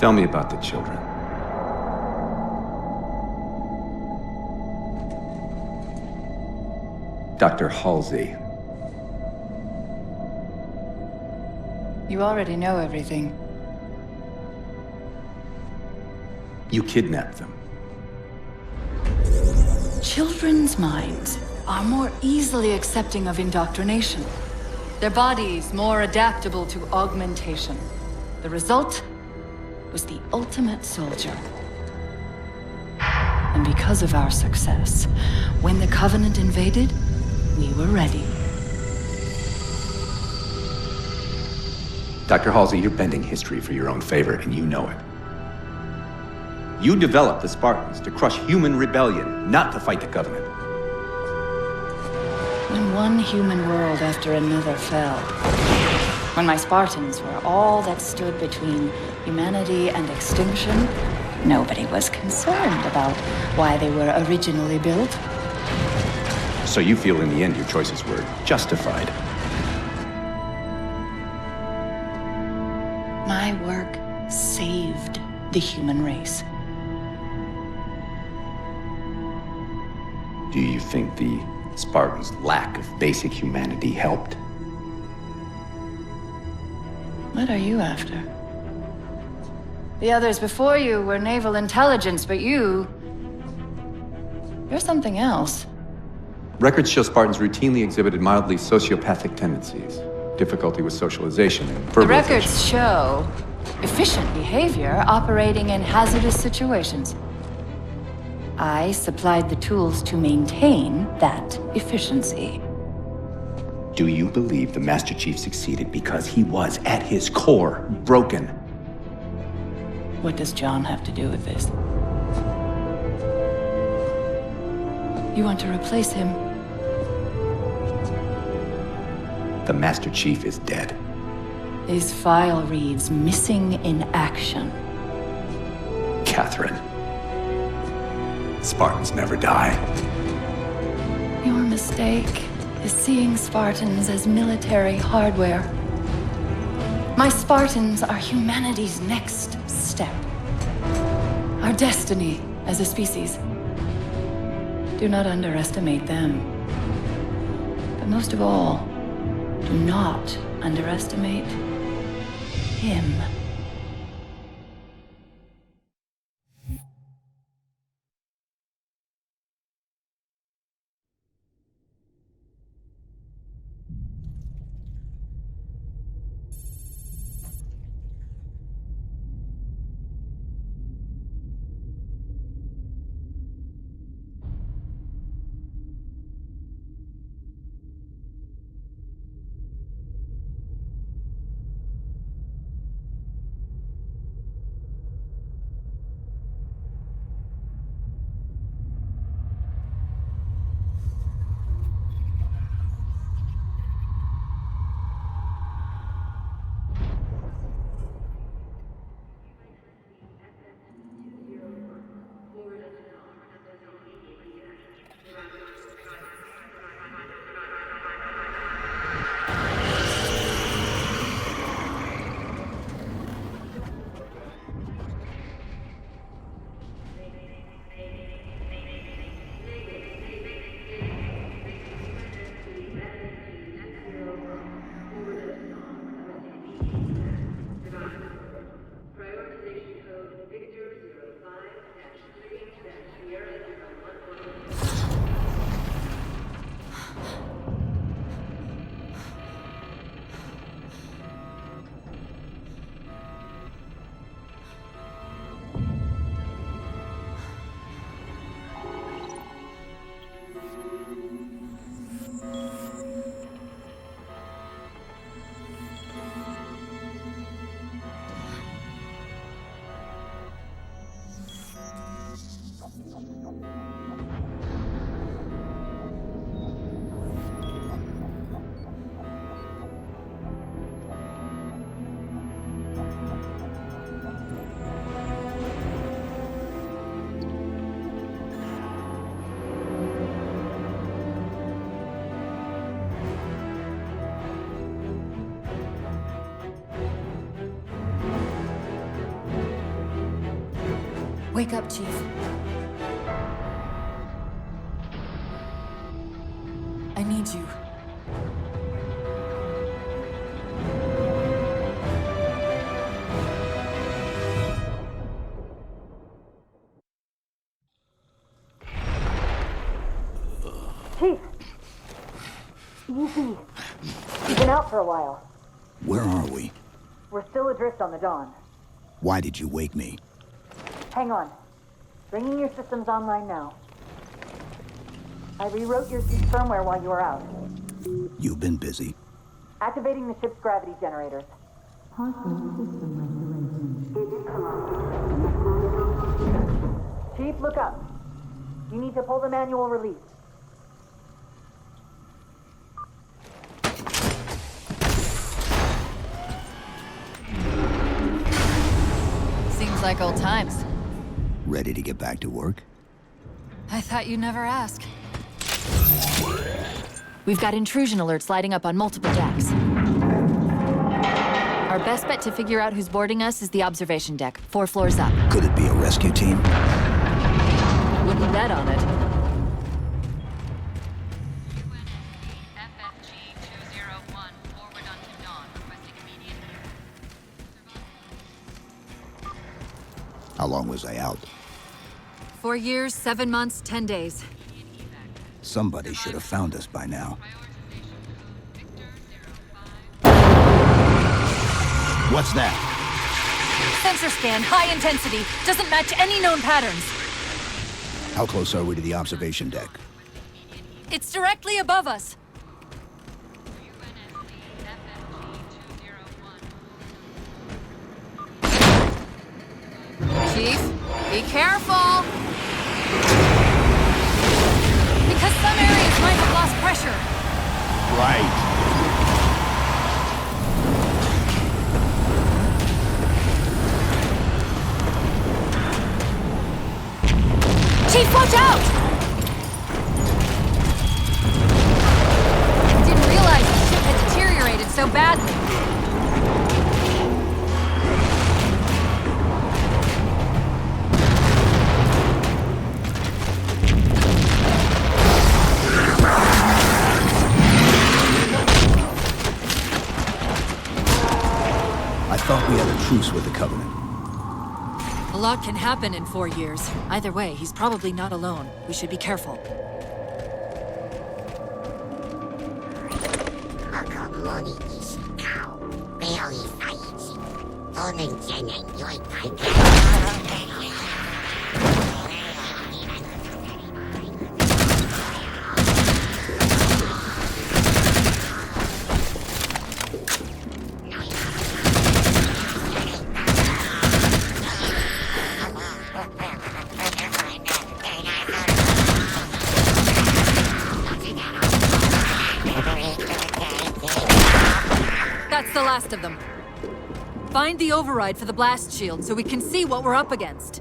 Tell me about the children. Dr. Halsey. You already know everything. You kidnapped them. Children's minds are more easily accepting of indoctrination. Their bodies more adaptable to augmentation. The result was the ultimate soldier. And because of our success, when the Covenant invaded, we were ready. Dr. Halsey, you're bending history for your own favor, and you know it. You developed the Spartans to crush human rebellion, not to fight the Covenant. When one human world after another fell, when my Spartans were all that stood between humanity and extinction, nobody was concerned about why they were originally built. So you feel in the end your choices were justified? My work saved the human race. Do you think the Spartans' lack of basic humanity helped? What are you after? The others before you were naval intelligence, but you're something else. Records show Spartans routinely exhibited mildly sociopathic tendencies, difficulty with socialization, and verbalization. The records show efficient behavior operating in hazardous situations. I supplied the tools to maintain that efficiency. Do you believe the Master Chief succeeded because he was, at his core, broken? What does John have to do with this? You want to replace him? The Master Chief is dead. His file reads missing in action. Catherine. Spartans never die. Your mistake is seeing Spartans as military hardware. My Spartans are humanity's next step. Our destiny as a species. Do not underestimate them. But most of all, do not underestimate him. Wake up, Chief. I need you. Chief! Easy. You've been out for a while. Where are we? We're still adrift on the Dawn. Why did you wake me? Hang on. Bringing your systems online now. I rewrote your seat firmware while you were out. You've been busy. Activating the ship's gravity generators. Chief, look up. You need to pull the manual release. Seems like old times. Ready to get back to work? I thought you'd never ask. We've got intrusion alerts lighting up on multiple decks. Our best bet to figure out who's boarding us is the observation deck, 4 floors up. Could it be a rescue team? Wouldn't bet on it. How long was I out? 4 years, 7 months, 10 days. Somebody should have found us by now. What's that? Sensor scan, high intensity. Doesn't match any known patterns. How close are we to the observation deck? It's directly above us. Chief, be careful! Because some areas might have lost pressure. Right. Chief, watch out! I didn't realize the ship had deteriorated so badly. I thought we had a truce with the Covenant. A lot can happen in 4 years. Either way, he's probably not alone. We should be careful. That's the last of them. Find the override for the blast shield so we can see what we're up against.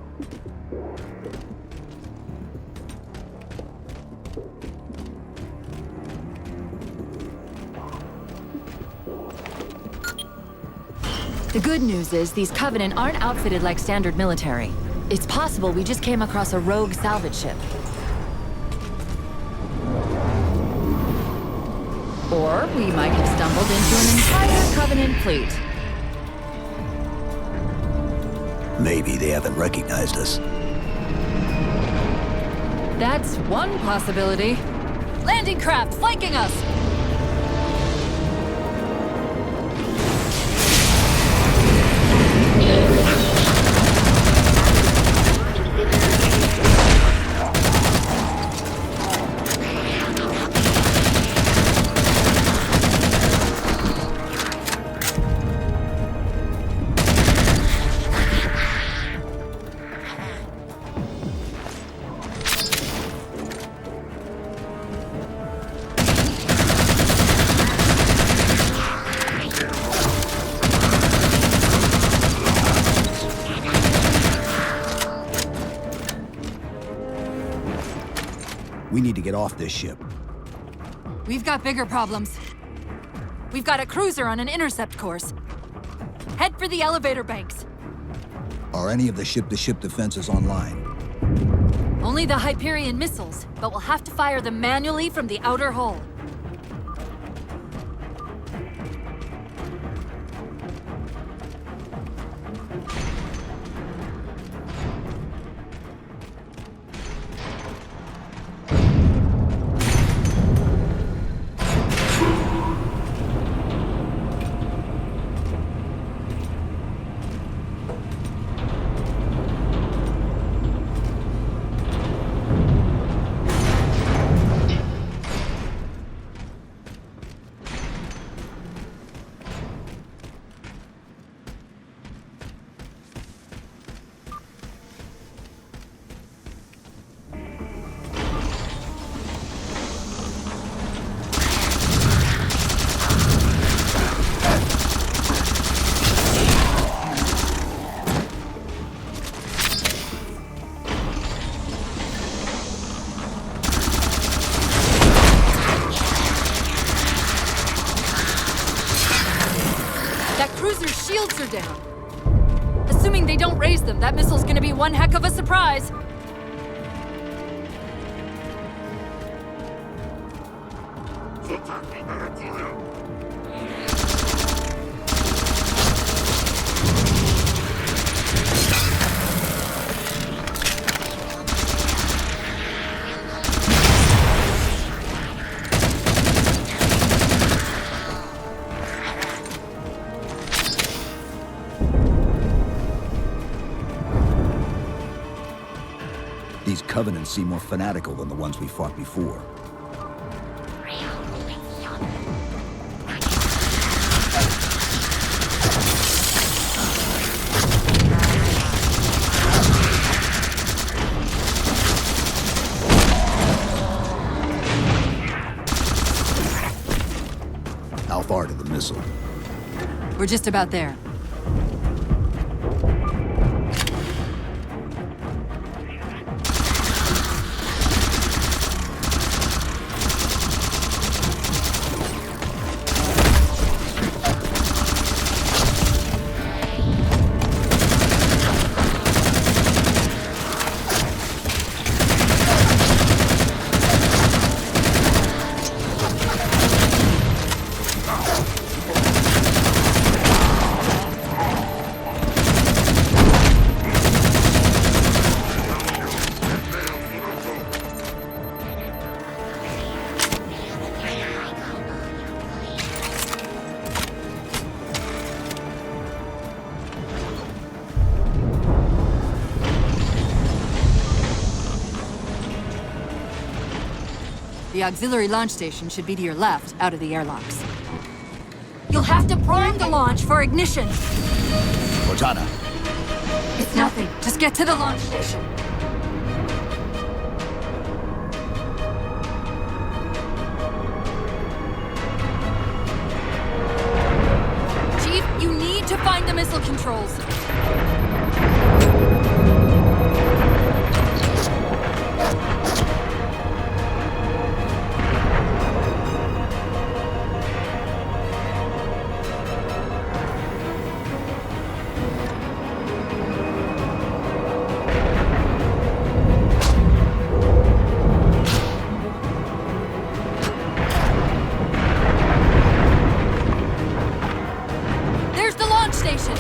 The good news is these Covenant aren't outfitted like standard military. It's possible we just came across a rogue salvage ship. Or we might have stumbled into an entire Covenant fleet. Maybe they haven't recognized us. That's one possibility. Landing craft flanking us! We need to get off this ship. We've got bigger problems. We've got a cruiser on an intercept course. Head for the elevator banks. Are any of the ship-to-ship defenses online? Only the Hyperion missiles, but we'll have to fire them manually from the outer hull. Shields are down. Assuming they don't raise them, that missile's gonna be one heck of a surprise. These Covenants seem more fanatical than the ones we fought before. How far to the missile? We're just about there. The auxiliary launch station should be to your left, out of the airlocks. You'll have to prime the launch for ignition. Cortana, It's nothing. Just get to the launch station. Chief, you need to find the missile controls. There's the launch station.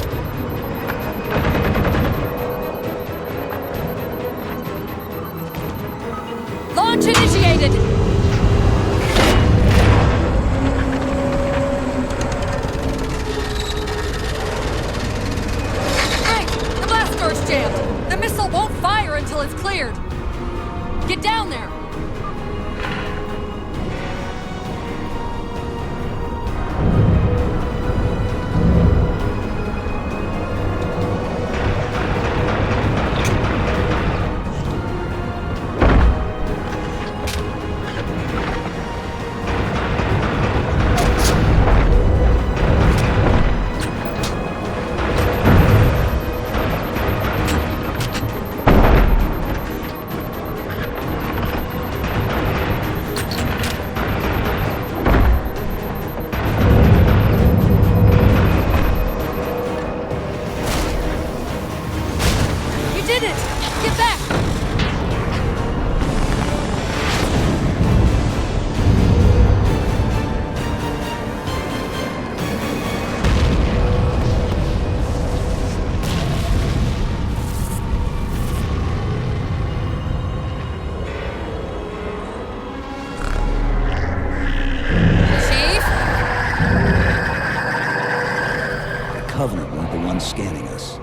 scanning us.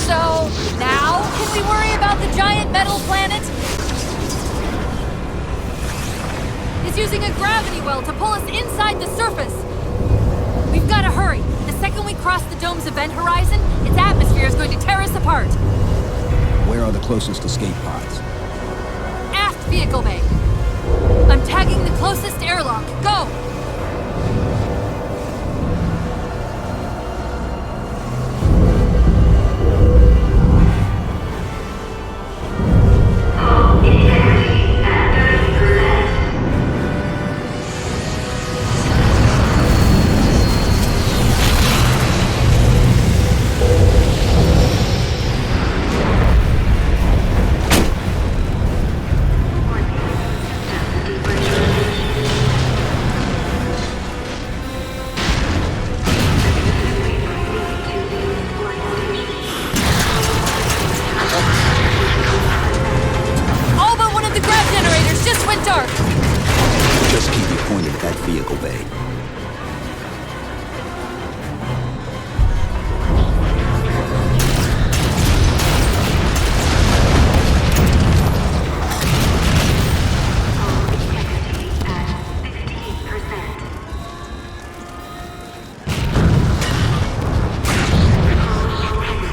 So, now can we worry about the giant metal planet? It's using a gravity well to pull us inside the surface. We've got to hurry. The second we cross the dome's event horizon, its atmosphere is going to tear us apart. Where are the closest escape pods? Aft vehicle bay. I'm tagging the closest airlock. Go! Just keep it pointed at that vehicle bay.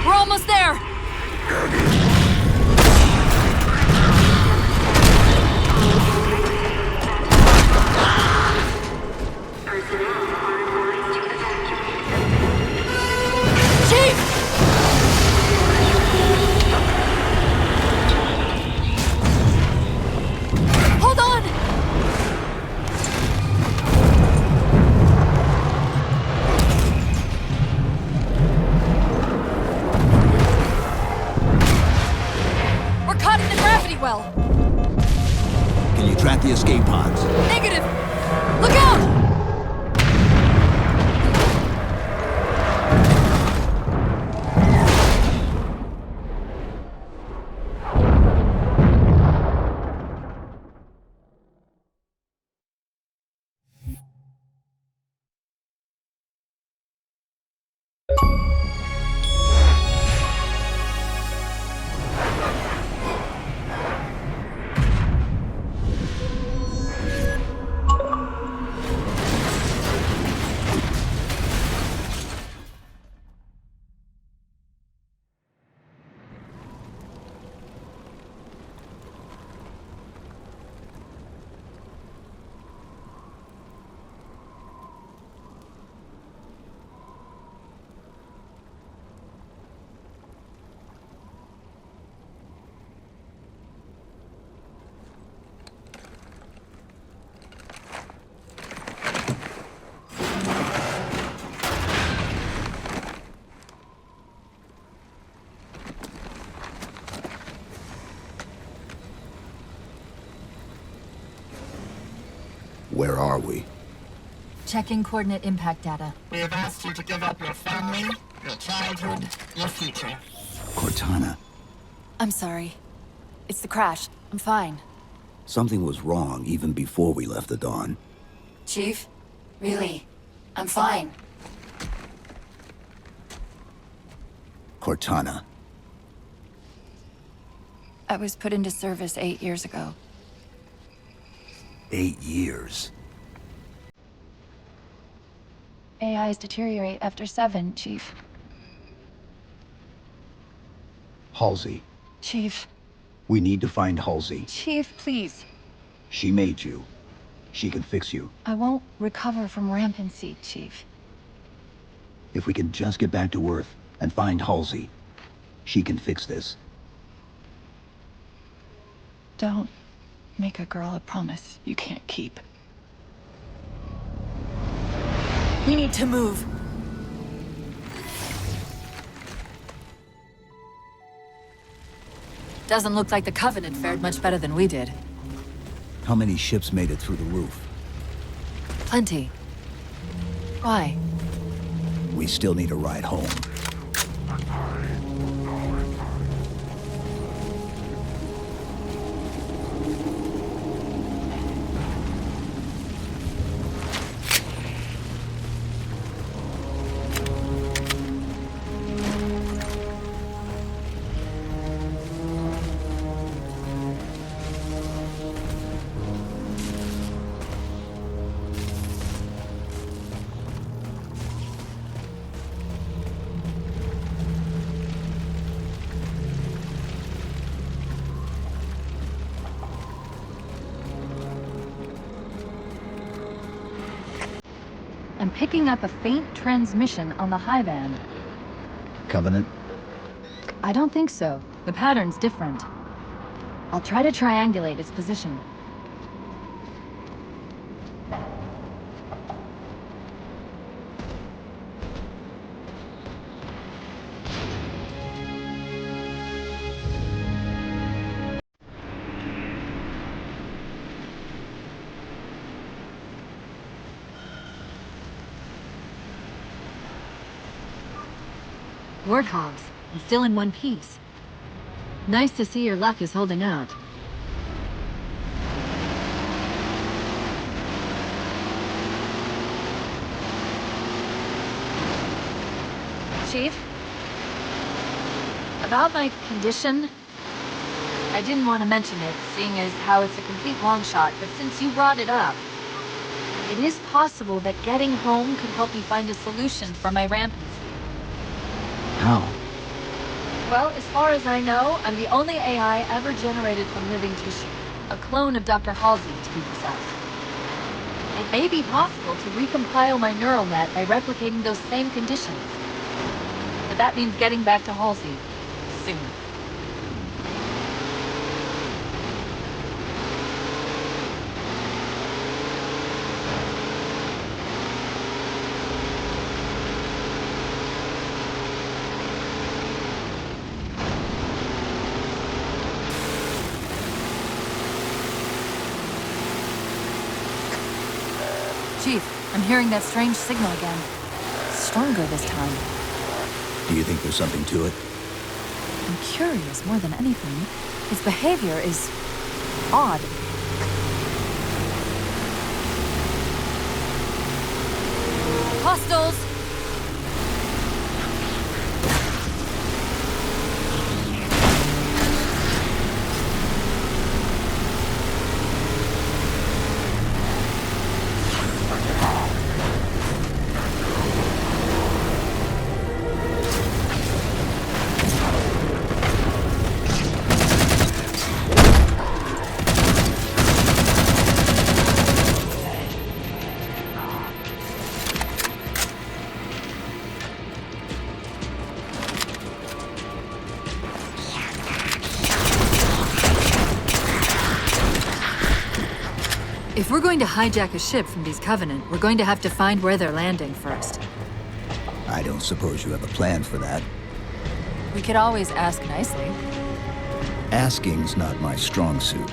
We're almost there! Well. Can you track the escape pods? Negative! Look out! Where are we? Checking coordinate impact data. We have asked you to give up your family, your childhood, your future. Cortana. I'm sorry. It's the crash. I'm fine. Something was wrong even before we left the Dawn. Chief? Really? I'm fine. Cortana. I was put into service 8 years ago. 8 years. AIs deteriorate after 7, Chief. Halsey. Chief. We need to find Halsey. Chief, please. She made you. She can fix you. I won't recover from rampancy, Chief. If we can just get back to Earth and find Halsey, she can fix this. Don't make a girl a promise you can't keep. We need to move. Doesn't look like the Covenant fared much better than we did. How many ships made it through the roof? Plenty. Why? We still need a ride home. I'm picking up a faint transmission on the high band. Covenant? I don't think so. The pattern's different. I'll try to triangulate its position. Warthogs, and still in one piece. Nice to see your luck is holding out. Chief? About my condition? I didn't want to mention it, seeing as how it's a complete long shot, but since you brought it up, it is possible that getting home could help me find a solution for my rampancy. How? Well, as far as I know, I'm the only AI ever generated from living tissue. A clone of Dr. Halsey, to be precise. It may be possible to recompile my neural net by replicating those same conditions. But that means getting back to Halsey soon. Chief, I'm hearing that strange signal again. Stronger this time. Do you think there's something to it? I'm curious more than anything. Its behavior is odd. Hostiles! If we're going to hijack a ship from these Covenant, we're going to have to find where they're landing first. I don't suppose you have a plan for that. We could always ask nicely. Asking's not my strong suit.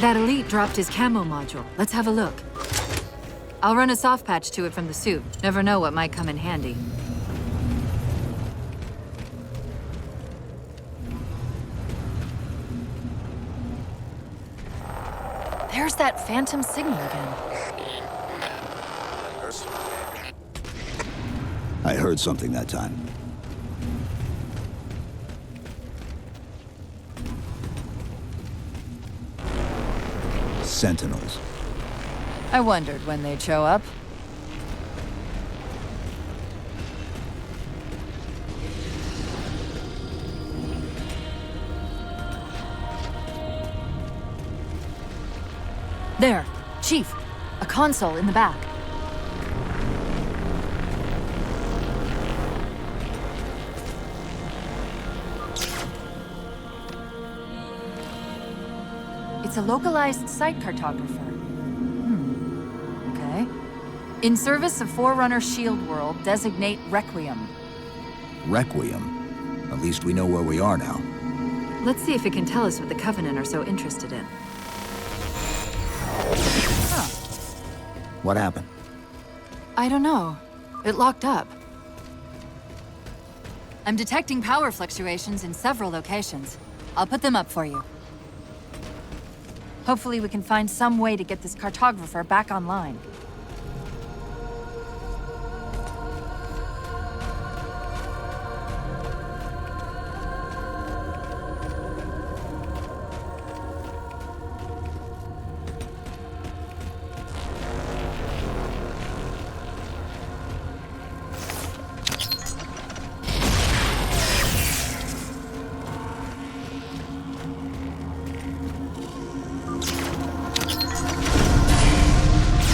That elite dropped his camo module. Let's have a look. I'll run a soft patch to it from the suit. Never know what might come in handy. There's that phantom signal again. I heard something that time. Sentinels. I wondered when they'd show up. There, Chief. A console in the back. It's a localized site cartographer. Okay. In service of Forerunner Shield World, designate Requiem. Requiem? At least we know where we are now. Let's see if it can tell us what the Covenant are so interested in. Huh. What happened? I don't know. It locked up. I'm detecting power fluctuations in several locations. I'll put them up for you. Hopefully we can find some way to get this cartographer back online.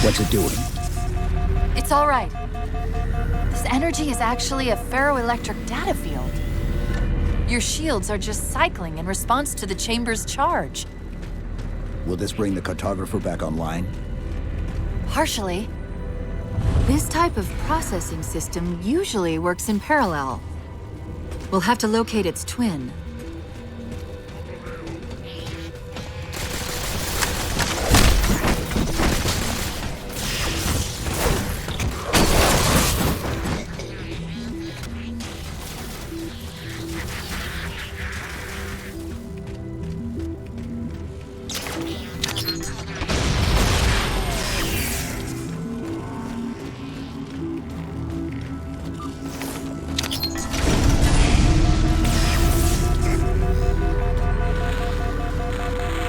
What's it doing? It's all right. This energy is actually a ferroelectric data field. Your shields are just cycling in response to the chamber's charge. Will this bring the cartographer back online? Partially. This type of processing system usually works in parallel. We'll have to locate its twin.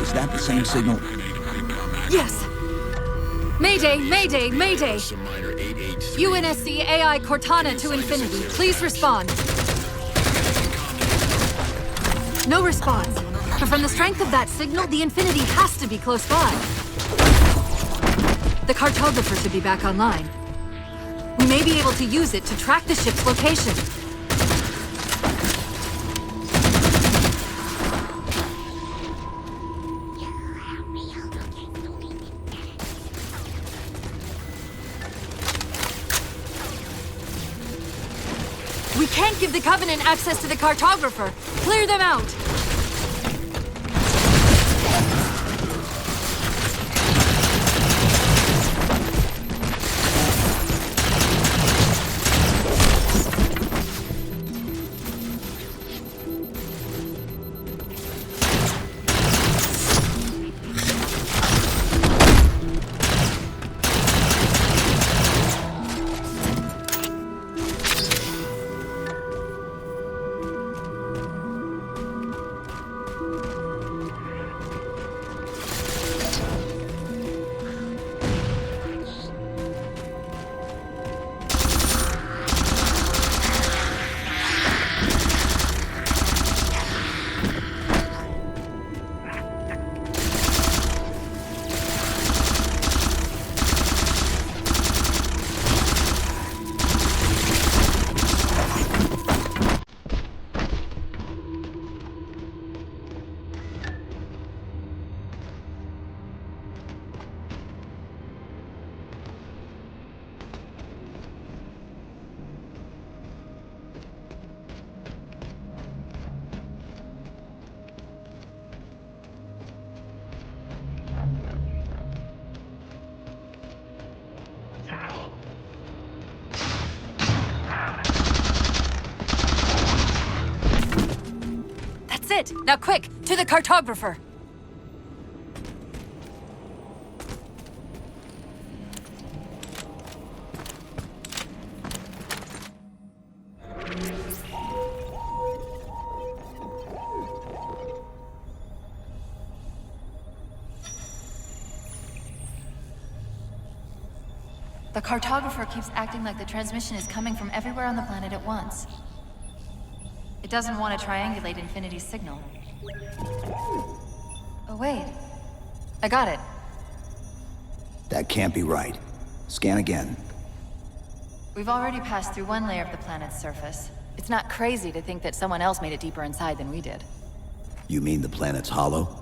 Is that the same signal? Yes! Mayday, Mayday, Mayday! UNSC AI Cortana to Infinity, please respond. No response. But from the strength of that signal, the Infinity has to be close by. The cartographer should be back online. We may be able to use it to track the ship's location. We can't give the Covenant access to the cartographer. Clear them out. That's it! Now quick, to the cartographer! The cartographer keeps acting like the transmission is coming from everywhere on the planet at once. It doesn't want to triangulate Infinity's signal. Oh, wait. I got it. That can't be right. Scan again. We've already passed through one layer of the planet's surface. It's not crazy to think that someone else made it deeper inside than we did. You mean the planet's hollow?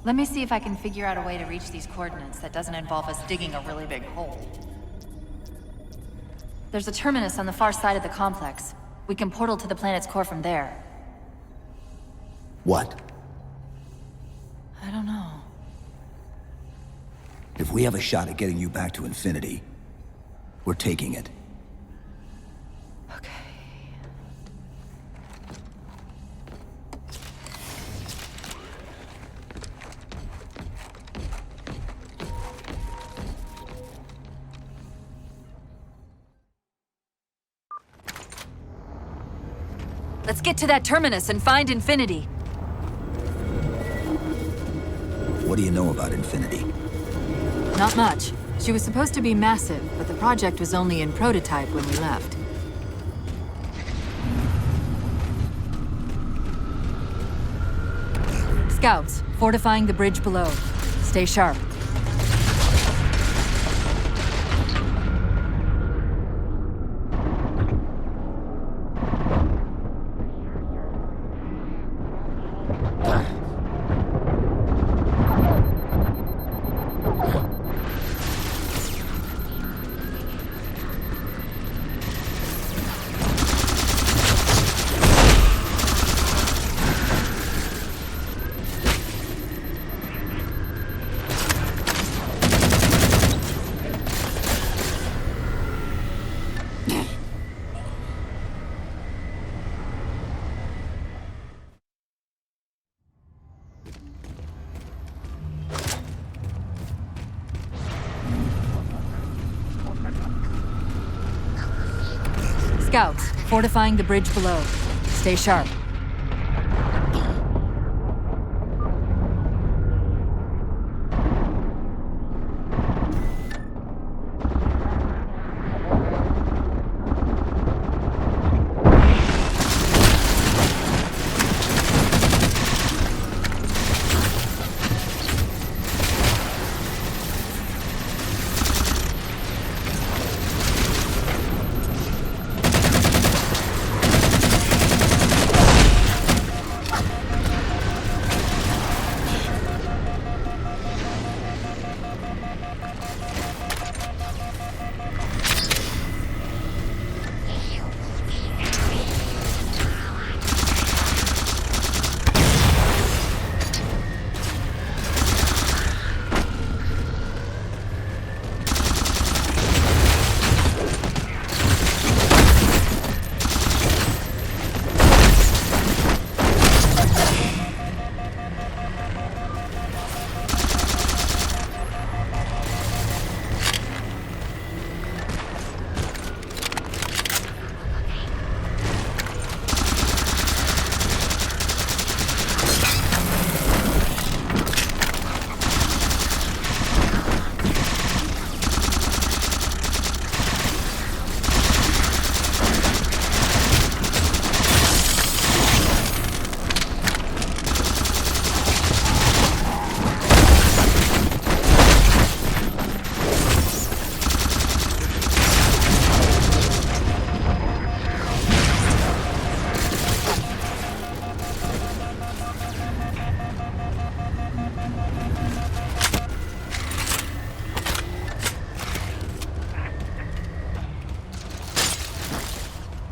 Let me see if I can figure out a way to reach these coordinates that doesn't involve us digging a really big hole. There's a terminus on the far side of the complex. We can portal to the planet's core from there. What? I don't know. If we have a shot at getting you back to Infinity, we're taking it. Okay. Let's get to that terminus and find Infinity. What do you know about Infinity? Not much. She was supposed to be massive, but the project was only in prototype when we left. Scouts, fortifying the bridge below. Stay sharp. Scouts, fortifying the bridge below. Stay sharp.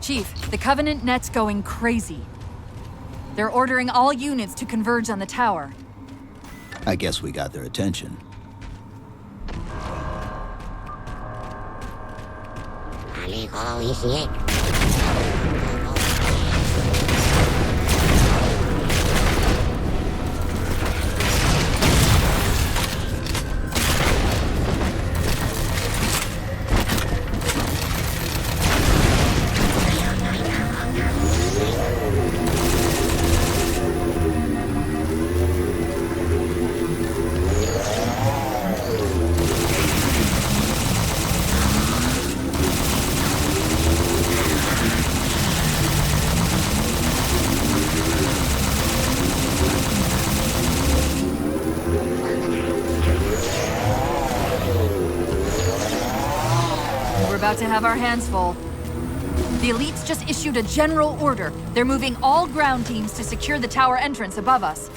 Chief, the Covenant net's going crazy. They're ordering all units to converge on the tower. I guess we got their attention. to have our hands full. The elites just issued a general order. They're moving all ground teams to secure the tower entrance above us.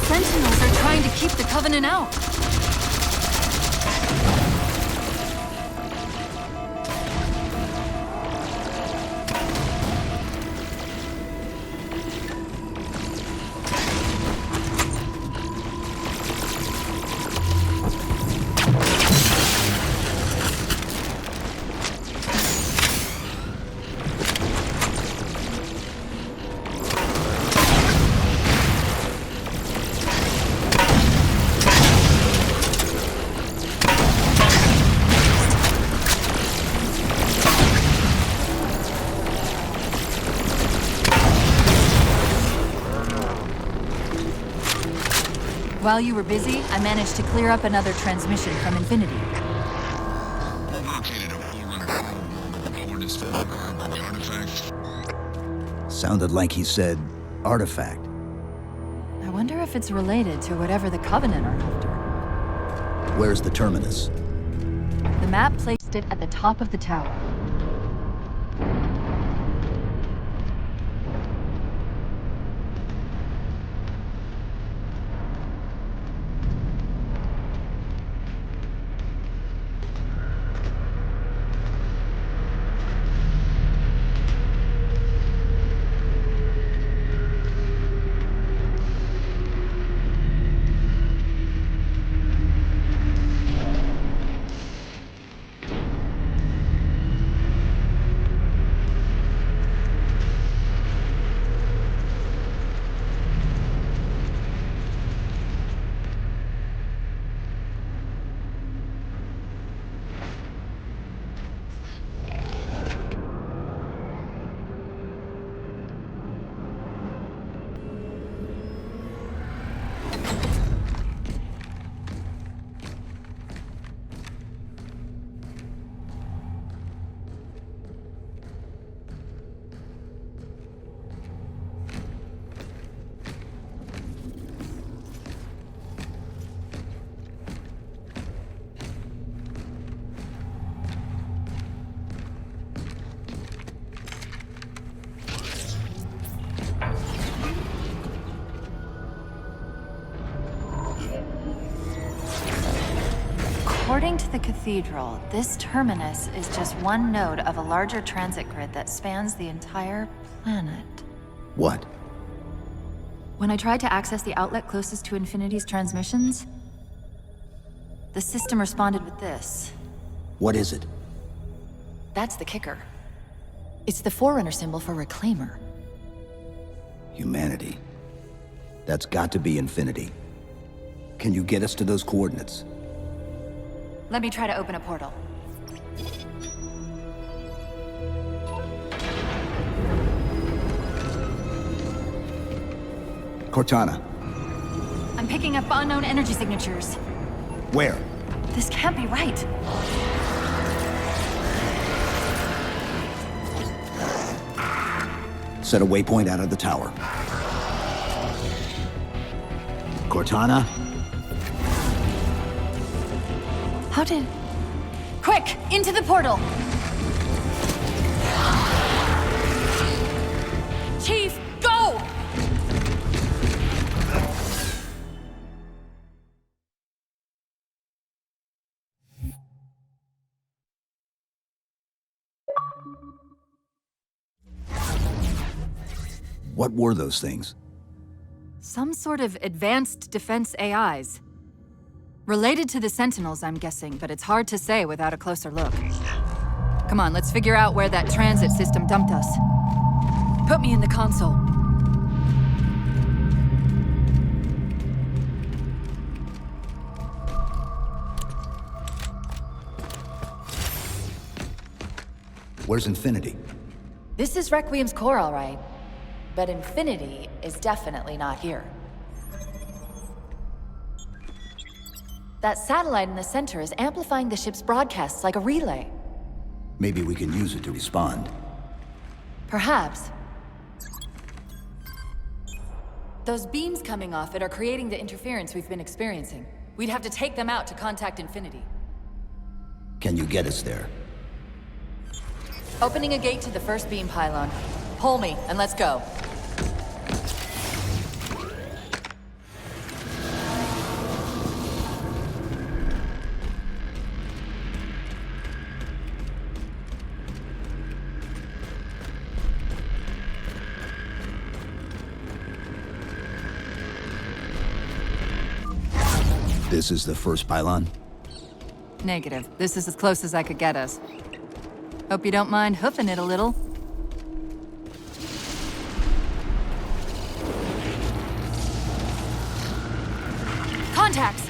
Sentinels are trying to keep the Covenant out. While you were busy, I managed to clear up another transmission from Infinity. Sounded like he said artifact. I wonder if it's related to whatever the Covenant are after. Where's the terminus? The map placed it at the top of the tower. According to the cathedral, this terminus is just one node of a larger transit grid that spans the entire planet. What? When I tried to access the outlet closest to Infinity's transmissions, the system responded with this. What is it? That's the kicker. It's the Forerunner symbol for Reclaimer. Humanity. That's got to be Infinity. Can you get us to those coordinates? Let me try to open a portal. Cortana. I'm picking up unknown energy signatures. Where? This can't be right. Set a waypoint out of the tower. Cortana? How did... Quick! Into the portal! Chief, go! What were those things? Some sort of advanced defense AIs. Related to the Sentinels, I'm guessing, but it's hard to say without a closer look. Come on, let's figure out where that transit system dumped us. Put me in the console. Where's Infinity? This is Requiem's core, all right. But Infinity is definitely not here. That satellite in the center is amplifying the ship's broadcasts like a relay. Maybe we can use it to respond. Perhaps. Those beams coming off it are creating the interference we've been experiencing. We'd have to take them out to contact Infinity. Can you get us there? Opening a gate to the first beam pylon. Pull me, and let's go. This is the first pylon? Negative. This is as close as I could get us. Hope you don't mind hoofing it a little. Contacts!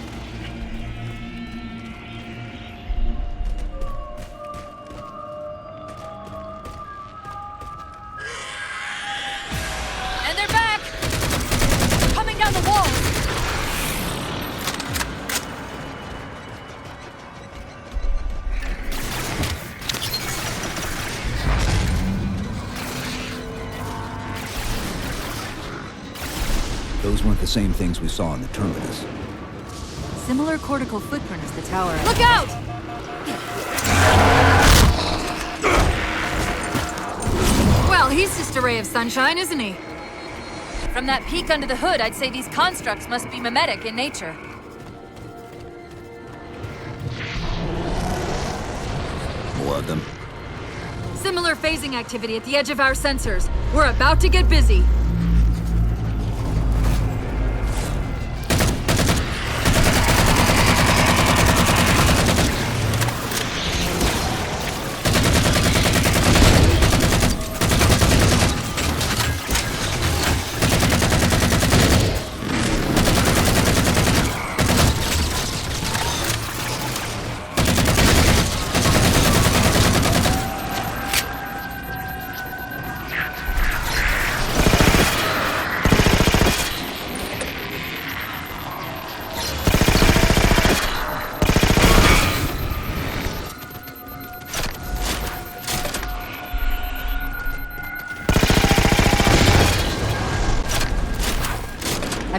And they're back! Coming down the wall! Those weren't the same things we saw in the terminus. Similar cortical footprint as the tower. Look out! Well, he's just a ray of sunshine, isn't he? From that peek under the hood, I'd say these constructs must be mimetic in nature. More of them. Similar phasing activity at the edge of our sensors. We're about to get busy.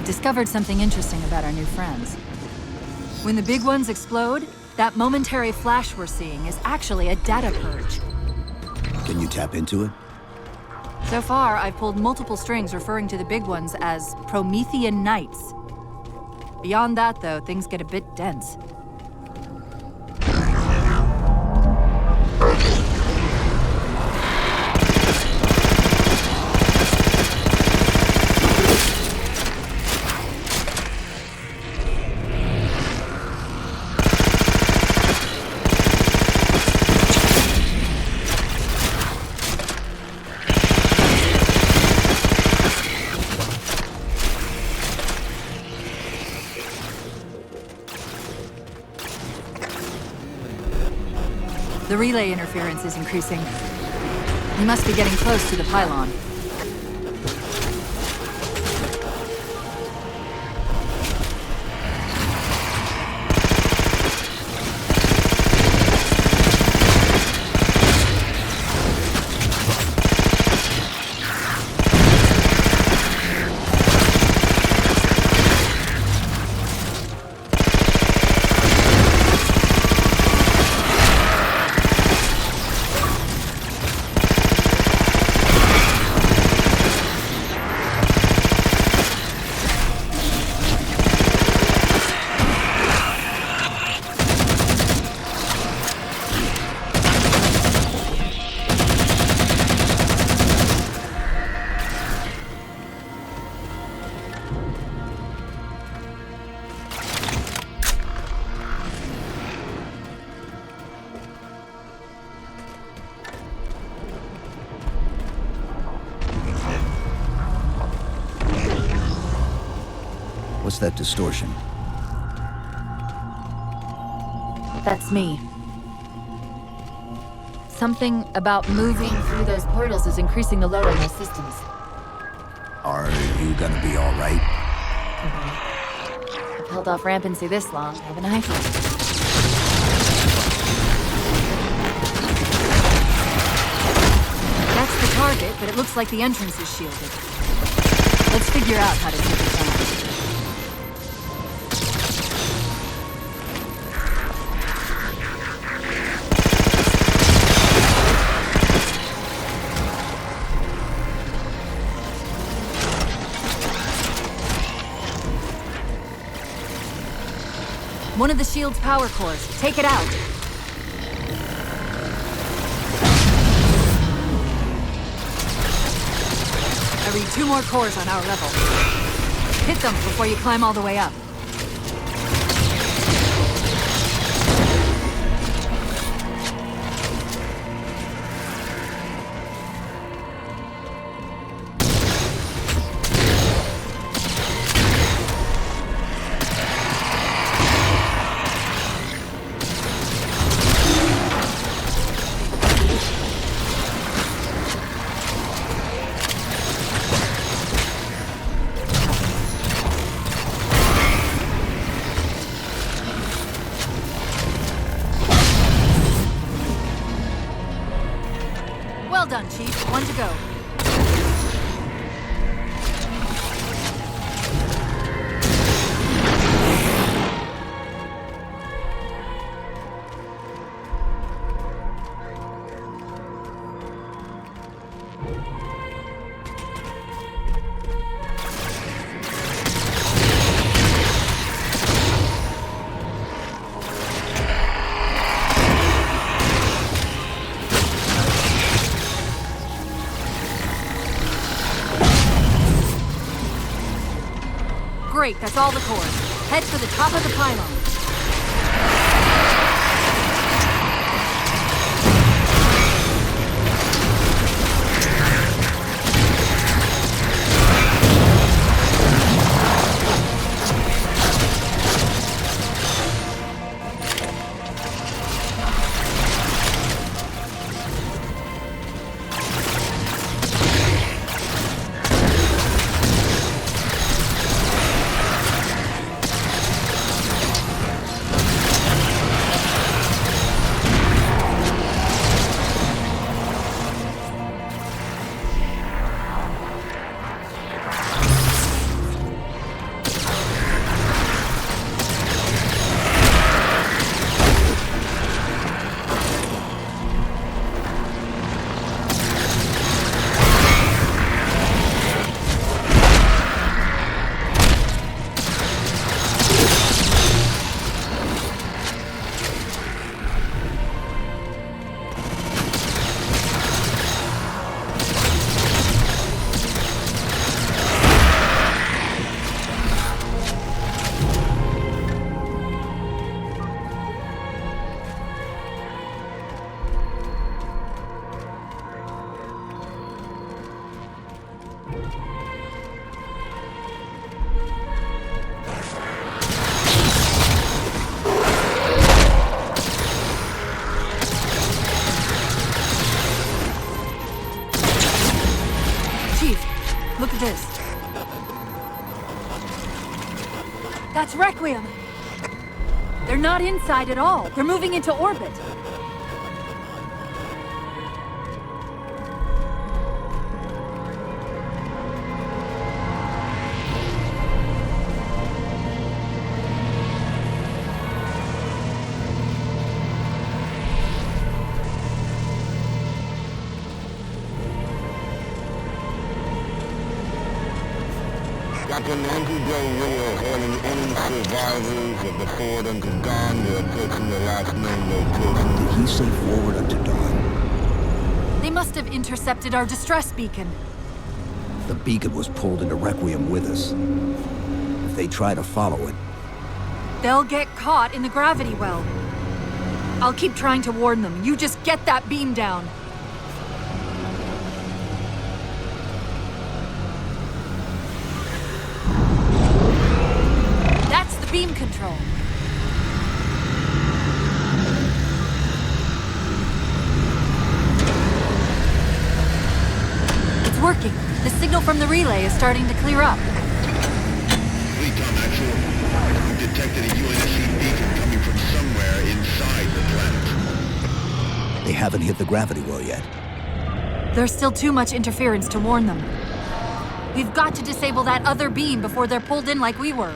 Discovered something interesting about our new friends. When the big ones explode, that momentary flash we're seeing is actually a data purge. Can you tap into it? So far, I've pulled multiple strings referring to the big ones as Promethean Knights. Beyond that, though, things get a bit dense. The relay interference is increasing. We must be getting close to the pylon. What's that distortion? That's me. Something about moving through those portals is increasing the load on my systems. Are you gonna be all right? I've held off rampancy this long, haven't I? That's the target, but it looks like the entrance is shielded. Let's figure out how to take it down. One of the shield's power cores. Take it out. I read 2 more cores on our level. Hit them before you climb all the way up. Well done, Chief. 1 to go. Great, that's all the cores. Head for the top of the pylon. Look at this. That's Requiem. They're not inside at all. They're moving into orbit. Captain Anti-Joe Rio hailing any survivors of the forward unto dawn. We're approaching the last known location. Did he say forward up to dawn? They must have intercepted our distress beacon. The beacon was pulled into Requiem with us. If they try to follow it... They'll get caught in the gravity well. I'll keep trying to warn them. You just get that beam down. control. It's working. The signal from the relay is starting to clear up. Recon Actual. We detected a UNSC beacon coming from somewhere inside the planet. They haven't hit the gravity well yet. There's still too much interference to warn them. We've got to disable that other beam before they're pulled in like we were.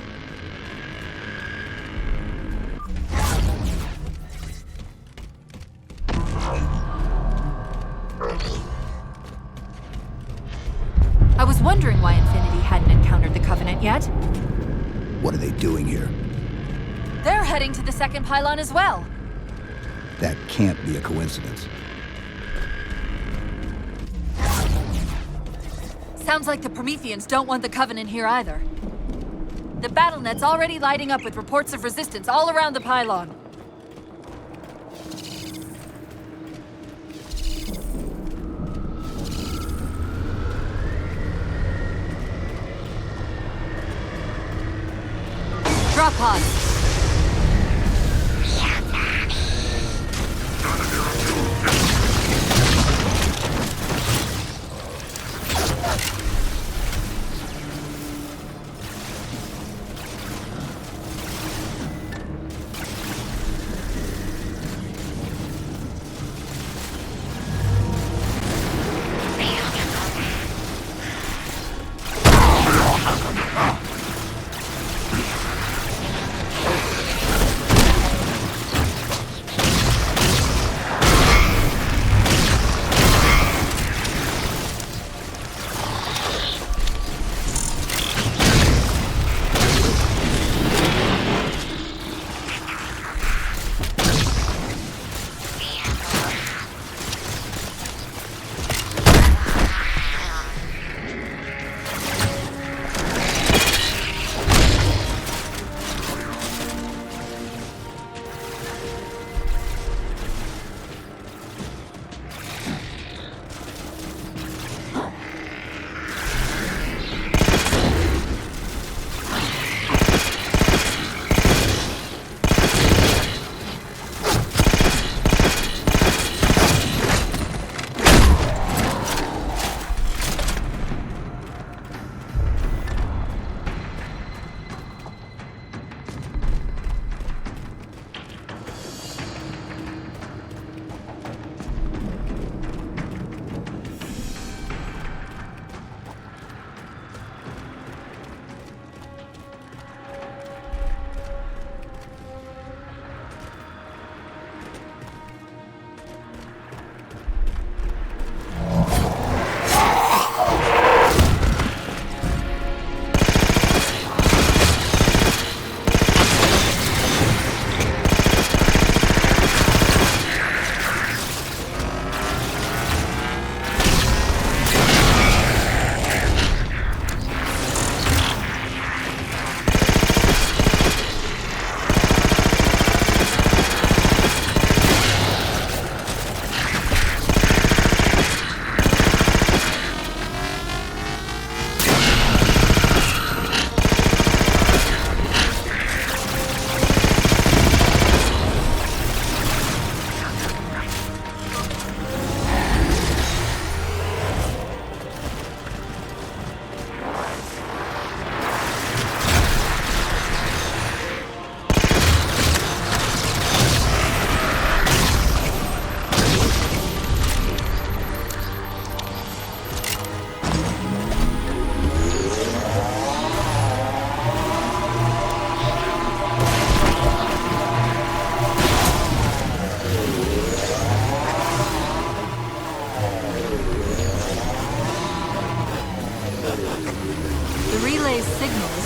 I was wondering why Infinity hadn't encountered the Covenant yet. What are they doing here? They're heading to the second pylon as well. That can't be a coincidence. Sounds like the Prometheans don't want the Covenant here either. The BattleNet's already lighting up with reports of resistance all around the pylon. Drop pods.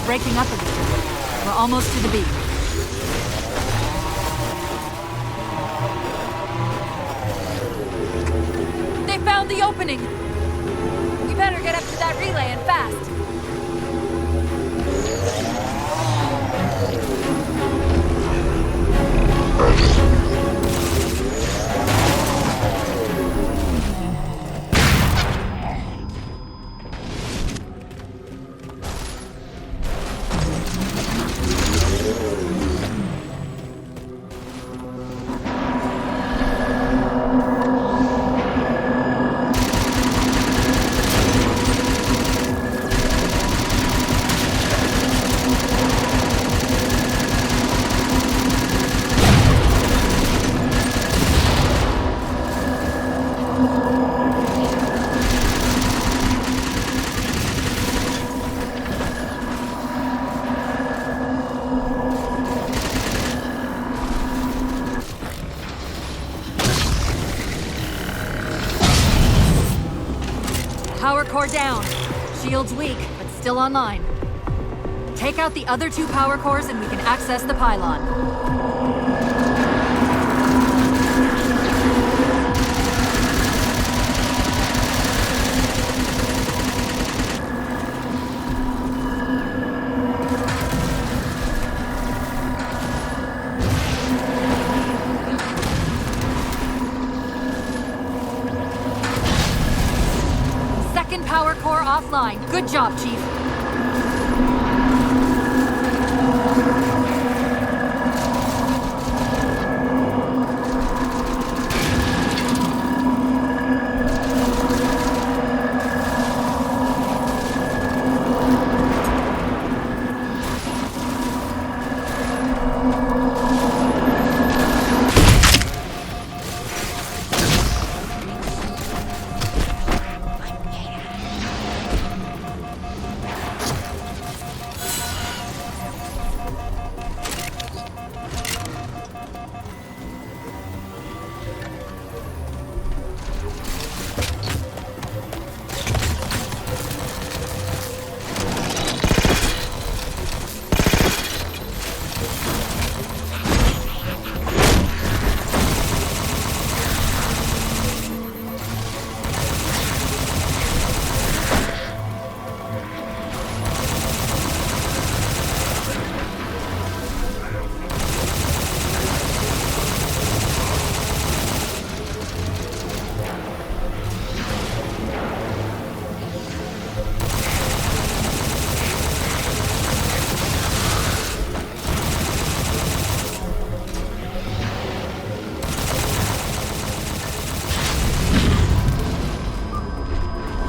Breaking up a bit. We're almost to the beam. They found the opening! We better get up to that relay and fast. power down. Shield's weak, but still online. Take out the other 2 power cores and we can access the pylon. Second power core offline. Good job, Chief.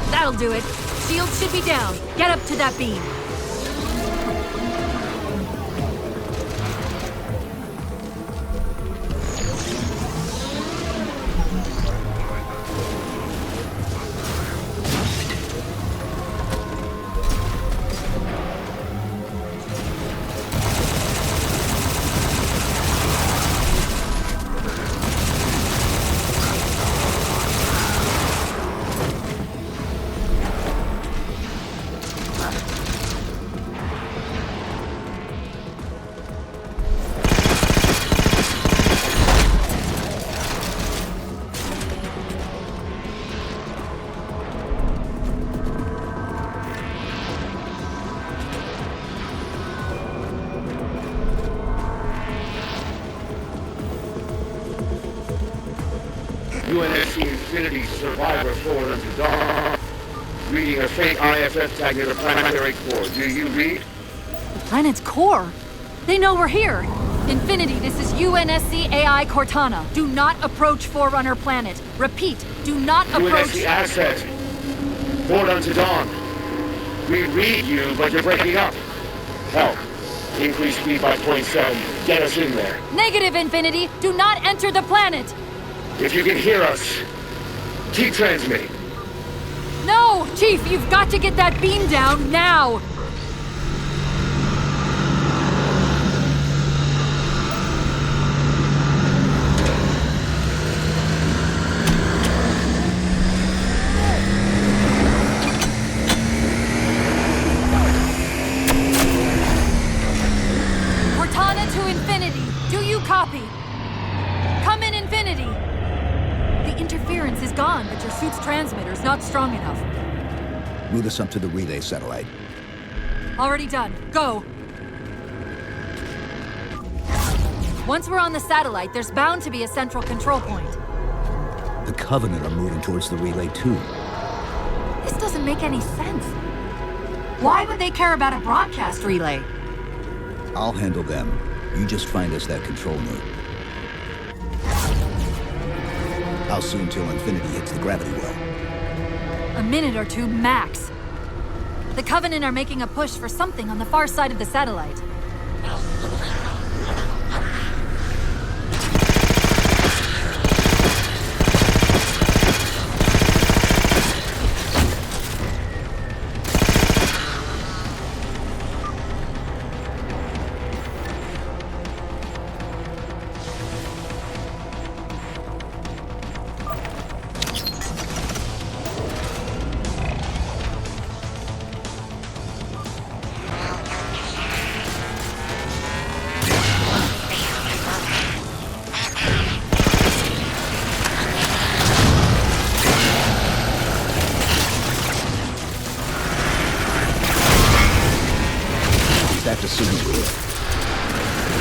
That'll do it. Shield should be down. Get up to that beam. UNSC Infinity Survivor forward unto dawn. Reading a faint IFF tag near the planetary core. Do you read? The planet's core? They know we're here. Infinity, this is UNSC AI Cortana. Do not approach Forerunner planet. Repeat, do not approach... UNSC asset. Forward unto dawn. We read you, but you're breaking up. Help. Increase speed by 0.7. Get us in there. Negative, Infinity. Do not enter the planet. If you can hear us, keep transmitting. No! Chief, you've got to get that beam down now! Cortana to Infinity. Do you copy? Come in, Infinity. The interference is gone, but your suit's transmitter's not strong enough. Move us up to the relay satellite. Already done. Go! Once we're on the satellite, there's bound to be a central control point. The Covenant are moving towards the relay too. This doesn't make any sense. Why would they care about a broadcast relay? I'll handle them. You just find us that control node. How soon till Infinity hits the gravity well? A minute or two max. The Covenant are making a push for something on the far side of the satellite.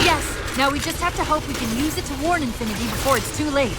Yes! Now we just have to hope we can use it to warn Infinity before it's too late.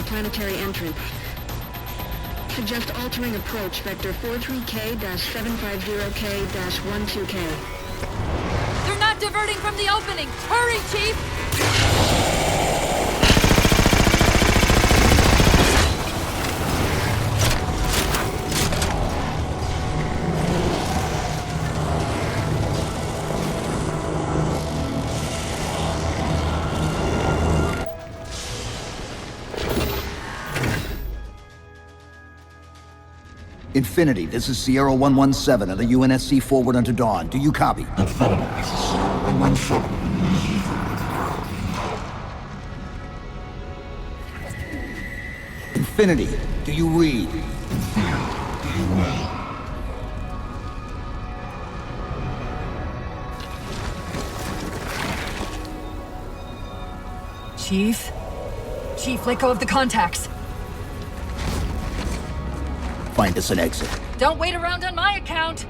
Planetary entrance. Suggest altering approach vector 43K-750K-12K. They're not diverting from the opening! Hurry, Chief! Infinity, this is Sierra 117 of the UNSC forward unto dawn. Do you copy? Infinity, do you read? Chief? Chief, let go of the contacts. Find us an exit. Don't wait around on my account!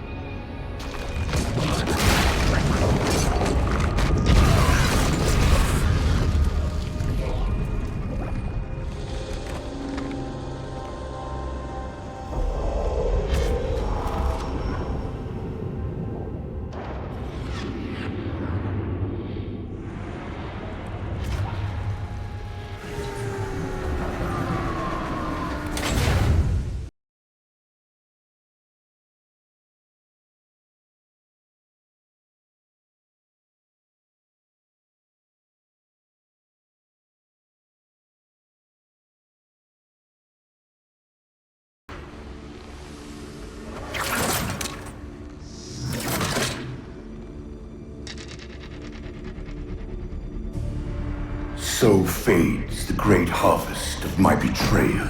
So fades the great harvest of my betrayal.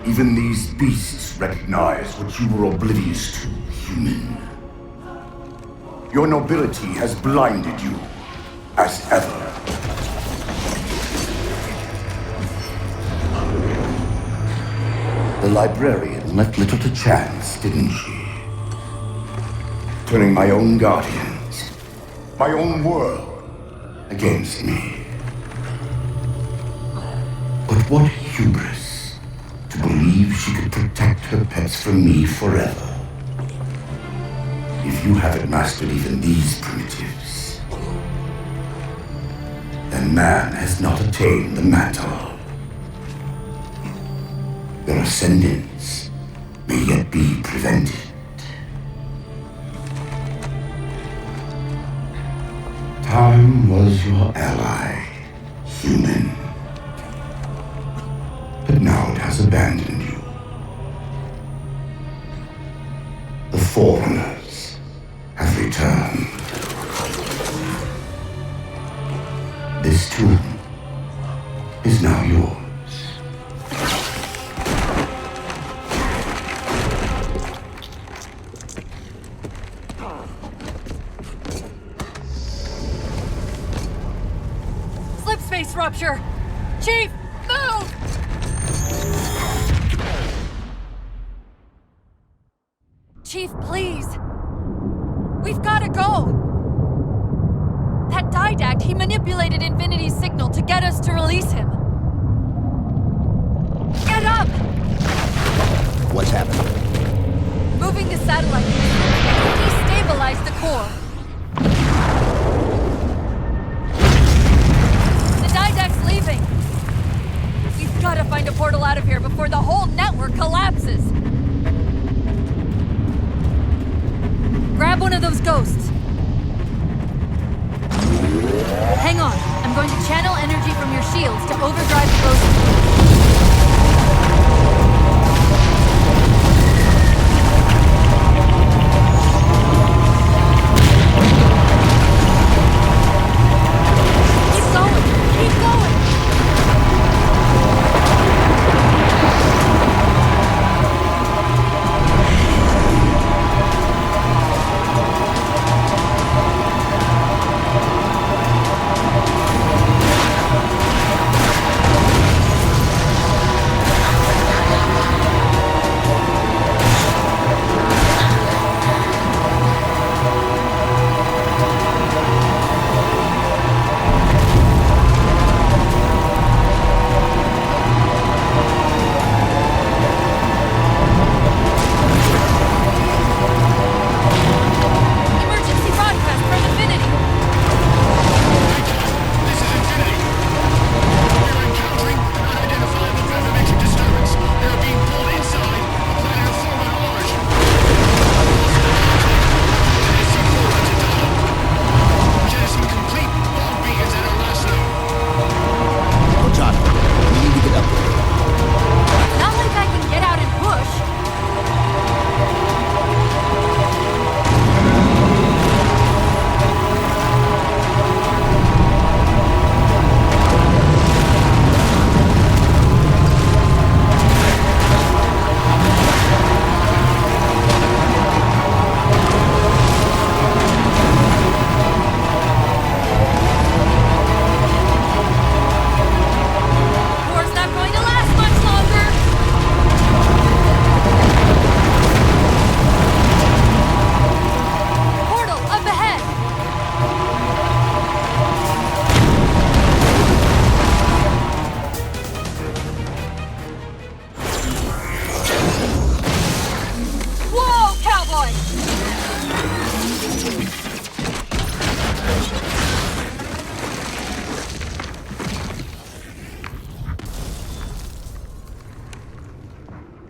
Even these beasts recognize what you were oblivious to, human. Your nobility has blinded you, as ever. The librarian left little to chance, didn't she? Turning my own guardians, my own world, against me. But what hubris to believe she could protect her pets from me forever. If you haven't mastered even these primitives, then man has not attained the mantle. Their ascendance may yet be prevented. Time was your ally, human. But now it has abandoned you. The Forerunners have returned. This tomb is now yours. Slip space rupture! Chief, move! Chief, please! We've gotta go! That Didact, he manipulated Infinity's signal to get us to release him. Get up! What's happening? Moving the satellite. Destabilize the core. The Didact's leaving. We've gotta find a portal out of here before the whole network collapses. Grab one of those ghosts. Hang on. I'm going to channel energy from your shields to overdrive the ghost.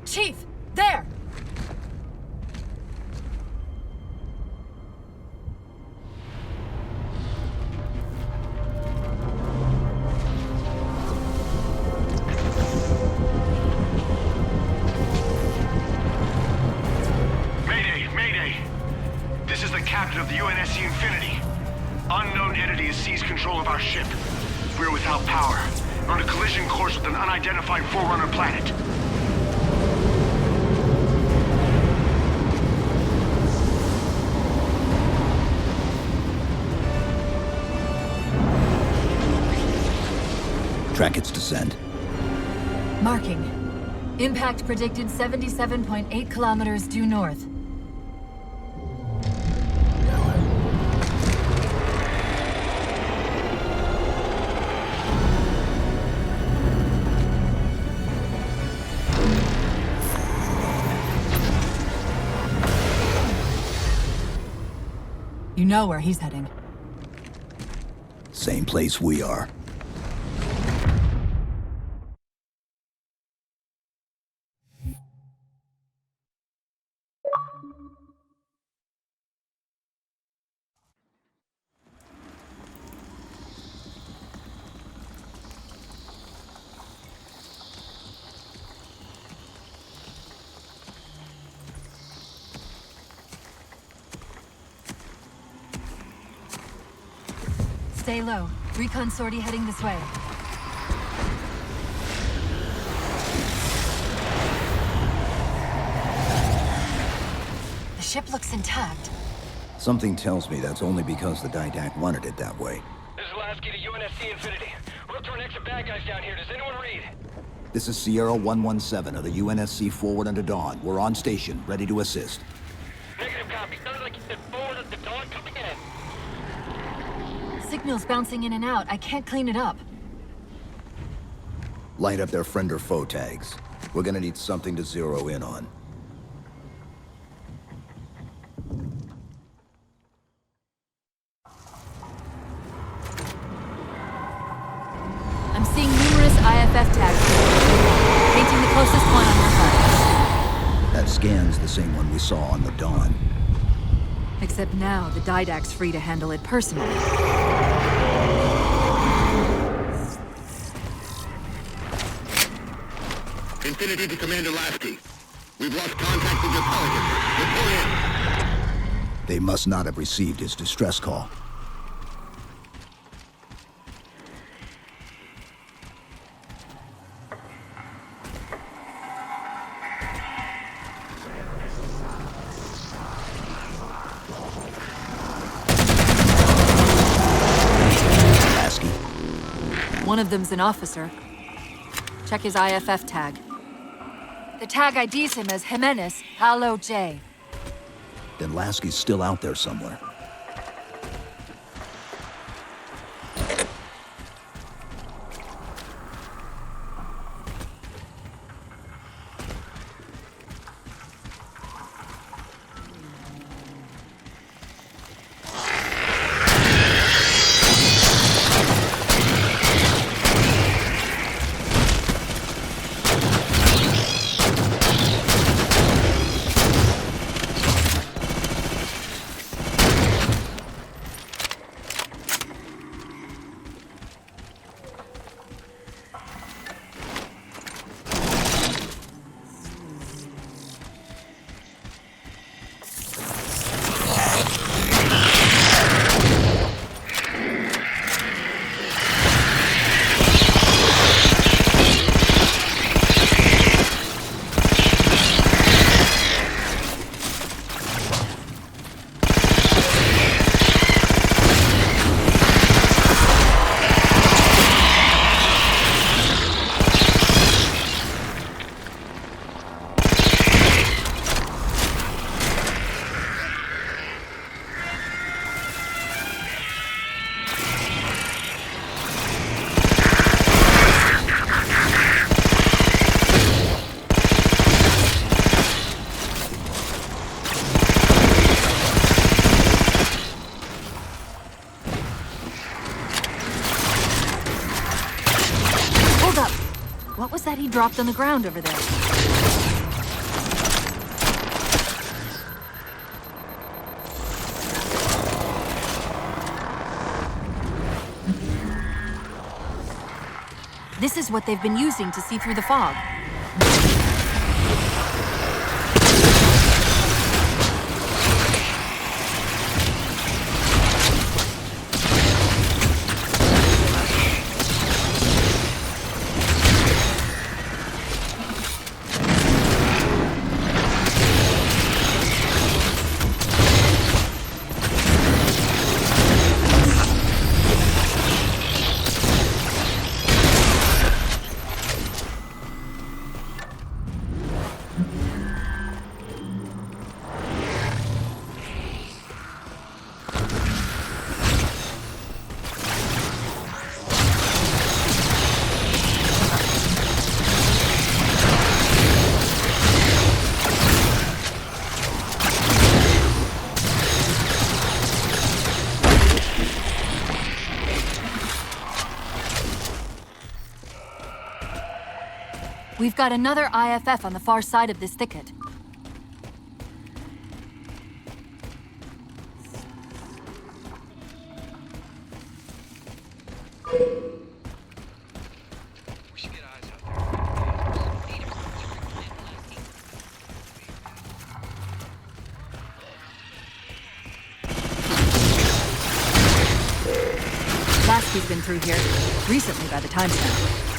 Chief, there! Mayday! This is the captain of the UNSC Infinity. Unknown entity has seized control of our ship. We're without power. We're on a collision course with an unidentified Forerunner planet. Track its descent. Marking. Impact predicted 77.8 kilometers due north. You know where he's heading. Same place we are. Stay low. Recon sortie heading this way. The ship looks intact. Something tells me that's only because the Didact wanted it that way. This is Lasky to UNSC Infinity. We're up to our next of bad guys down here. Does anyone read? This is Sierra 117 of the UNSC Forward Unto Dawn. We're on station, ready to assist. signal's bouncing in and out. I can't clean it up. Light up their friend or foe tags. We're gonna need something to zero in on. I'm seeing numerous IFF tags here. Painting the closest one on your HUD. That scan's the same one we saw on the Dawn. Except now, the Didact's free to handle it personally. Infinity to Commander Lasky. We've lost contact with your Pelican. Report in. They must not have received his distress call. Lasky. One of them's an officer. Check his IFF tag. The tag IDs him as Jimenez, Halo J. Then Lasky's still out there somewhere. What was that he dropped on the ground over there? This is what they've been using to see through the fog. We've got another IFF on the far side of this thicket. Lasky's been through here recently by the timestamp.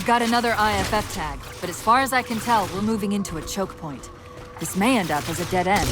got another IFF tag, but as far as I can tell, we're moving into a choke point. This may end up as a dead end.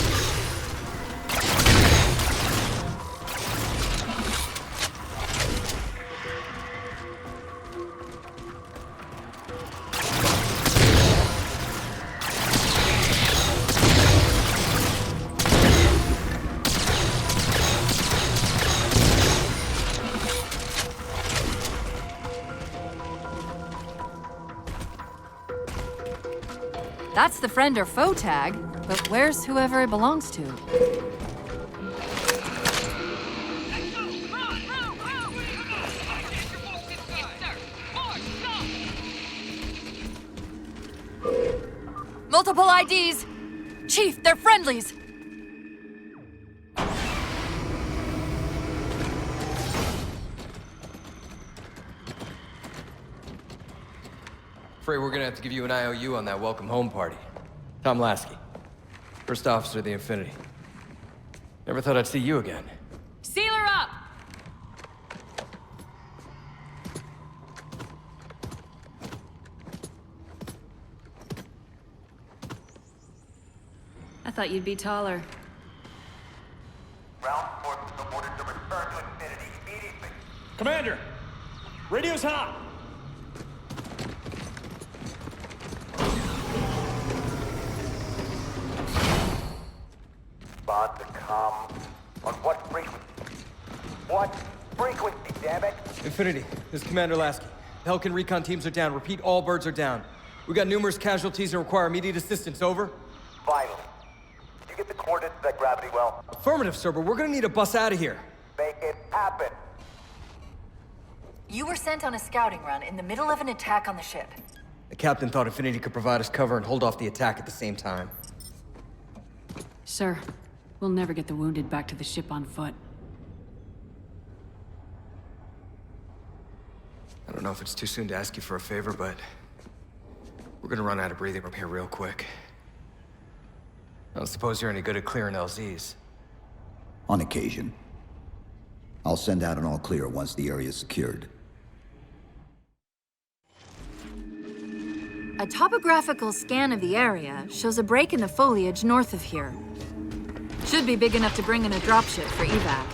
That's the friend or foe tag, but where's whoever it belongs to? Multiple IDs! Chief, they're friendlies! Afraid we're gonna have to give you an IOU on that welcome home party. Tom Lasky, first officer of the Infinity. Never thought I'd see you again. Seal her up! I thought you'd be taller. Ground forces are ordered to return to Infinity immediately. Commander! Radio's hot! Respond to comm. On what frequency? What frequency, damn it? Infinity, this is Commander Lasky. Pelican recon teams are down. Repeat, all birds are down. We got numerous casualties and require immediate assistance. Over. Vital. Did you get the coordinates of that gravity well? Affirmative, sir, but we're gonna need a bus out of here. Make it happen. You were sent on a scouting run in the middle of an attack on the ship. The captain thought Infinity could provide us cover and hold off the attack at the same time. Sir, we'll never get the wounded back to the ship on foot. I don't know if it's too soon to ask you for a favor, but we're gonna run out of breathing room here real quick. I don't suppose you're any good at clearing LZs. On occasion. I'll send out an all-clear once the area is secured. A topographical scan of the area shows a break in the foliage north of here. Should be big enough to bring in a dropship for evac.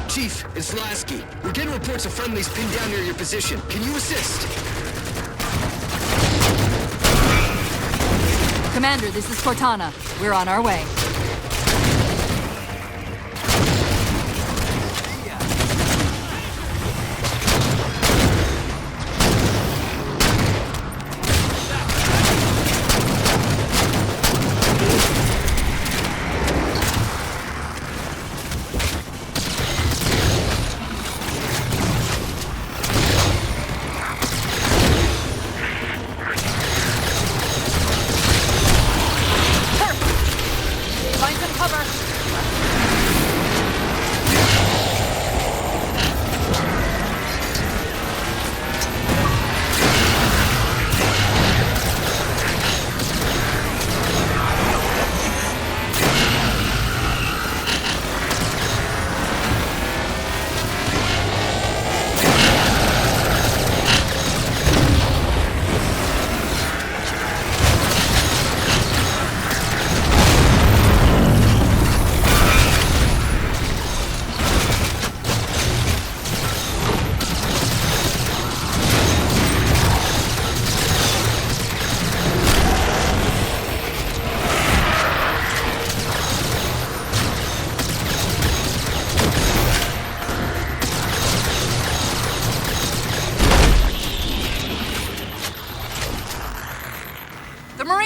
Chief, it's Lasky. We're getting reports of friendlies pinned down near your position. Can you assist? Commander, this is Cortana. We're on our way.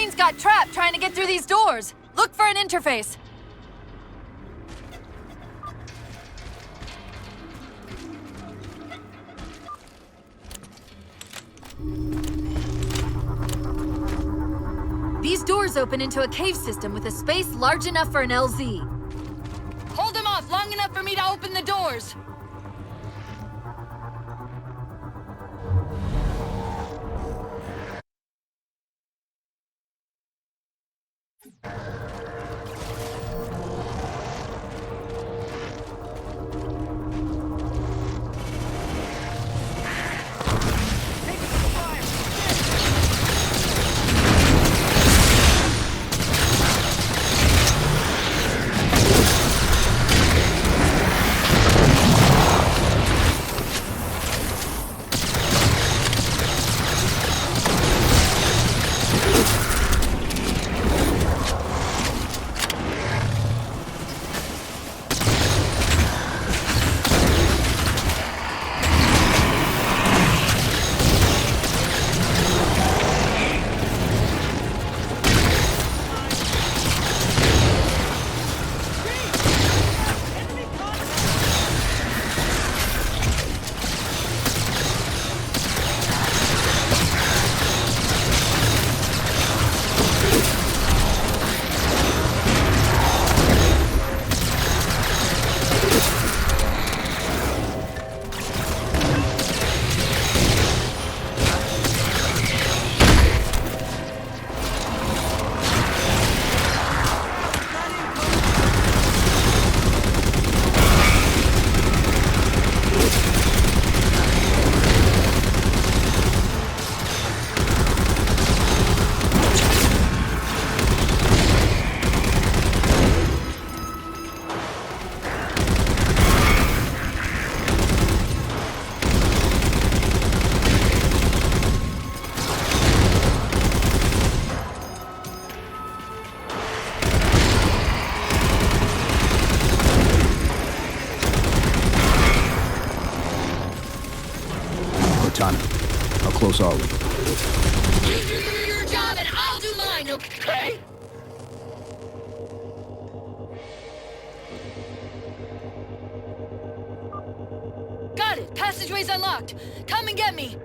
brains got trapped trying to get through these doors. Look for an interface. These doors open into a cave system with a space large enough for an LZ. Hold them off long enough for me to open the doors. How close are we? You do your job and I'll do mine, okay? Got it! Passageway's unlocked! Come and get me!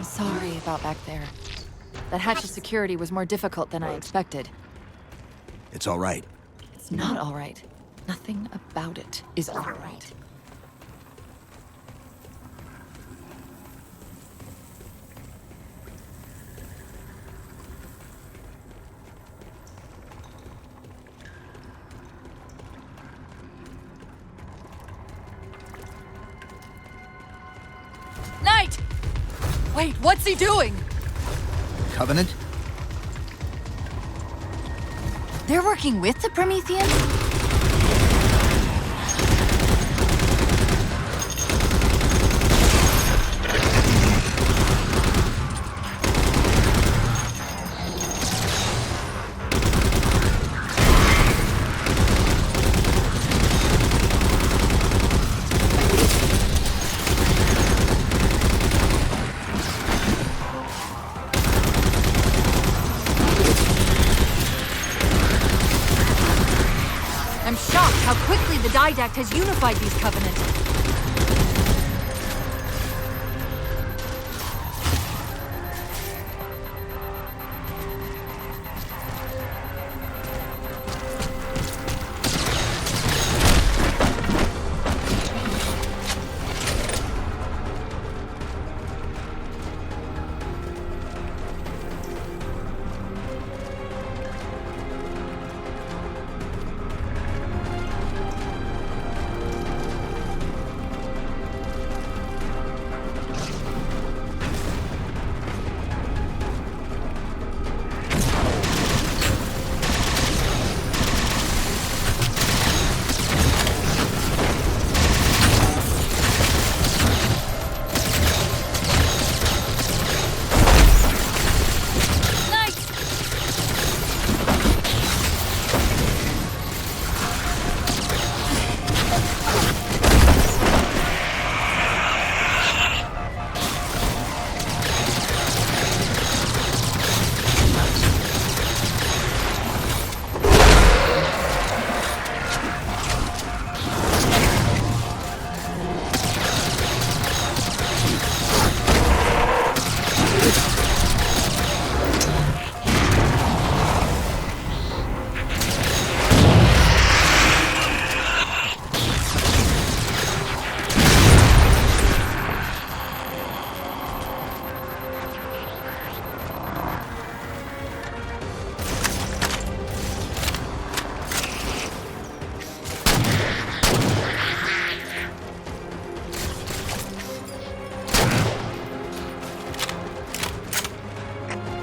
Sorry about back there. That hatch of security was more difficult than I expected. It's all right. It's not all right. Nothing about it is all right. Knight! Wait, what's he doing? Covenant? They're working with the Prometheans? I'm shocked how quickly the Didact has unified these covenants.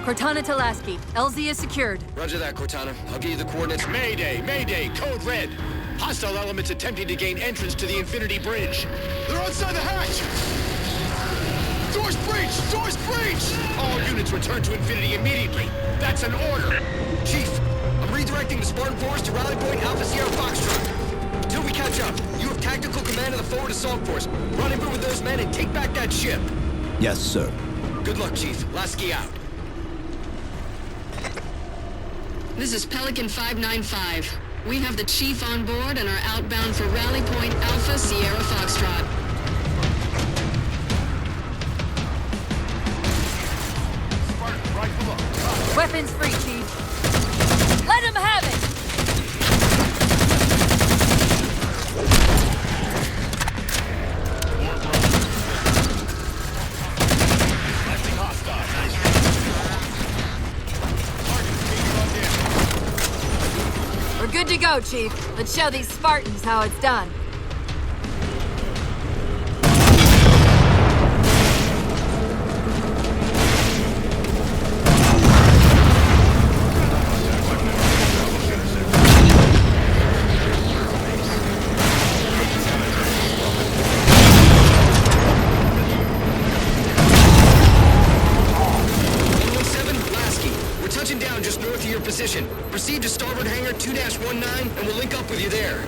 Cortana to Lasky. LZ is secured. Roger that, Cortana. I'll give you the coordinates. Mayday! Mayday! Code Red! Hostile elements attempting to gain entrance to the Infinity Bridge. They're outside the hatch! Doors breached! Doors breached! All units return to Infinity immediately. That's an order. Chief, I'm redirecting the Spartan Force to Rally Point Alpha Sierra Foxtrot. Until we catch up, you have tactical command of the forward assault force. Rendezvous with those men and take back that ship. Yes, sir. Good luck, Chief. Lasky out. This is Pelican 595. We have the Chief on board and are outbound for Rally Point Alpha Sierra Foxtrot. Weapons free, Chief. Let him have it! We're good to go, Chief. Let's show these Spartans how it's done. Position. Proceed to starboard hangar 2-19 and we'll link up with you there.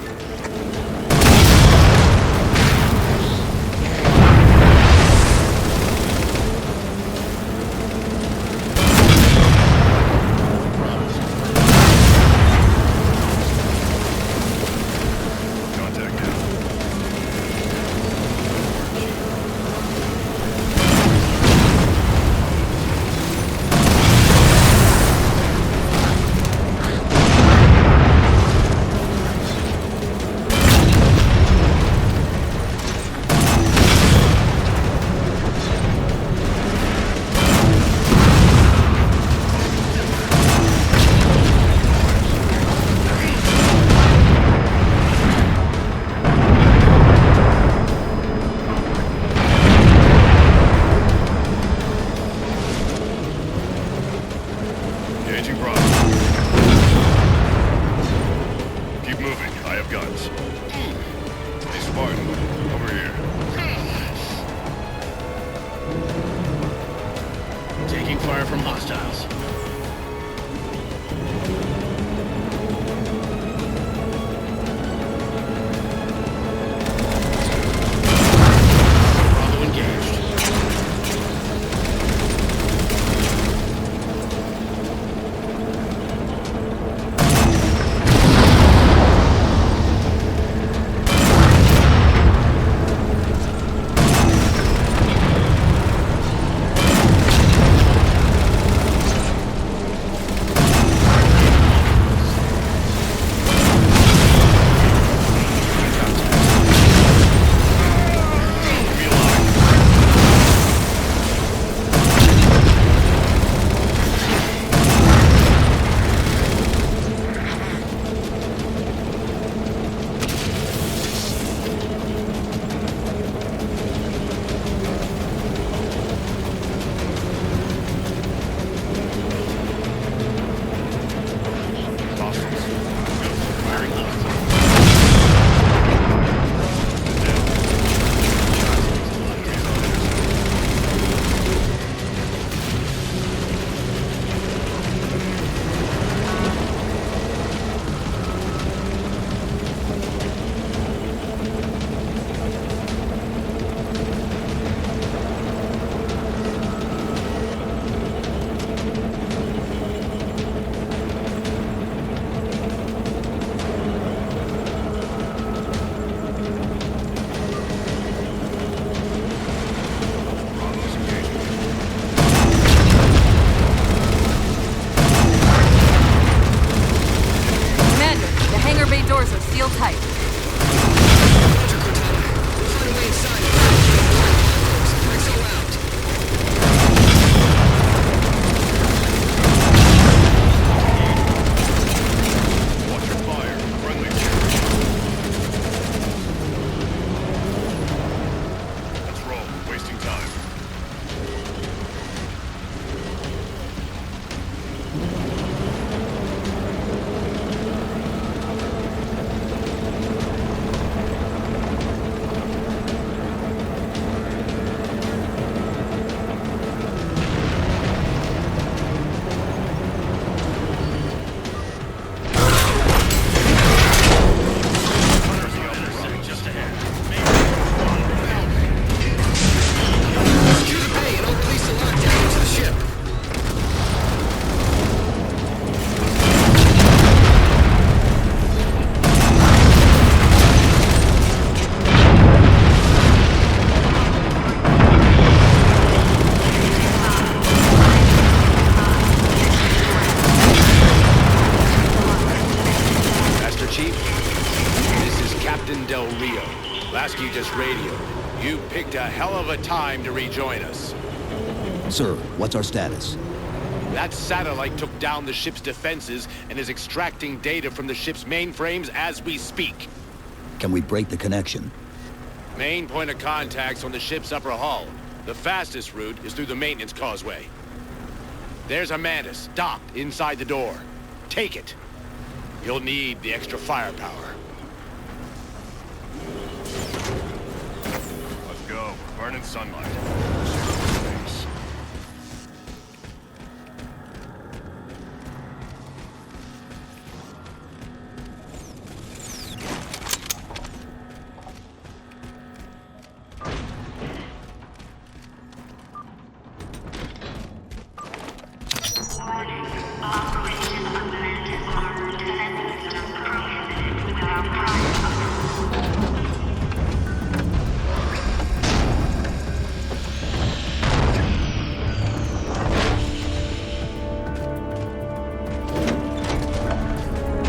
Captain Del Rio. Lasky just radioed. You picked a hell of a time to rejoin us. Sir, what's our status? That satellite took down the ship's defenses and is extracting data from the ship's mainframes as we speak. Can we break the connection? Main point of contact's on the ship's upper hull. The fastest route is through the maintenance causeway. There's a Mantis docked inside the door. Take it. You'll need the extra firepower. Let's go. We're burning sunlight.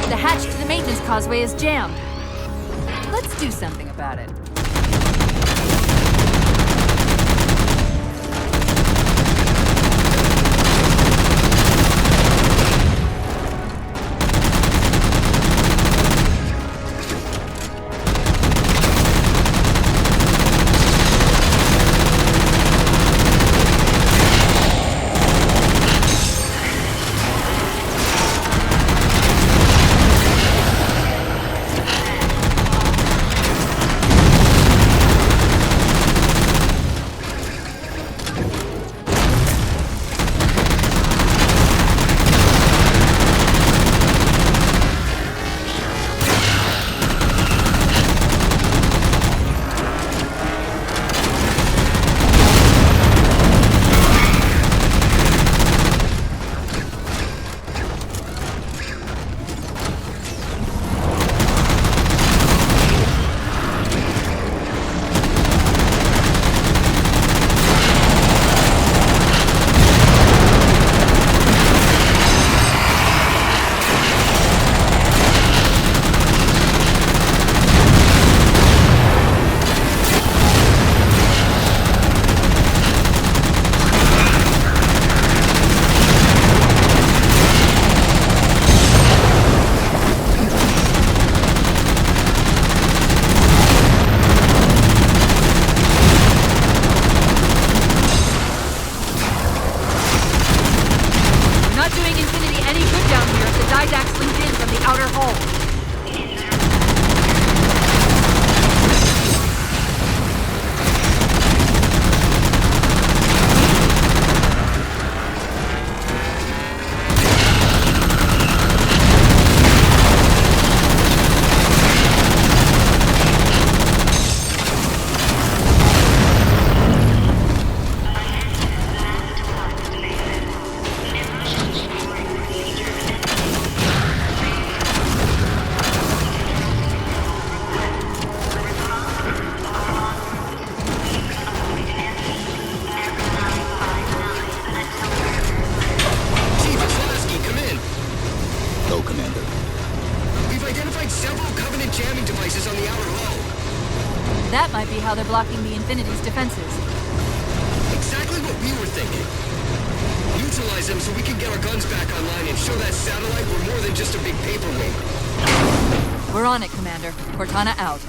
The hatch to the maintenance causeway is jammed. Let's do something about it. That might be how they're blocking the Infinity's defenses. Exactly what we were thinking. Neutralize them so we can get our guns back online and show that satellite we're more than just a big paperweight. We're on it, Commander. Cortana out.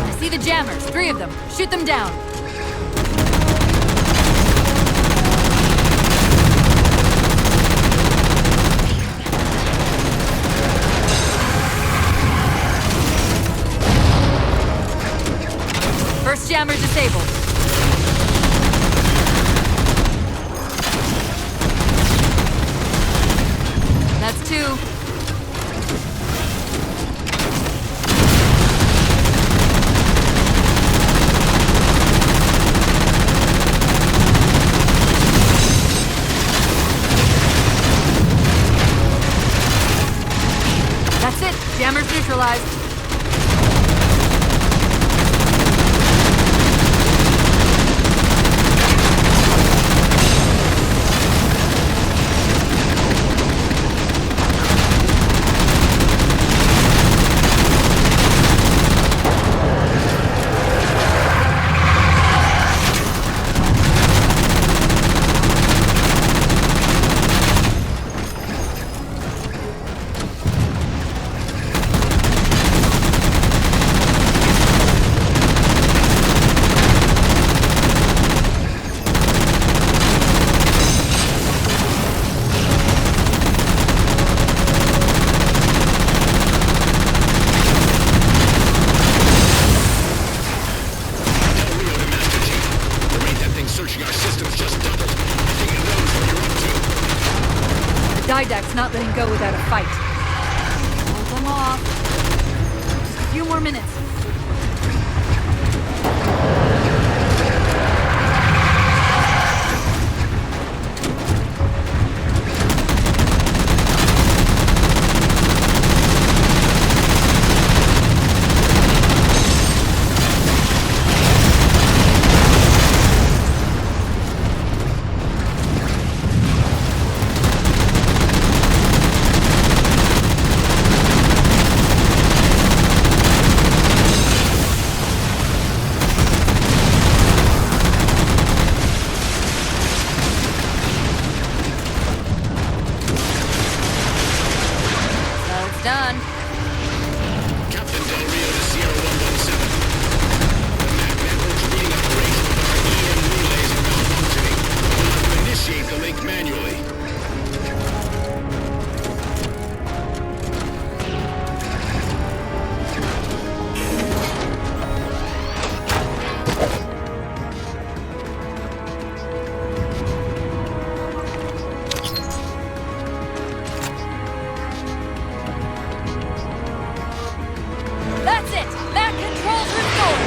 I see the jammers. 3 of them. Shoot them down. First jammer disabled. That's 2. Sensors neutralized. Didact's not letting go without a fight. Hold them off. Just a few more minutes. Done. Captain Del Rio to Sierra 117. The MacNet ultra-reading operation with our EM relays are malfunctioning. We'll have to initiate the link manually. That's it! That control's restored!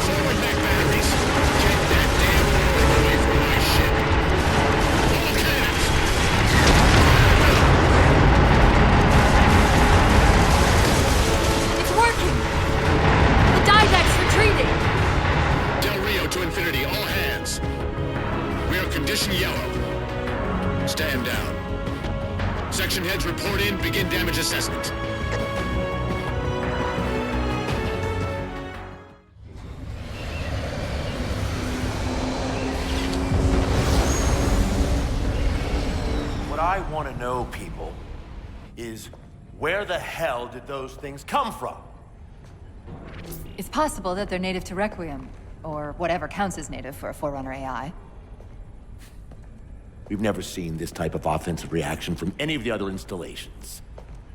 Forward mech batteries. Get that damn orb away from my ship. All cannons. It's working! The Didact's retreating! Del Rio to Infinity, all hands. We are condition yellow. Stand down. Section heads report in, begin damage assessment. What I want to know, people, is where the hell did those things come from? It's possible that they're native to Requiem, or whatever counts as native for a Forerunner AI. We've never seen this type of offensive reaction from any of the other installations.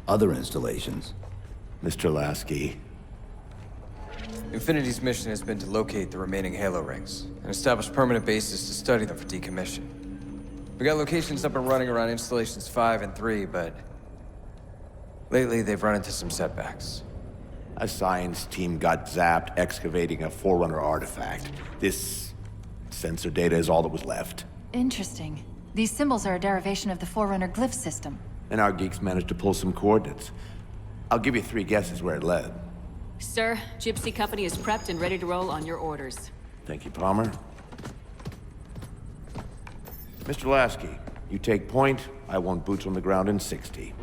Other installations? Mr. Lasky. Infinity's mission has been to locate the remaining Halo rings and establish permanent bases to study them for decommission. We got locations up and running around installations 5 and 3, but lately they've run into some setbacks. A science team got zapped excavating a Forerunner artifact. This sensor data is all that was left. Interesting. These symbols are a derivation of the Forerunner glyph system. And our geeks managed to pull some coordinates. I'll give you 3 guesses where it led. Sir, Gypsy Company is prepped and ready to roll on your orders. Thank you, Palmer. Mr. Lasky, you take point. I want boots on the ground in 60.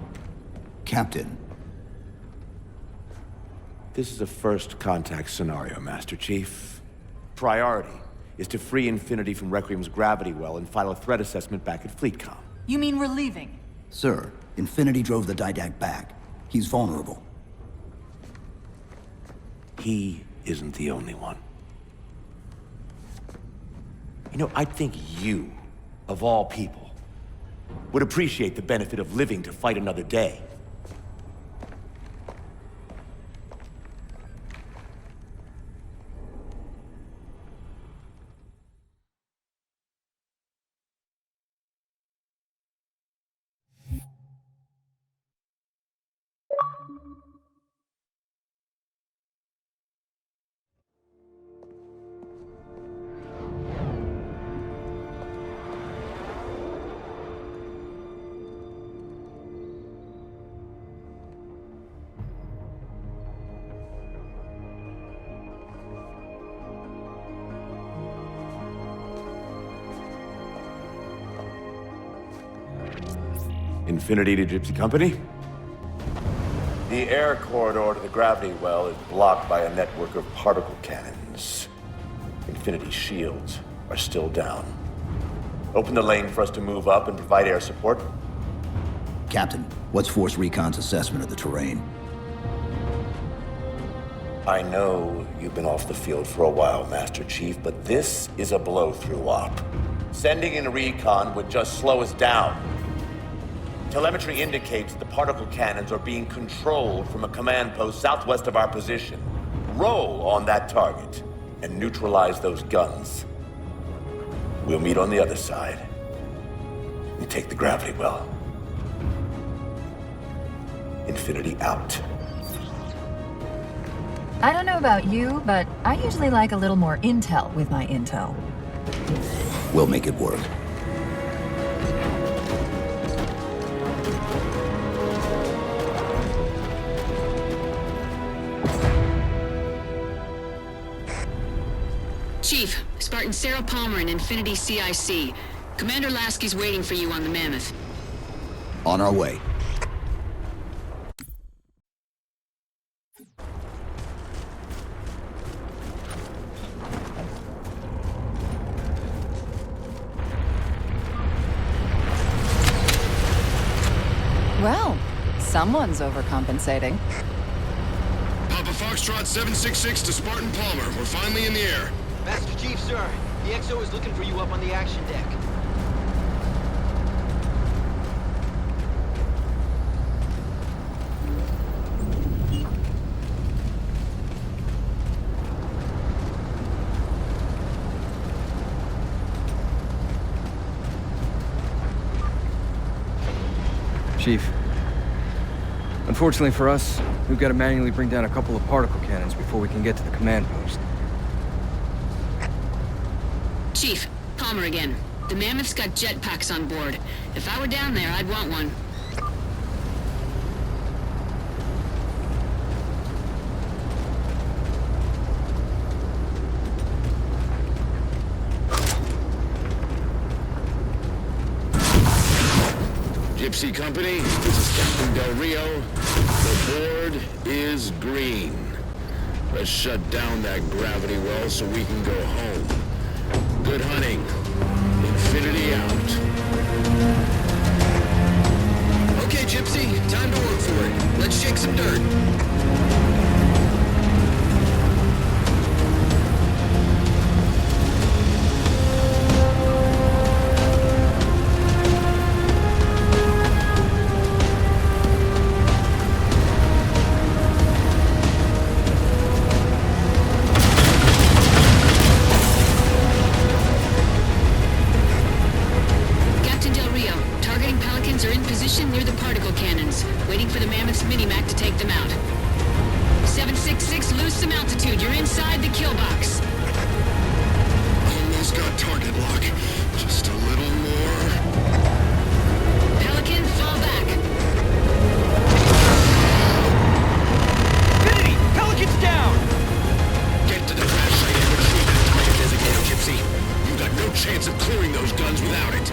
Captain. This is a first contact scenario, Master Chief. Priority is to free Infinity from Requiem's gravity well and file a threat assessment back at FleetCom. You mean we're leaving? Sir, Infinity drove the Didact back. He's vulnerable. He isn't the only one. You know, I think you, of all people, would appreciate the benefit of living to fight another day. Infinity to Gypsy Company? The air corridor to the gravity well is blocked by a network of particle cannons. Infinity's shields are still down. Open the lane for us to move up and provide air support. Captain, what's Force Recon's assessment of the terrain? I know you've been off the field for a while, Master Chief, but this is a blow-through op. Sending in recon would just slow us down. Telemetry indicates the particle cannons are being controlled from a command post southwest of our position. Roll on that target and neutralize those guns. We'll meet on the other side and take the gravity well. Infinity out. I don't know about you, but I usually like a little more intel with my intel. We'll make it work. Chief, Spartan Sarah Palmer in Infinity CIC. Commander Lasky's waiting for you on the Mammoth. On our way. Well, someone's overcompensating. Papa Foxtrot 766 to Spartan Palmer. We're finally in the air. Master Chief, sir. The XO is looking for you up on the action deck. Chief. Unfortunately for us, we've got to manually bring down a couple of particle cannons before we can get to the command post. Chief, Palmer again. The Mammoth's got jetpacks on board. If I were down there, I'd want one. Gypsy Company, this is Captain Del Rio. The board is green. Let's shut down that gravity well so we can go home. Good hunting. Infinity out. Okay, Gypsy, time to work for it. Let's shake some dirt. Near the particle cannons, waiting for the Mammoth's mini-mac to take them out. 766, lose some altitude. You're inside the kill box. Almost got target lock. Just a little more. Pelican, fall back. Infinity! Pelican's down! Get to the crash site and retrieve that target designator, Gypsy. You've got no chance of clearing those guns without it.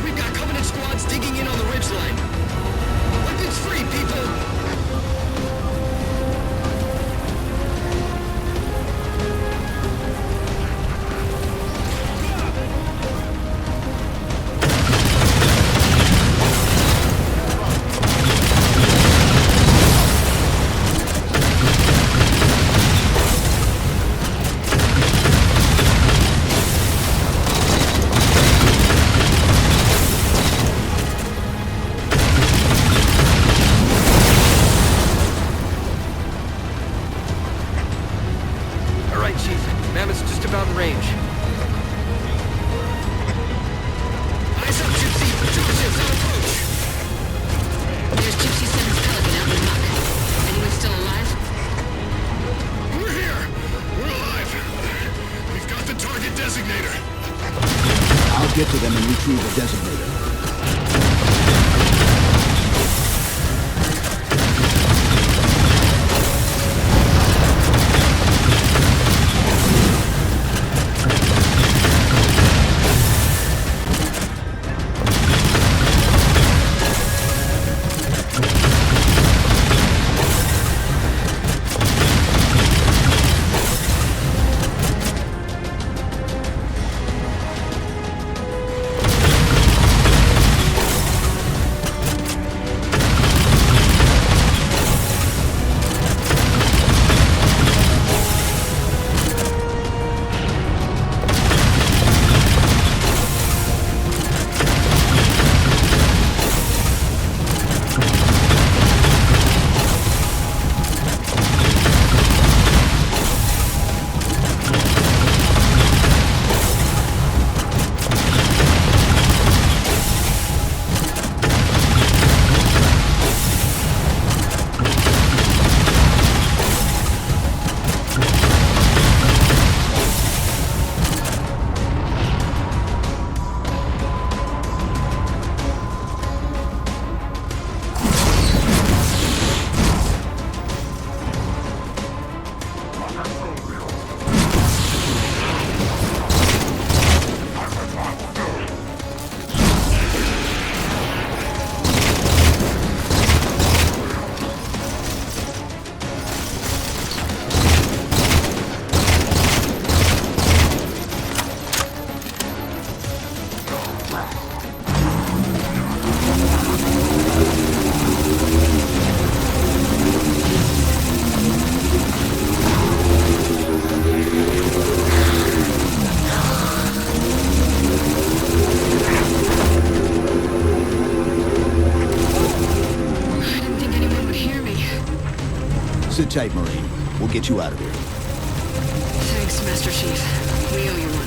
We've got Covenant squads digging in on the ridgeline. Weapons free, people! I'll get to them and retrieve the designator. Sit tight, Marine. We'll get you out of here. Thanks, Master Chief. We owe you one.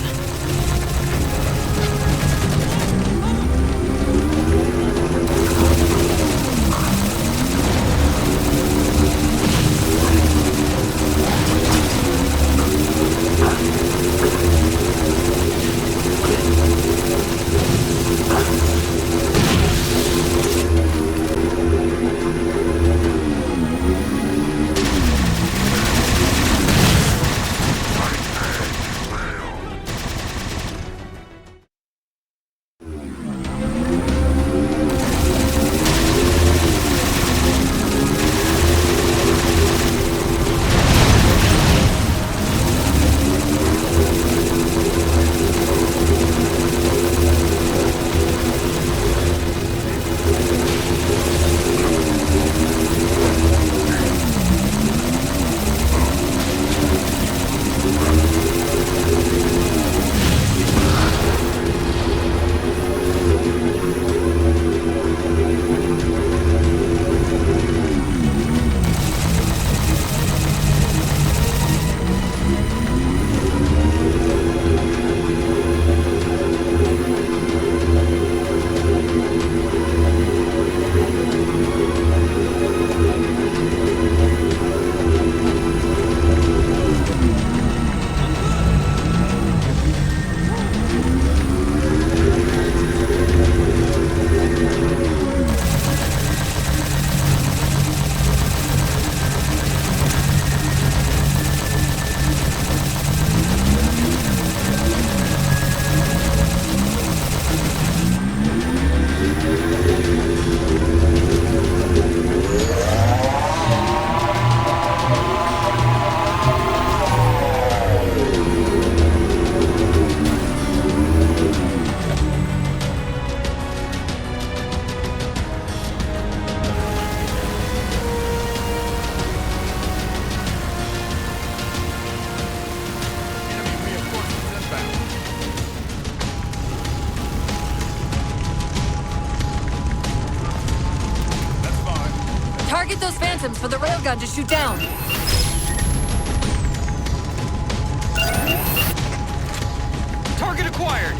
Target those phantoms for the railgun to shoot down. Target acquired!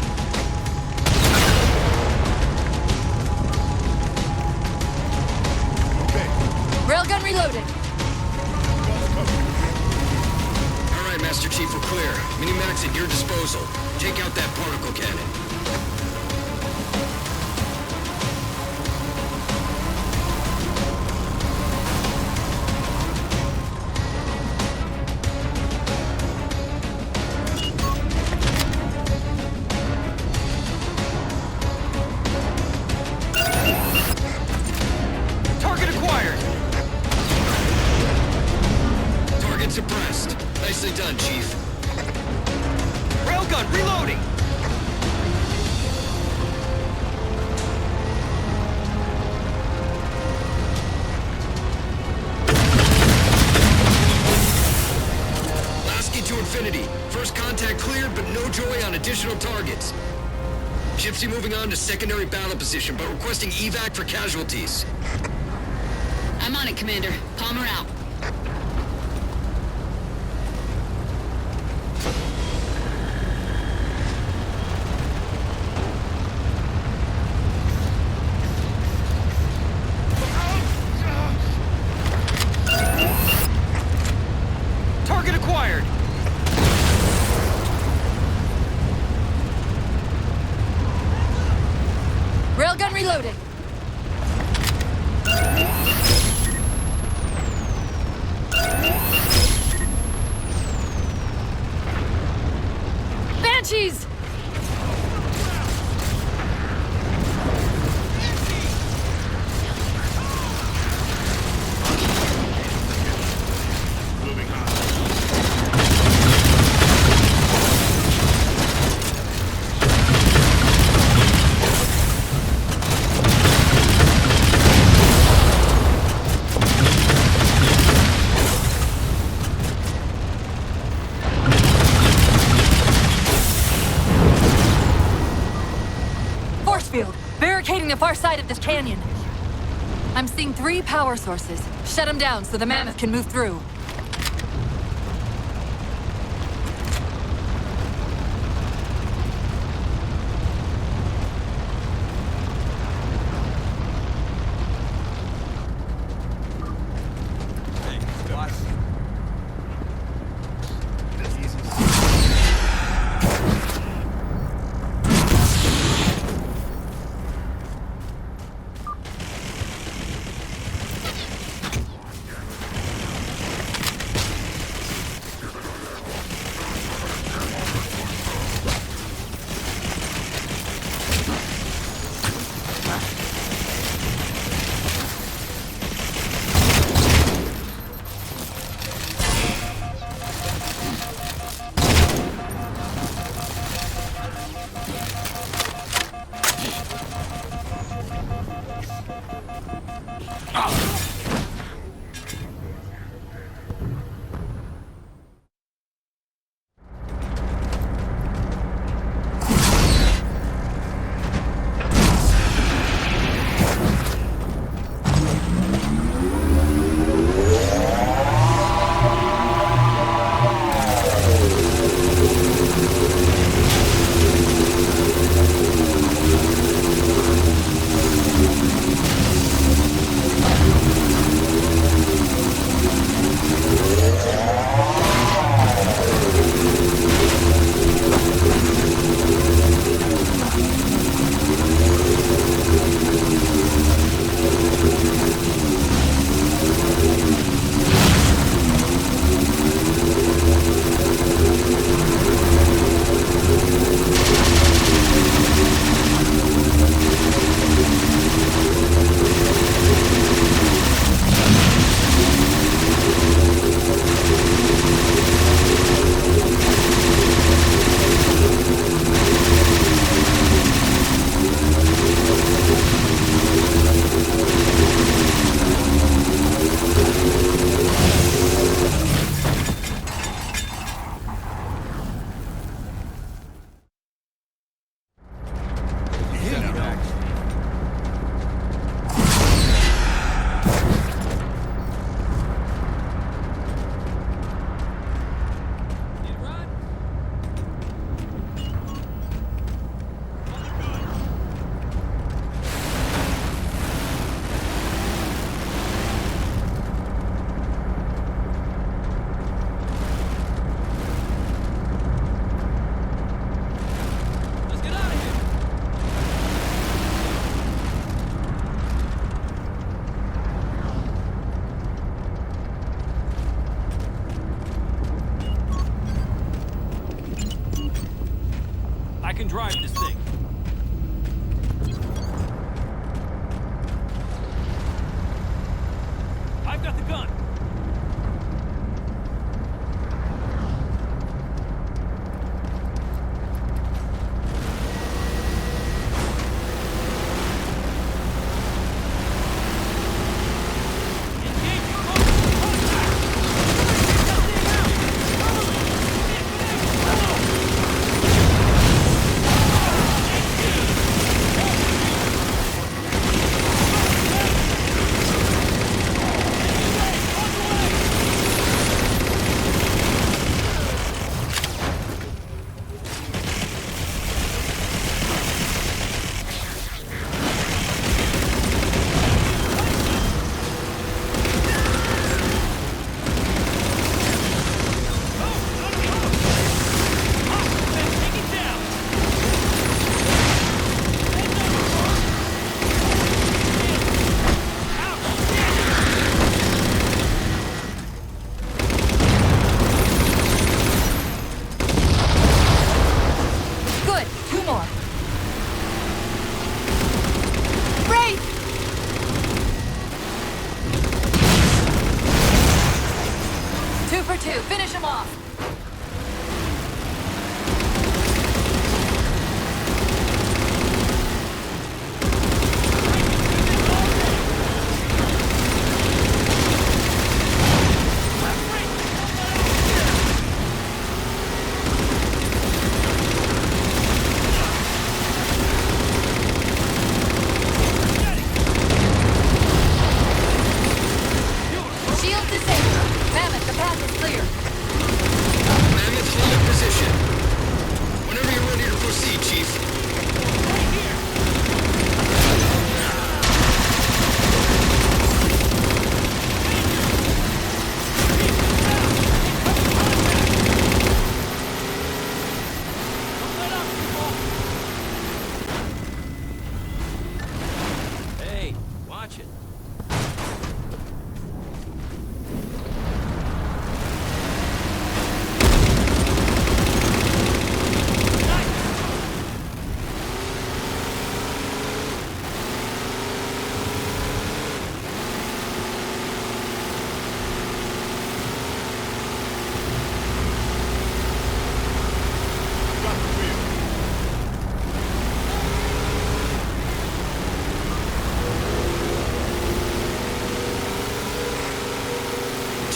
Railgun reloaded. All right, Master Chief, we're clear. Mini-Max at your disposal. Take out that particle cannon. Target acquired! Target suppressed. Nicely done, Chief. Railgun reloading! Lasky to infinity. First contact cleared, but no joy on additional targets. Gypsy moving on to secondary battle position, but requesting evac for casualties. I'm on it, Commander. Palmer out. Target acquired! Railgun reloading. Banshees! Force field, barricading the far side of this canyon. I'm seeing 3 power sources. Shut them down so the mammoth can move through. can drive this thing. I've got the gun.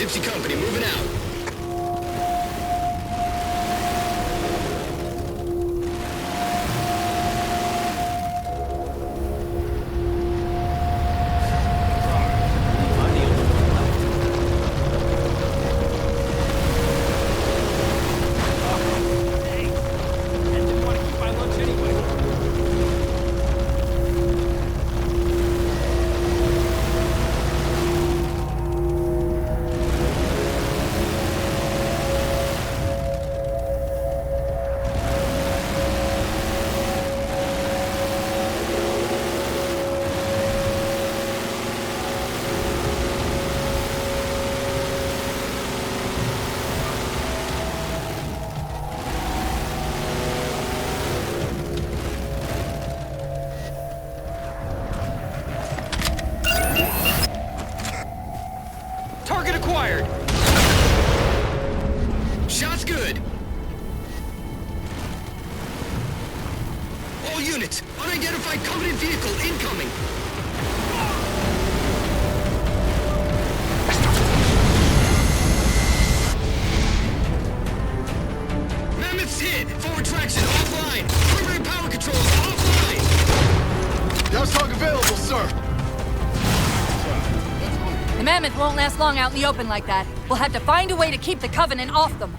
Gypsy Company, moving out. Target acquired! Shot's good. All units, unidentified Covenant vehicle incoming. Mammoth's hit. Forward traction offline. Primary power controls offline. Now's talk available, sir. The Mammoth won't last long out in the open like that. We'll have to find a way to keep the Covenant off them.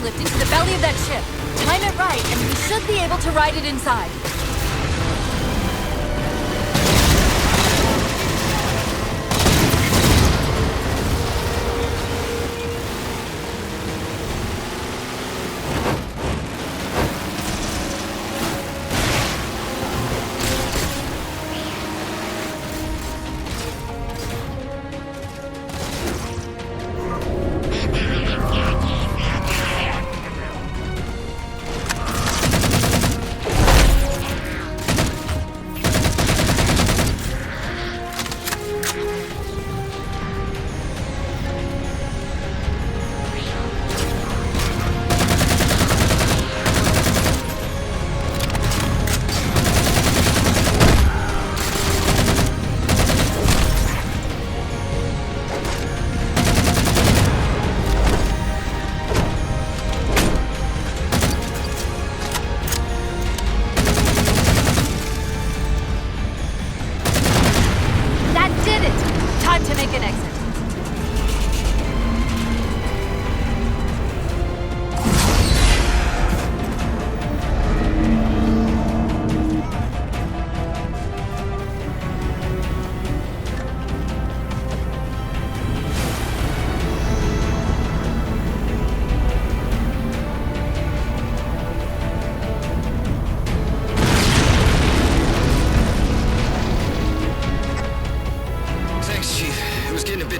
Lift into the belly of that ship. Time it right, and we should be able to ride it inside.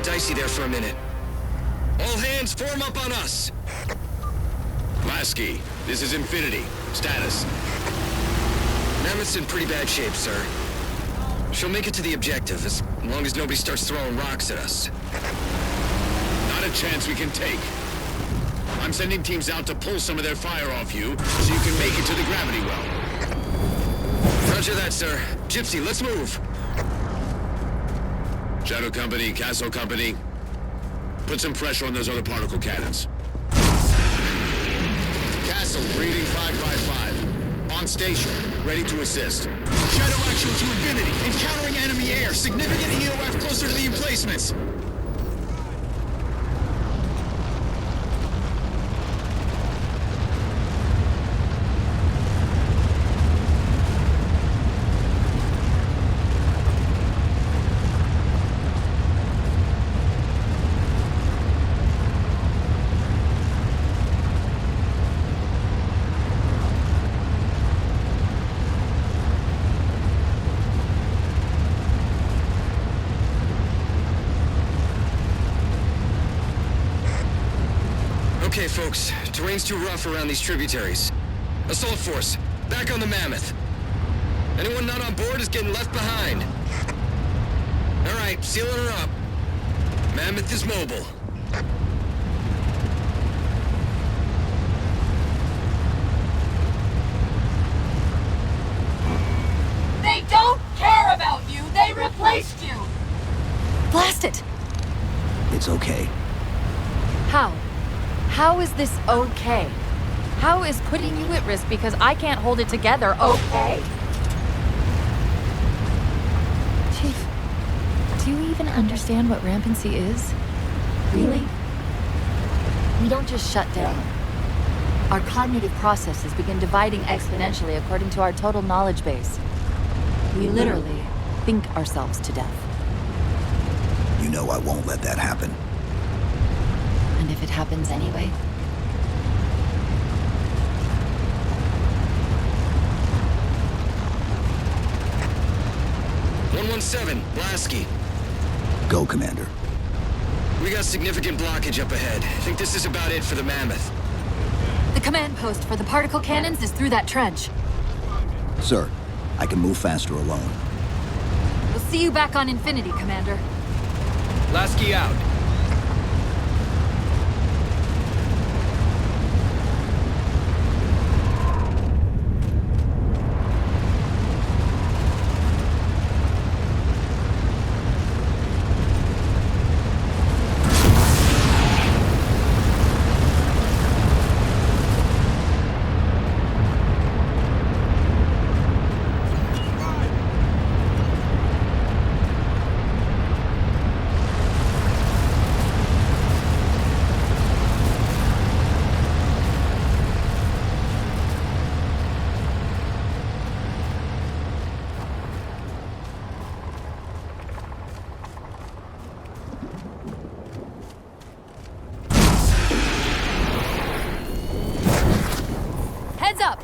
get dicey there for a minute. All hands form up on us! Lasky, this is Infinity. Status. Mammoth's in pretty bad shape, sir. She'll make it to the objective as long as nobody starts throwing rocks at us. Not a chance we can take. I'm sending teams out to pull some of their fire off you, so you can make it to the gravity well. Roger that, sir. Gypsy, let's move. Shadow Company, Castle Company, put some pressure on those other particle cannons. Castle, reading 555. On station, ready to assist. Shadow actual to Infinity. Encountering enemy air. Significant EOF closer to the emplacements. Okay, folks. Terrain's too rough around these tributaries. Assault force, back on the Mammoth. Anyone not on board is getting left behind. All right, sealing her up. Mammoth is mobile. They don't care about you! They replaced you! Blast it! It's okay. How? How is this okay? How is putting you at risk because I can't hold it together okay? Chief, do you even understand what rampancy is? Really? We don't just shut down. Our cognitive processes begin dividing exponentially according to our total knowledge base. We literally think ourselves to death. You know I won't let that happen. And if it happens anyway? "117, Lasky. Go, Commander. We got significant blockage up ahead. I think this is about it for the Mammoth. The command post for the particle cannons is through that trench. Sir, I can move faster alone. We'll see you back on Infinity, Commander. Lasky out. Heads up!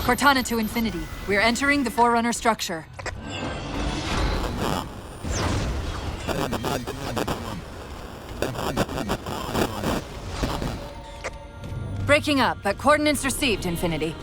Cortana to Infinity. We're entering the Forerunner structure. Breaking up, but coordinates received, Infinity.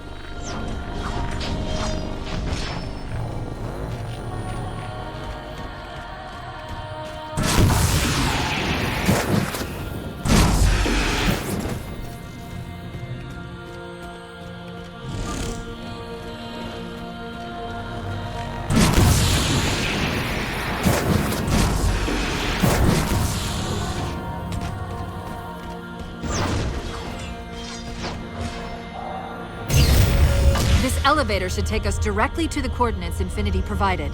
Elevator should take us directly to the coordinates Infinity provided.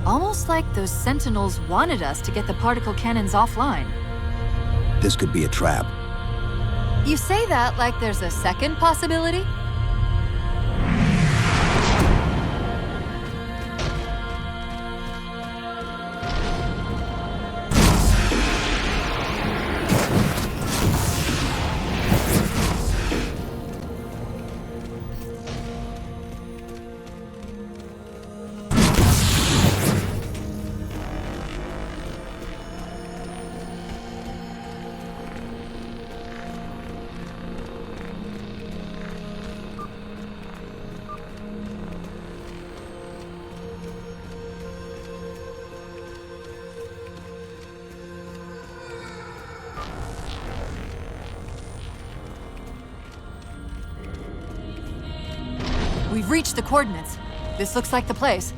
Almost like those Sentinels wanted us to get the particle cannons offline. This could be a trap. You say that like there's a second possibility? We've reached the coordinates. This looks like the place.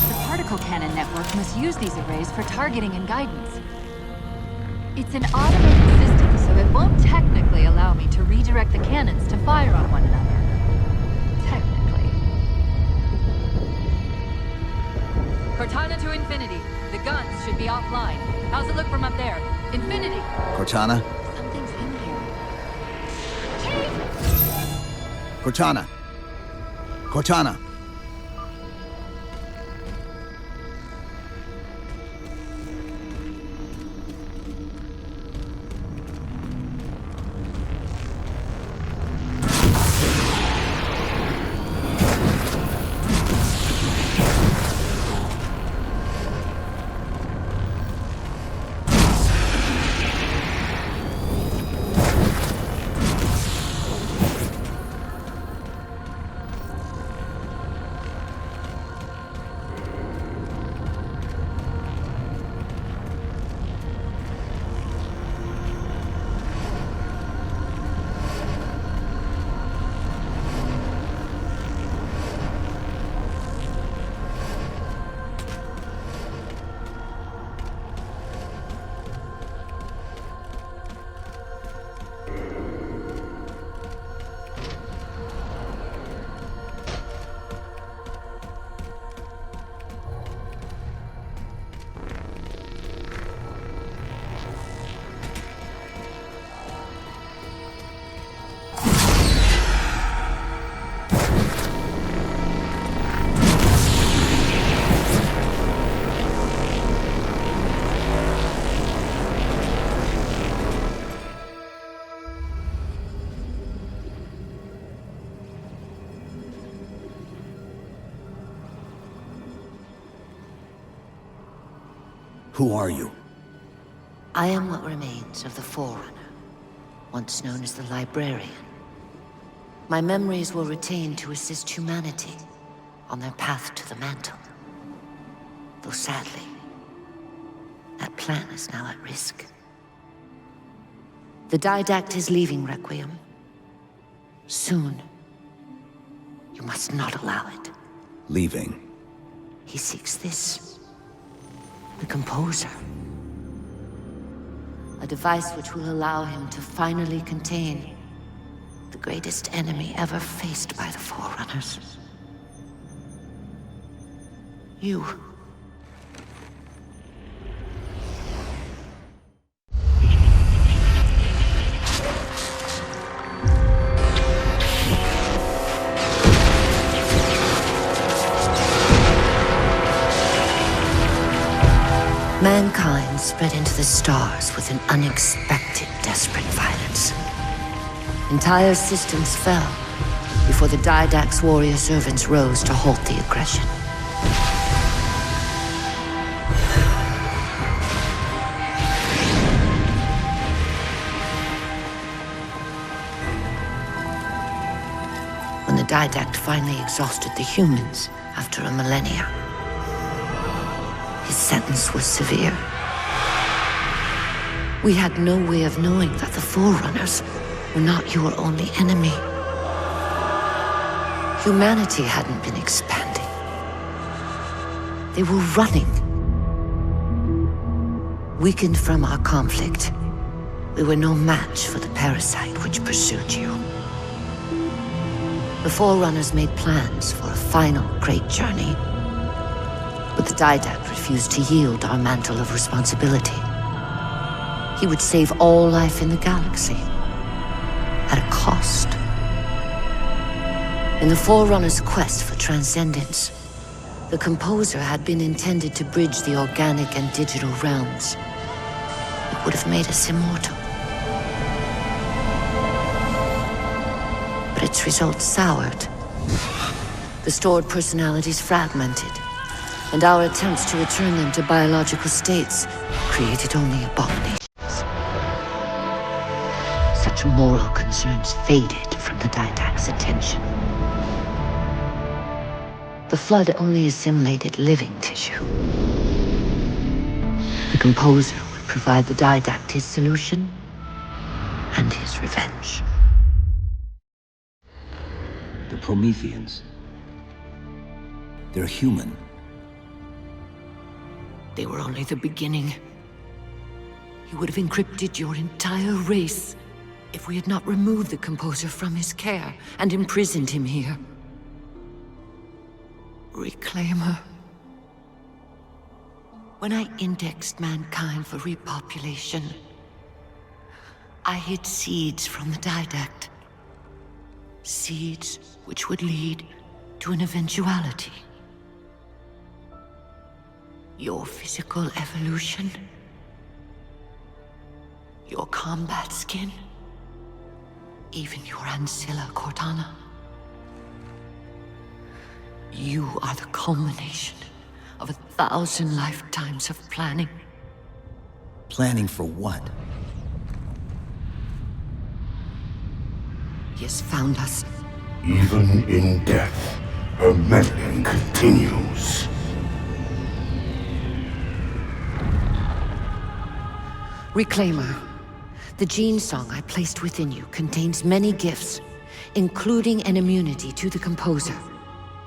The particle cannon network must use these arrays for targeting and guidance. It's an automated system, so it won't technically allow me to redirect the cannons to fire on one another. Technically. Cortana to Infinity. The guns should be offline. How's it look from up there? Infinity! Cortana? Something's in here. Cortana! Cortana! Who are you? I am what remains of the Forerunner, once known as the Librarian. My memories were retained to assist humanity on their path to the mantle. Though sadly, that plan is now at risk. The Didact is leaving Requiem. Soon. You must not allow it. Leaving? He seeks this. The Composer. A device which will allow him to finally contain the greatest enemy ever faced by the Forerunners. You. Mankind spread into the stars with an unexpected, desperate violence. Entire systems fell before the Didact's warrior servants rose to halt the aggression. When the Didact finally exhausted the humans after a millennia, his sentence was severe. We had no way of knowing that the Forerunners were not your only enemy. Humanity hadn't been expanding. They were running. Weakened from our conflict, we were no match for the parasite which pursued you. The Forerunners made plans for a final great journey, but the Didact refused to yield our mantle of responsibility. He would save all life in the galaxy, at a cost. In the Forerunners' quest for transcendence, the Composer had been intended to bridge the organic and digital realms. It would have made us immortal. But its results soured. The stored personalities fragmented, and our attempts to return them to biological states created only abominations. Such moral concerns faded from the Didact's attention. The Flood only assimilated living tissue. The Composer would provide the Didact his solution and his revenge. The Prometheans. They're human. They were only the beginning. He would have encrypted your entire race if we had not removed the Composer from his care and imprisoned him here. Reclaimer. When I indexed mankind for repopulation, I hid seeds from the Didact. Seeds which would lead to an eventuality. Your physical evolution, your combat skin, even your ancilla Cortana. You are the culmination of 1,000 lifetimes of planning. Planning for what? He has found us. Even in death, her meddling continues. Reclaimer. The gene song I placed within you contains many gifts, including an immunity to the Composer.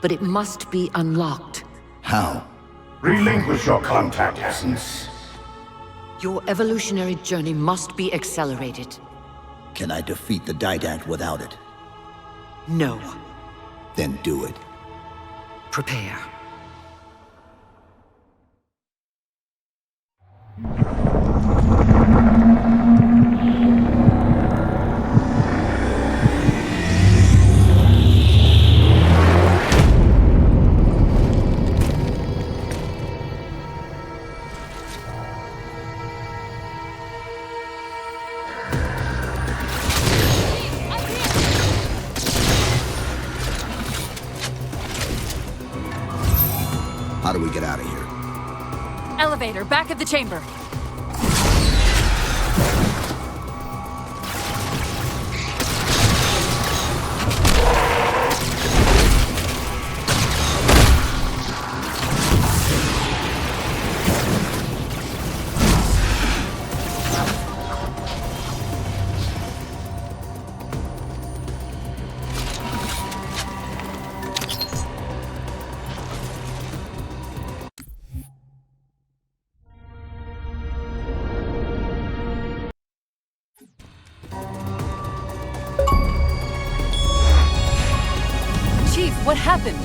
But it must be unlocked. How? Relinquish your contact essence. Your evolutionary journey must be accelerated. Can I defeat the Didact without it? No. Then do it. Prepare. How do we get out of here? Elevator, back of the chamber. What happened?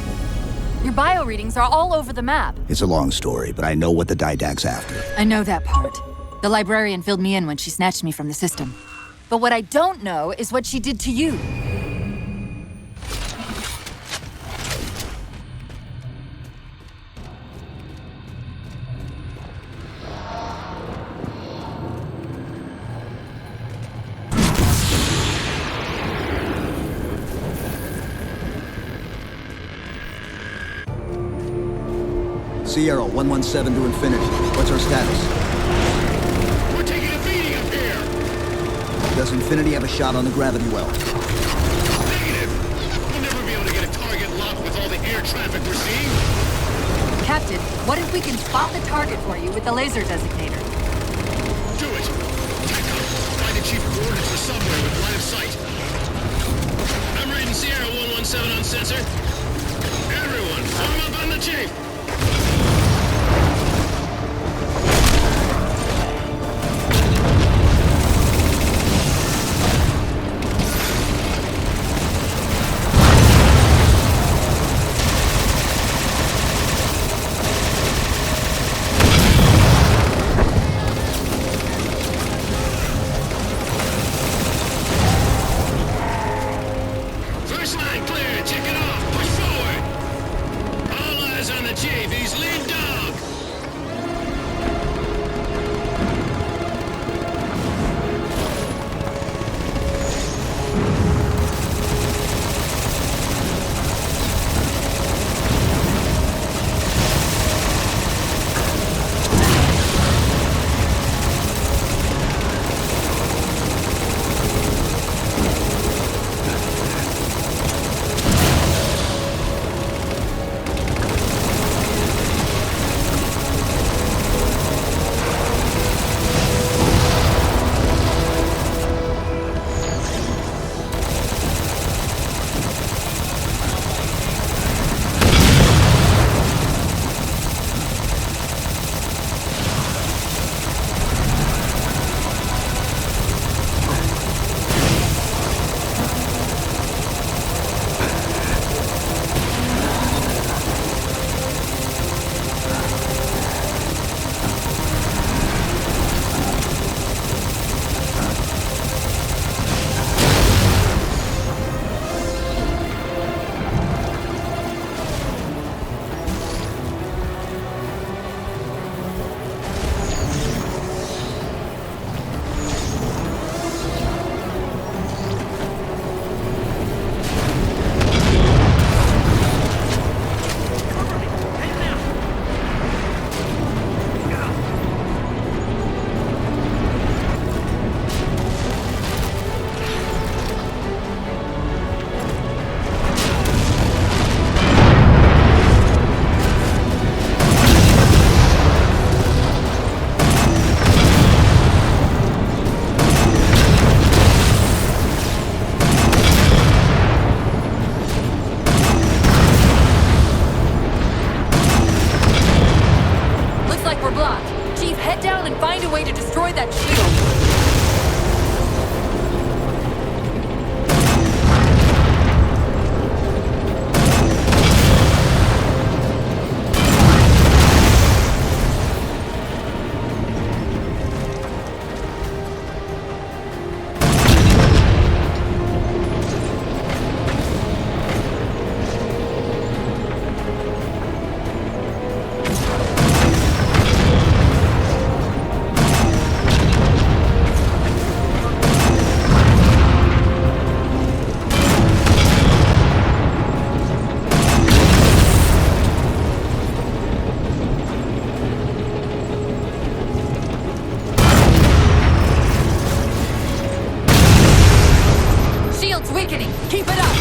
Your bio readings are all over the map. It's a long story, but I know what the Didact's after. I know that part. The librarian filled me in when she snatched me from the system. But what I don't know is what she did to you. Sierra 117 to Infinity. What's our status? We're taking a beating up here! Does Infinity have a shot on the gravity well? Negative! We'll never be able to get a target lock with all the air traffic we're seeing. Captain, what if we can spot the target for you with the laser designator? Do it! TACOM, find the chief coordinates for somewhere with line of sight. I'm reading Sierra 117 on sensor. Everyone, form up on the chief! First line clear, check it off, push forward! All eyes on the chief, he's lead dog! Head down and find a way to destroy that shield. Weakening. Keep it up!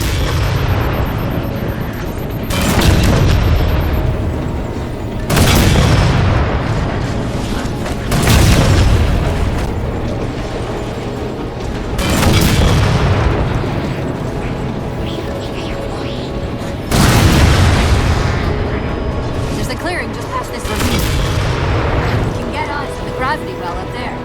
There's a clearing just past this ravine. We can get eyes on the gravity well up there.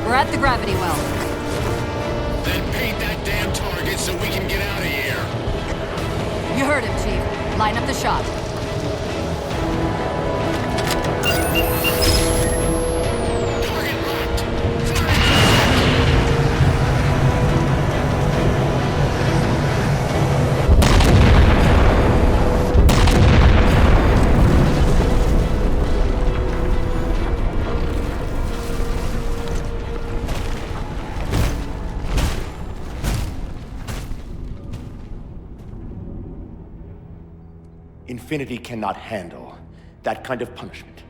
We're at the gravity well. Then Line up the shot. Infinity cannot handle that kind of punishment.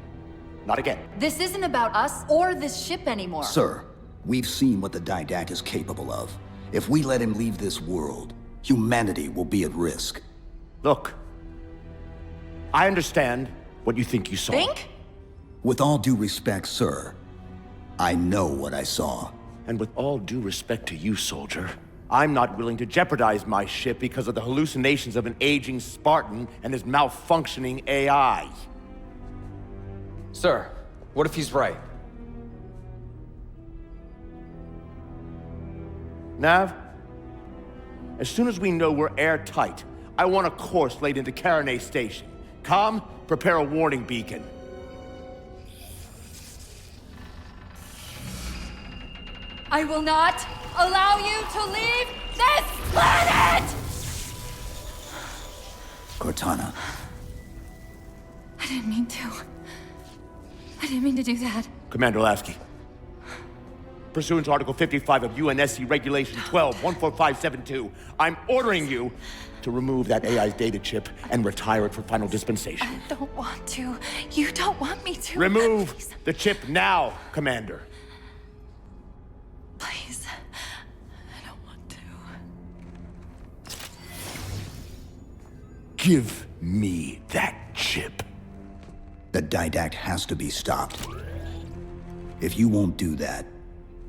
Not again. This isn't about us or this ship anymore. Sir, we've seen what the Didact is capable of. If we let him leave this world, humanity will be at risk. Look, I understand what you think you saw. Think? With all due respect, sir, I know what I saw. And with all due respect to you, soldier, I'm not willing to jeopardize my ship because of the hallucinations of an aging Spartan and his malfunctioning AI. Sir, what if he's right? Nav, as soon as we know we're airtight, I want a course laid into Caranay Station. Com, prepare a warning beacon. I will not allow you to leave this planet! Cortana. I didn't mean to. I didn't mean to do that. Commander Lasky, pursuant to Article 55 of UNSC Regulation 12-14572, I'm ordering you to remove that AI's data chip and retire it for final dispensation. I don't want to. You don't want me to. Remove the chip now, Commander. Please. I don't want to. Give me that chip. The Didact has to be stopped. If you won't do that,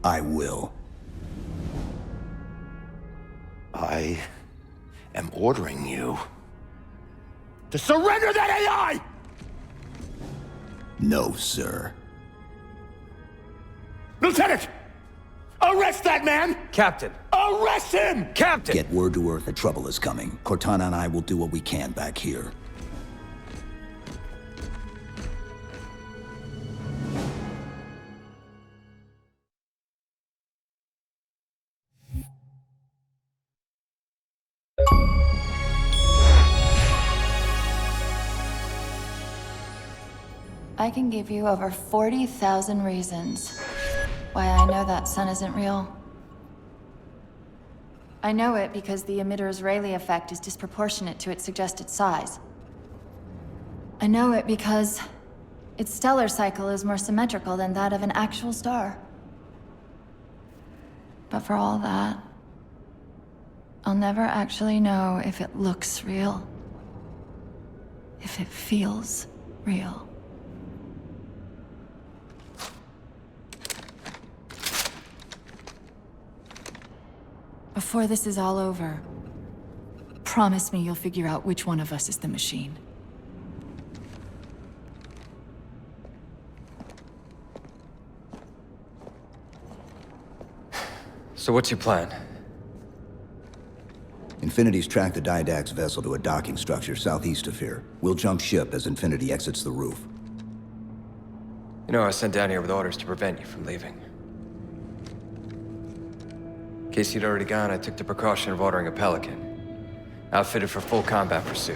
I will. I am ordering you to surrender that AI! No, sir. Lieutenant! Arrest that man! Captain! Arrest him! Captain! Get word to Earth that trouble is coming. Cortana and I will do what we can back here. I can give you over 40,000 reasons why I know that sun isn't real. I know it because the emitter's Rayleigh effect is disproportionate to its suggested size. I know it because its stellar cycle is more symmetrical than that of an actual star. But for all that, I'll never actually know if it looks real. If it feels real. Before this is all over, promise me you'll figure out which one of us is the machine. So what's your plan? Infinity's tracked the Didact's vessel to a docking structure southeast of here. We'll jump ship as Infinity exits the roof. You know, I was sent down here with orders to prevent you from leaving. In case you'd already gone, I took the precaution of ordering a Pelican, outfitted for full combat pursuit.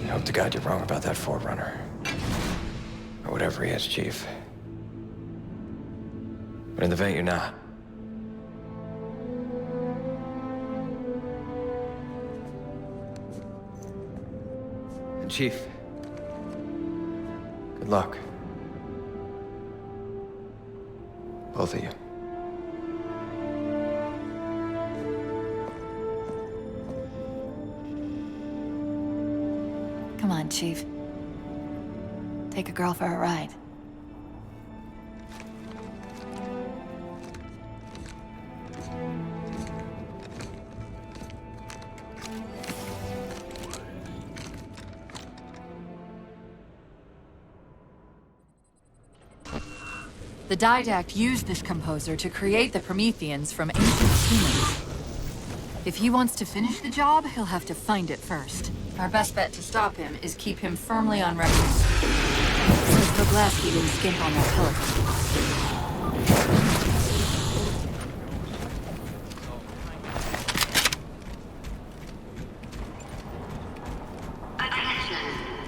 I hope to God you're wrong about that Forerunner. Or whatever he is, Chief. But in the event you're not. And Chief, good luck. Both of you. Come on, Chief. Take a girl for a ride. The Didact used this composer to create the Prometheans from ancient humans. If he wants to finish the job, he'll have to find it first. Our best bet to stop him is keep him firmly on record. Since Voglaski didn't skimp on that pelican.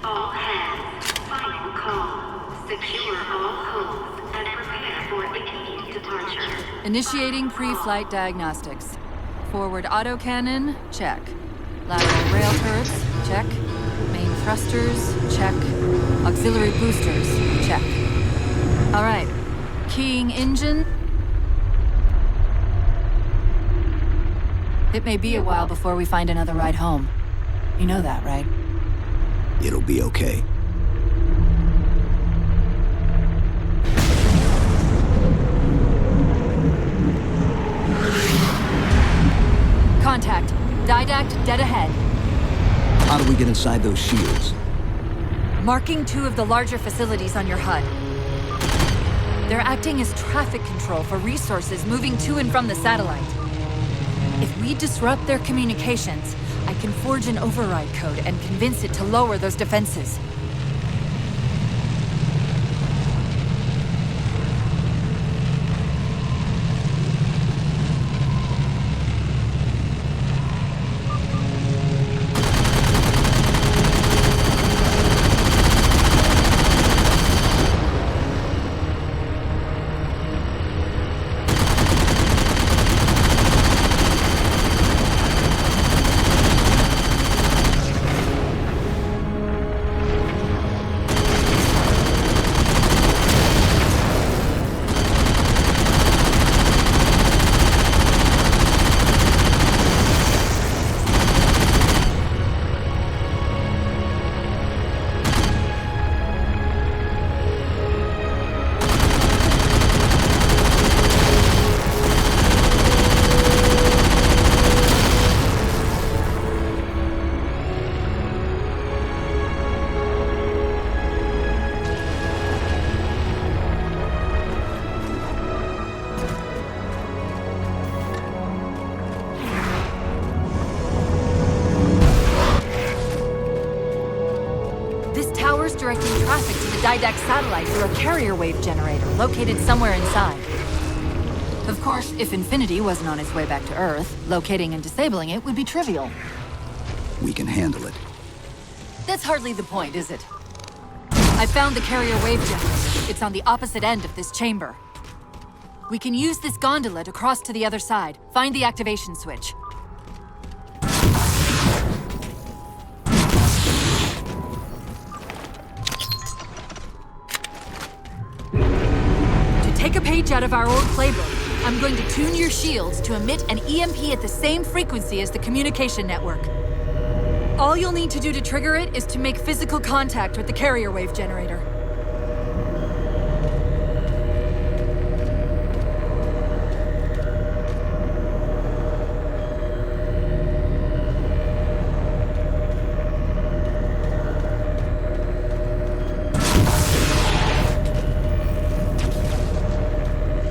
All hands, final call. Secure all holds and prepare for immediate departure. Initiating pre-flight diagnostics. Forward autocannon, check. Lateral rail turrets, check. Main thrusters, check. Auxiliary boosters, check. All right. Keying engine. It may be a while before we find another ride home. You know that, right? It'll be okay. Contact. Didact dead ahead. How do we get inside those shields? Marking 2 of the larger facilities on your HUD. They're acting as traffic control for resources moving to and from the satellite. If we disrupt their communications, I can forge an override code and convince it to lower those defenses. Directing traffic to the Didact satellite through a carrier wave generator located somewhere inside. Of course, if Infinity wasn't on its way back to Earth, locating and disabling it would be trivial. We can handle it. That's hardly the point, is it? I found the carrier wave generator. It's on the opposite end of this chamber. We can use this gondola to cross to the other side. Find the activation switch. Take a page out of our old playbook. I'm going to tune your shields to emit an EMP at the same frequency as the communication network. All you'll need to do to trigger it is to make physical contact with the carrier wave generator.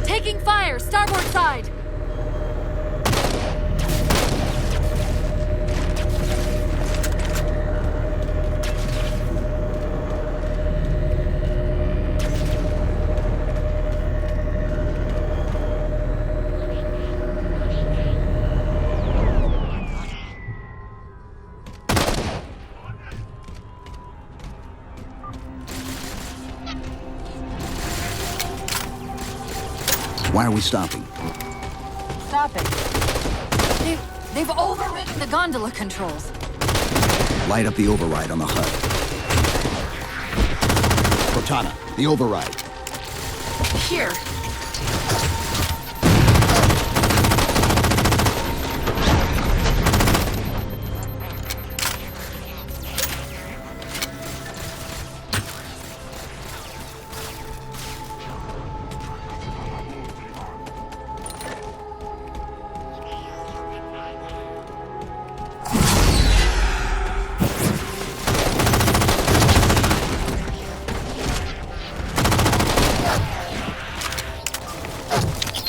Taking fire! Starboard side! Why are we stopping? Stopping? They've overridden the gondola controls. Light up the override on the HUD. Cortana, the override. Here.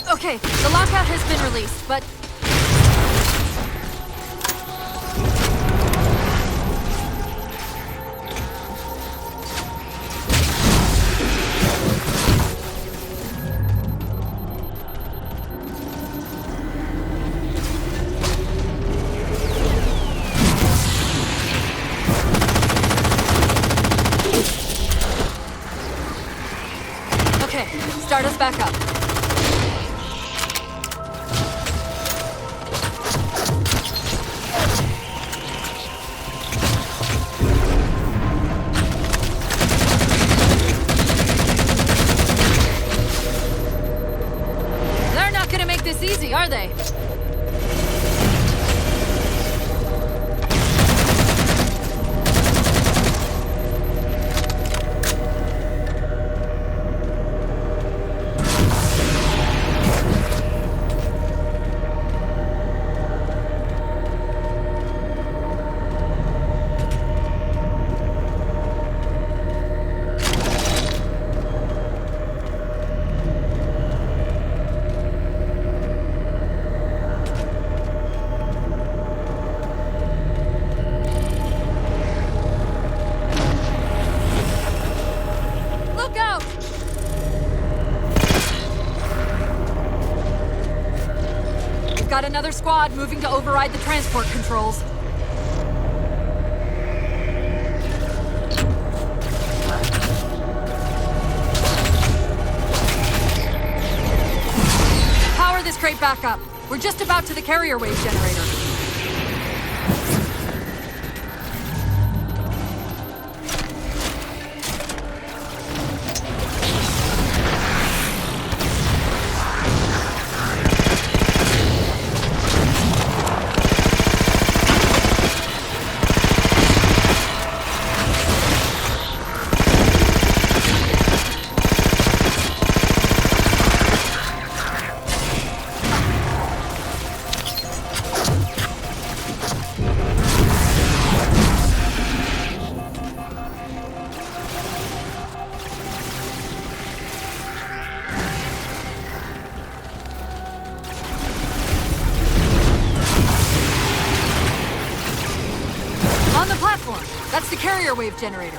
Okay, the lockout has been released, but Let's back up. They're not gonna make this easy, are they? Got another squad moving to override the transport controls. Power this crate back up. We're just about to the carrier wave generator. That's the carrier wave generator.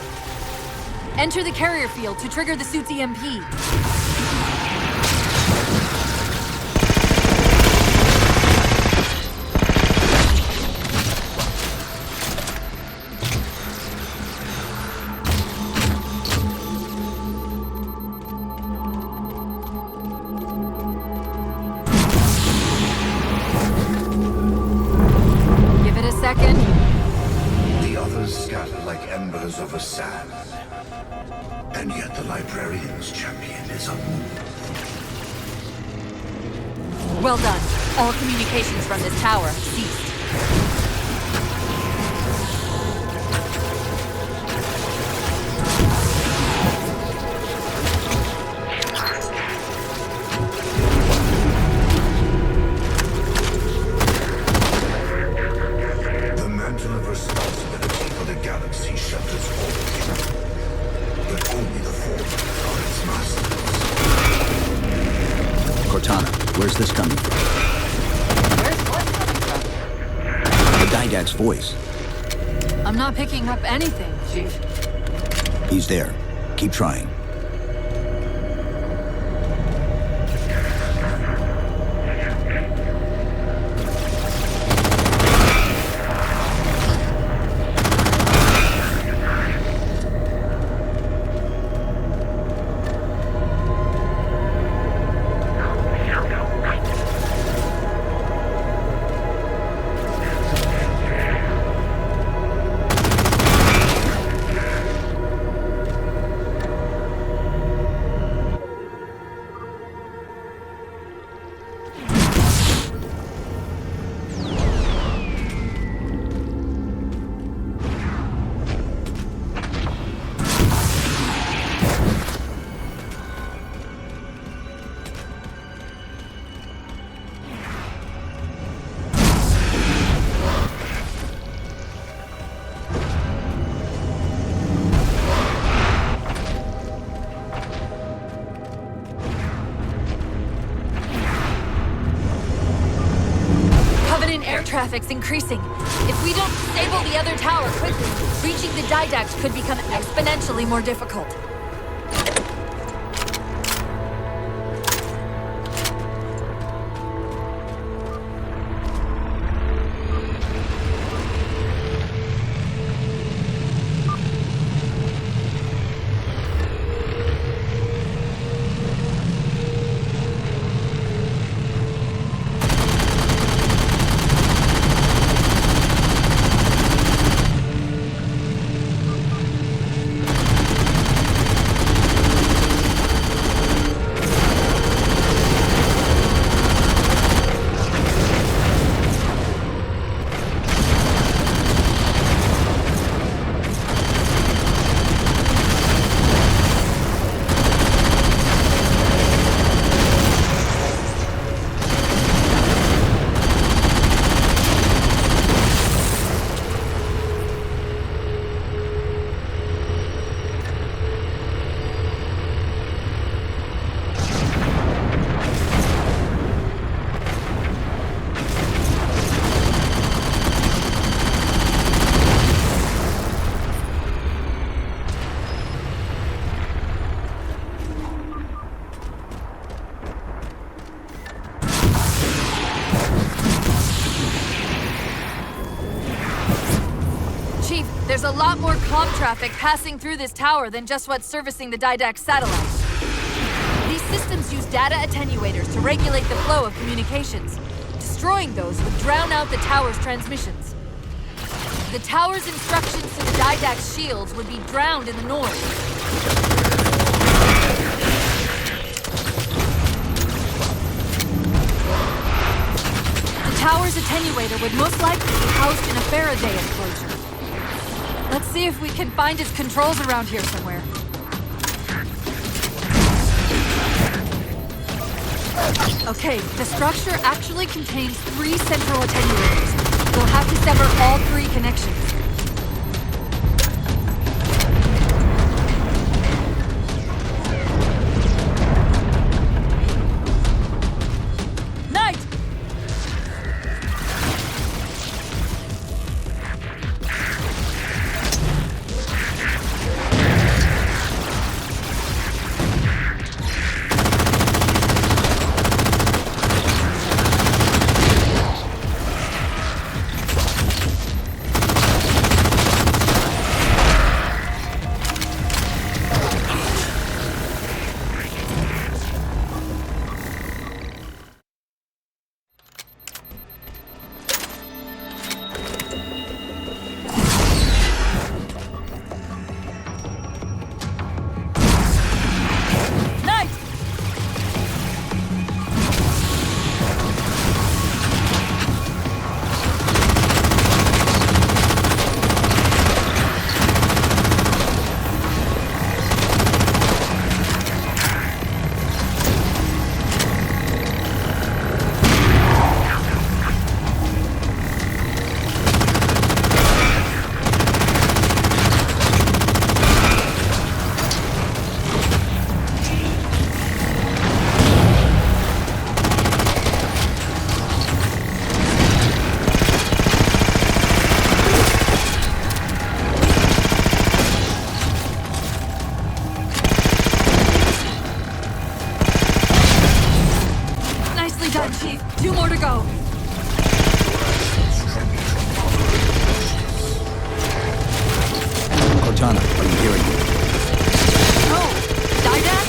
Enter the carrier field to trigger the suit's EMP. Give it a second. Scatter like embers over sand. And yet the librarian's champion is unmoved. Well done. All communications from this tower ceased. The mantle of responsibility for the galaxy shelters all of you. But only the Forerunners are its masters. Cortana, where's this coming from? Where's what coming from? The Didact's voice. I'm not picking up anything, Chief. He's there. Keep trying. Traffic's increasing. If we don't disable the other tower quickly, reaching the Didact could become exponentially more difficult. There's a lot more comm traffic passing through this tower than just what's servicing the Didact satellite. These systems use data attenuators to regulate the flow of communications. Destroying those would drown out the tower's transmissions. The tower's instructions to the Didact's shields would be drowned in the noise. The tower's attenuator would most likely be housed in a Faraday enclosure. Let's see if we can find its controls around here somewhere. Okay, the structure actually contains 3 central attenuators. We'll have to sever all 3 connections. Knight! Chief. 2 more to go. Cortana, are you hearing me? No! Didact?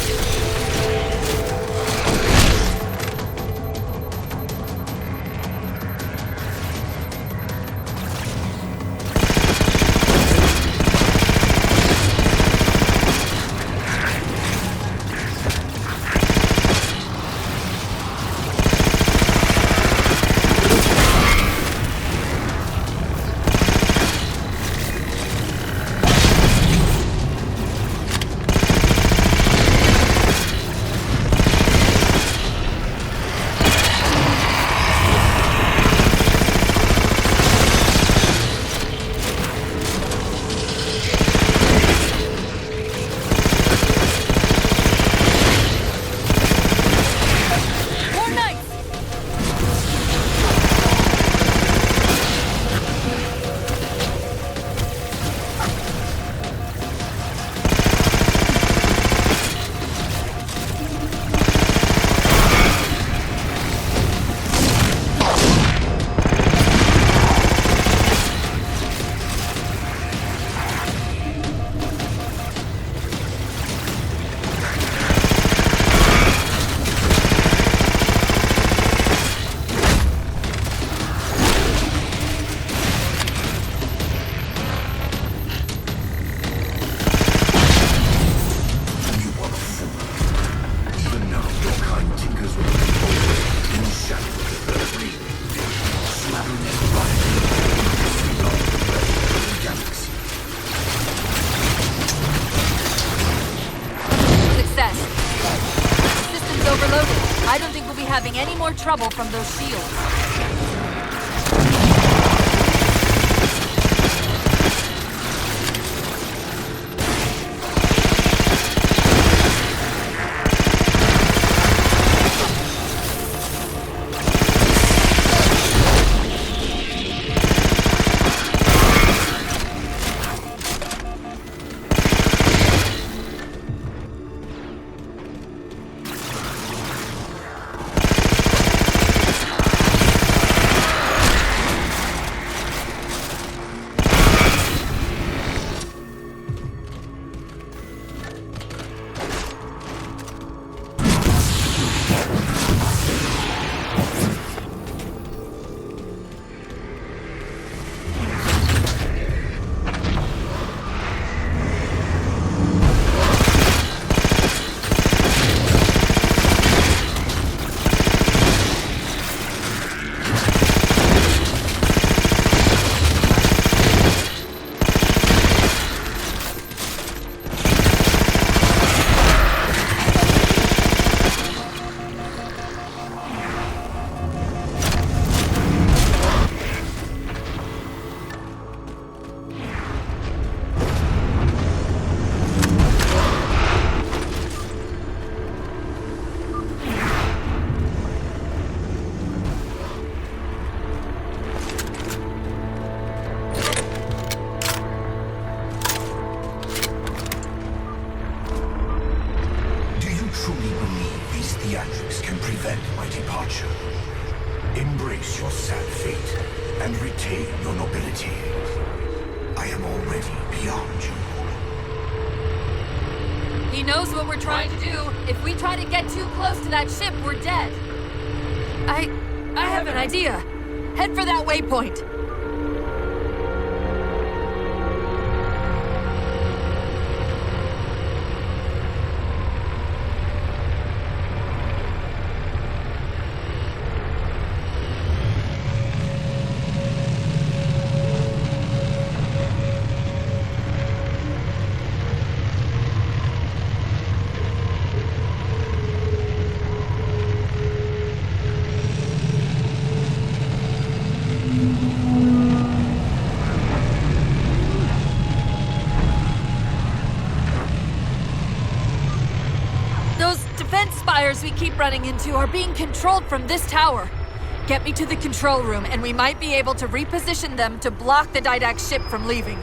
I don't think we'll be having any more trouble from those shields. prevent my departure. Embrace your sad fate and retain your nobility. I am already beyond you. He knows what we're trying to do. If we try to get too close to that ship, we're dead. I have an idea. Head for that waypoint. We keep running into are being controlled from this tower. Get me to the control room, and we might be able to reposition them to block the Didact ship from leaving.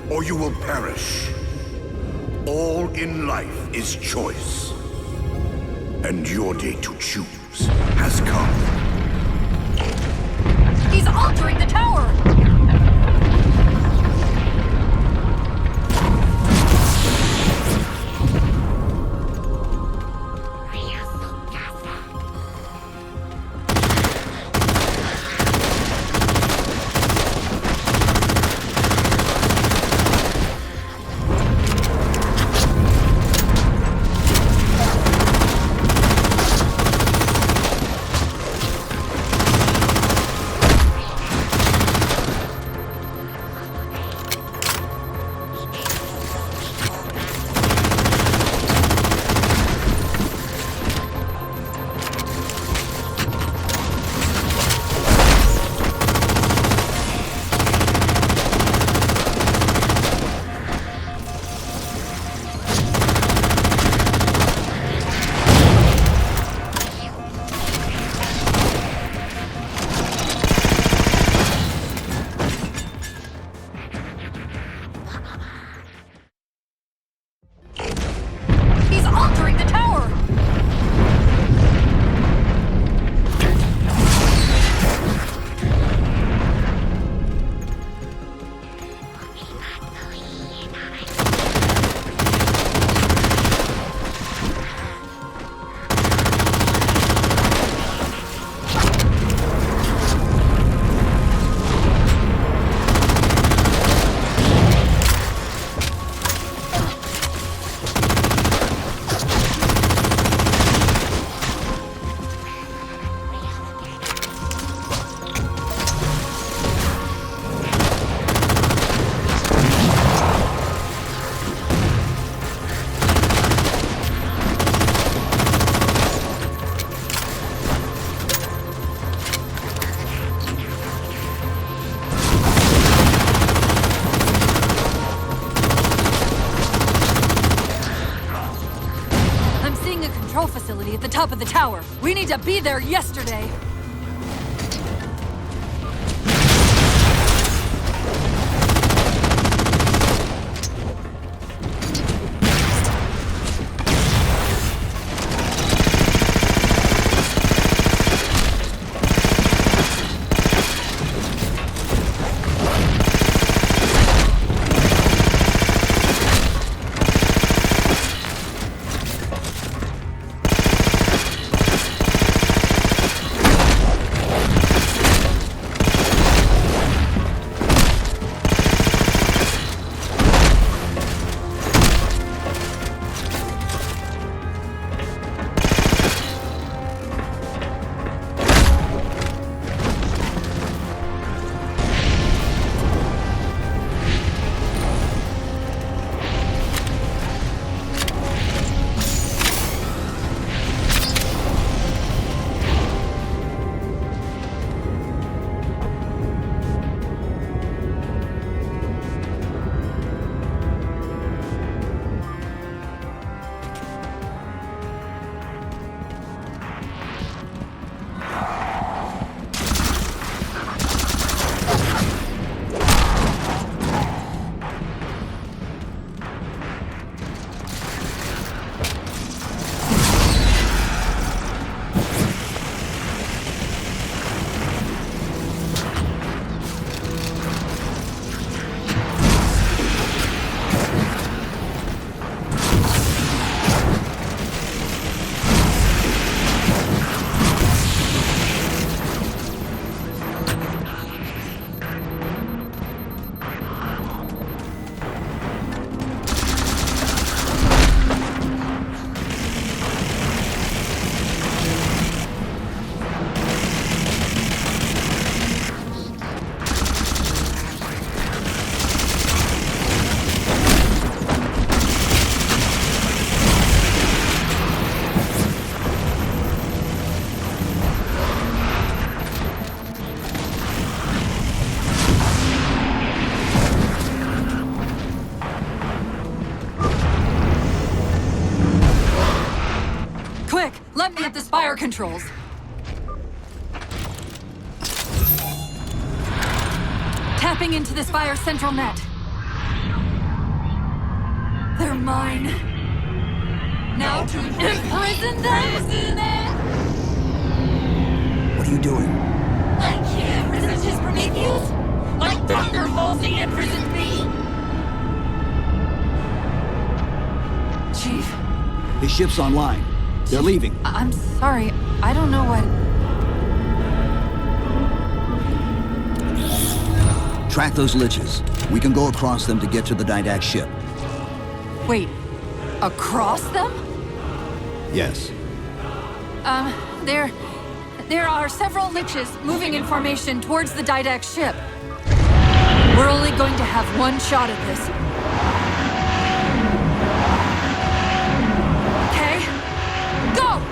Or you will perish. All in life is choice. And your day to choose has come. He's altering the tower! Facility at the top of the tower. We need to be there yesterday. controls. Tapping into this fire's central net. They're mine. Now to imprison them? What are you doing? I can't resist his Prometheus! Like Dr. Halsey imprisoned me! Chief, His ship's online. They're leaving. I'm sorry. I don't know what... Track those liches. We can go across them to get to the Didact ship. Wait, across them? Yes. There are several liches moving in formation towards the Didact ship. We're only going to have one shot at this. Okay? Go!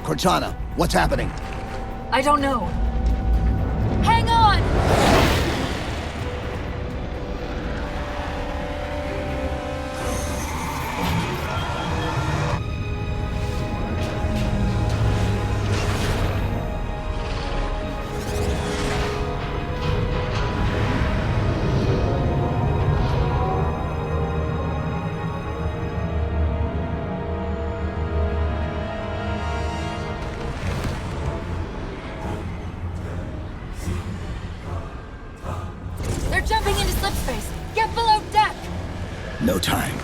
Cortana, what's happening? I don't know. Hang on! They're jumping into slip space. Get below deck! No time.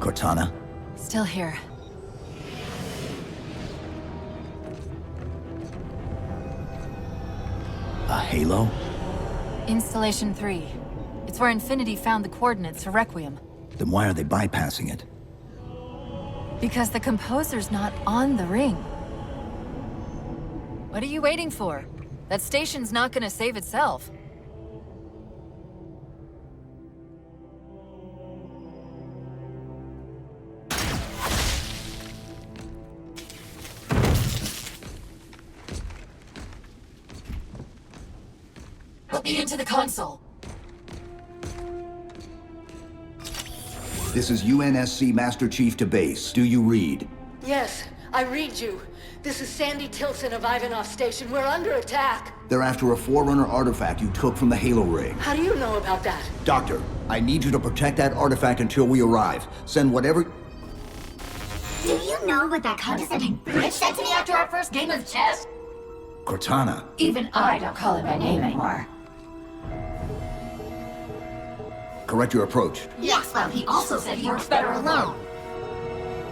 Cortana? Still here. A halo? Installation 3. It's where Infinity found the coordinates for Requiem. Then why are they bypassing it? Because the composer's not on the ring. What are you waiting for? That station's not gonna save itself. Put me into the console. This is UNSC Master Chief to base. Do you read? Yes, I read you. This is Sandy Tilson of Ivanov Station. We're under attack. They're after a Forerunner artifact you took from the Halo ring. How do you know about that? Doctor, I need you to protect that artifact until we arrive. Send whatever... Do you know what that condescending bitch said to me after our first game of chess? Cortana. Even I don't call him by name anymore. Correct your approach. Yes, well, he also said he works better alone.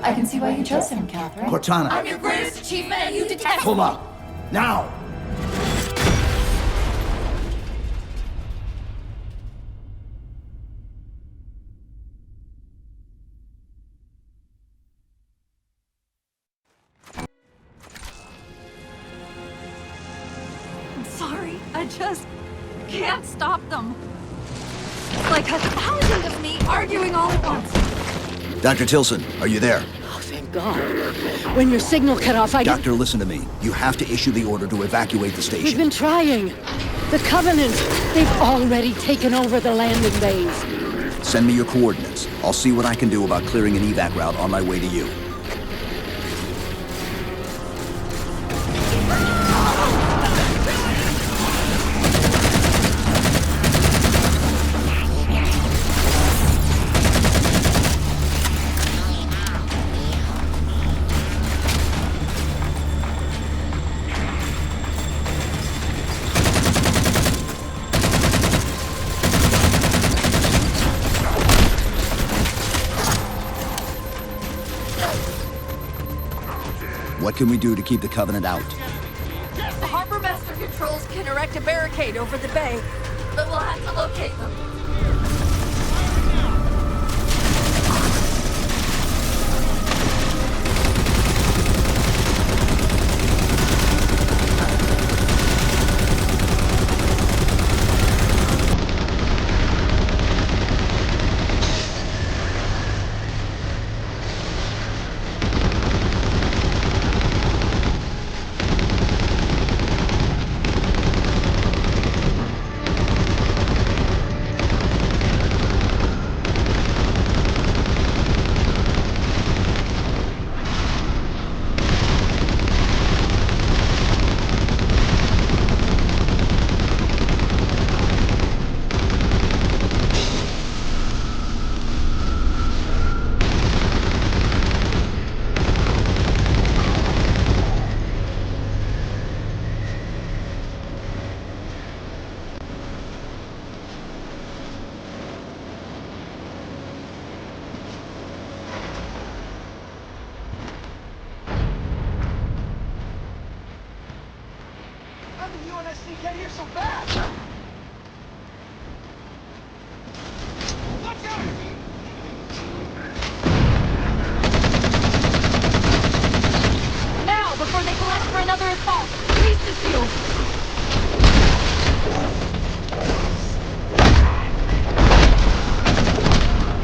I can see why you chose him, Catherine. Cortana. I'm your greatest achievement and you detest- Pull up! Now! I'm sorry. I just can't stop them. It's like a thousand of me arguing all at once. Dr. Tilson, are you there? Oh, thank God. When your signal cut off, Doctor, listen to me. You have to issue the order to evacuate the station. We've been trying. The Covenant, they've already taken over the landing bays. Send me your coordinates. I'll see what I can do about clearing an evac route on my way to you. What can we do to keep the Covenant out? The Harbor Master Controls can erect a barricade over the bay, but we'll have to locate them. How did UNSC get here so fast? Watch out! Now, before they collapse for another assault, release the shield.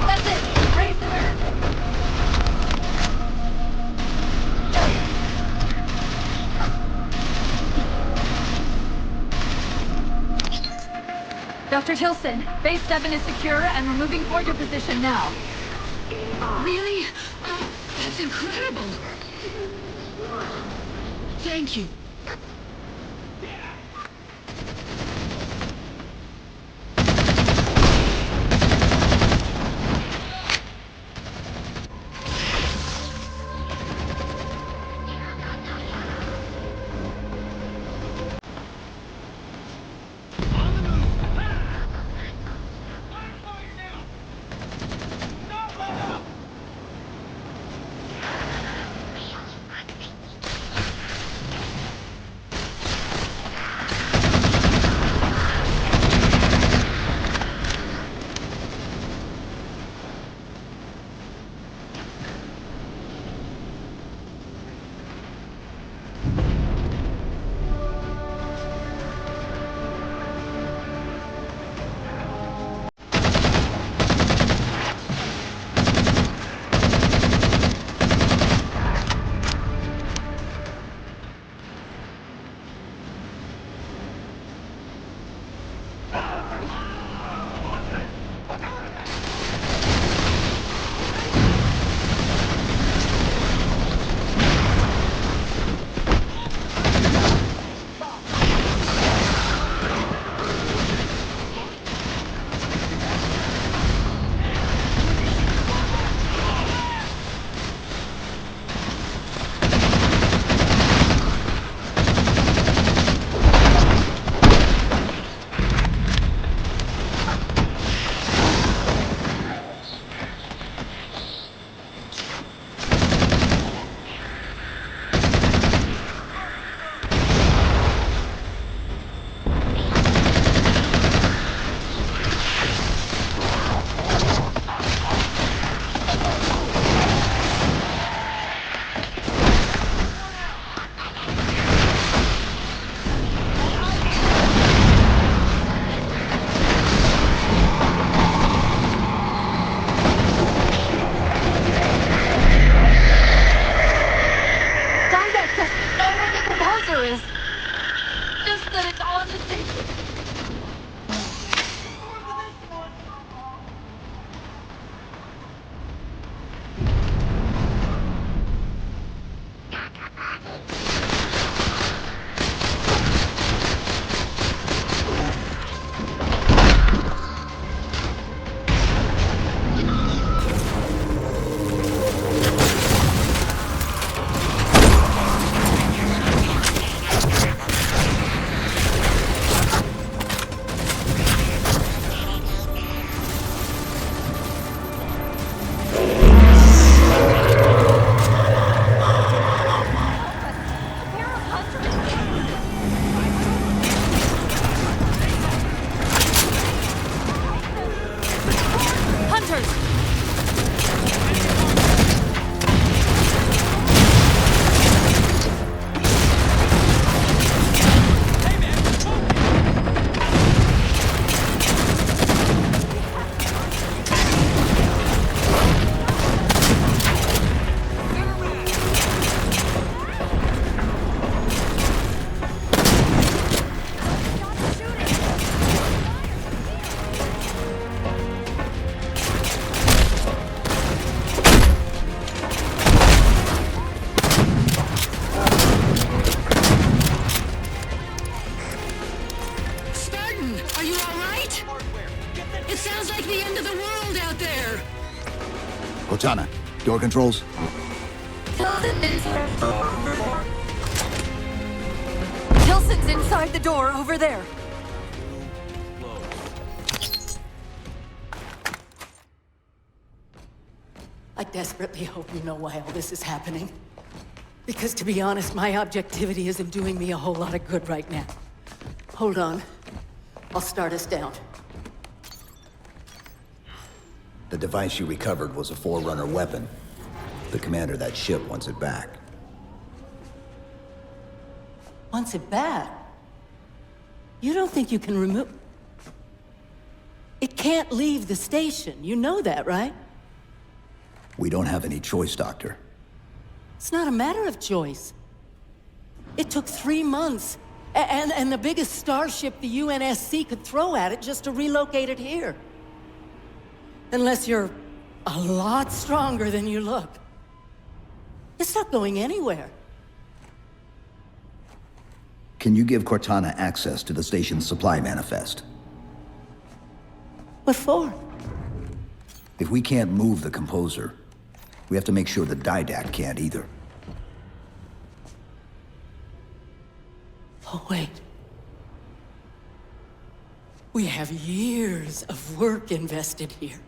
That's it. Raise the barricade. Dr. Tilson, Base 7 is secure, and we're moving toward your position now. Really? That's incredible. Thank you. Cortana, door controls? Tilson's inside the door over there. I desperately hope you know why all this is happening. Because to be honest, my objectivity isn't doing me a whole lot of good right now. Hold on. I'll start us down. The device you recovered was a Forerunner weapon. The commander of that ship wants it back. Wants it back? You don't think you can remove... It can't leave the station. You know that, right? We don't have any choice, Doctor. It's not a matter of choice. It took 3 months. And the biggest starship the UNSC could throw at it just to relocate it here. Unless you're a lot stronger than you look. It's not going anywhere. Can you give Cortana access to the station's supply manifest? What for? If we can't move the composer, we have to make sure the Didact can't either. Oh, wait. We have years of work invested here.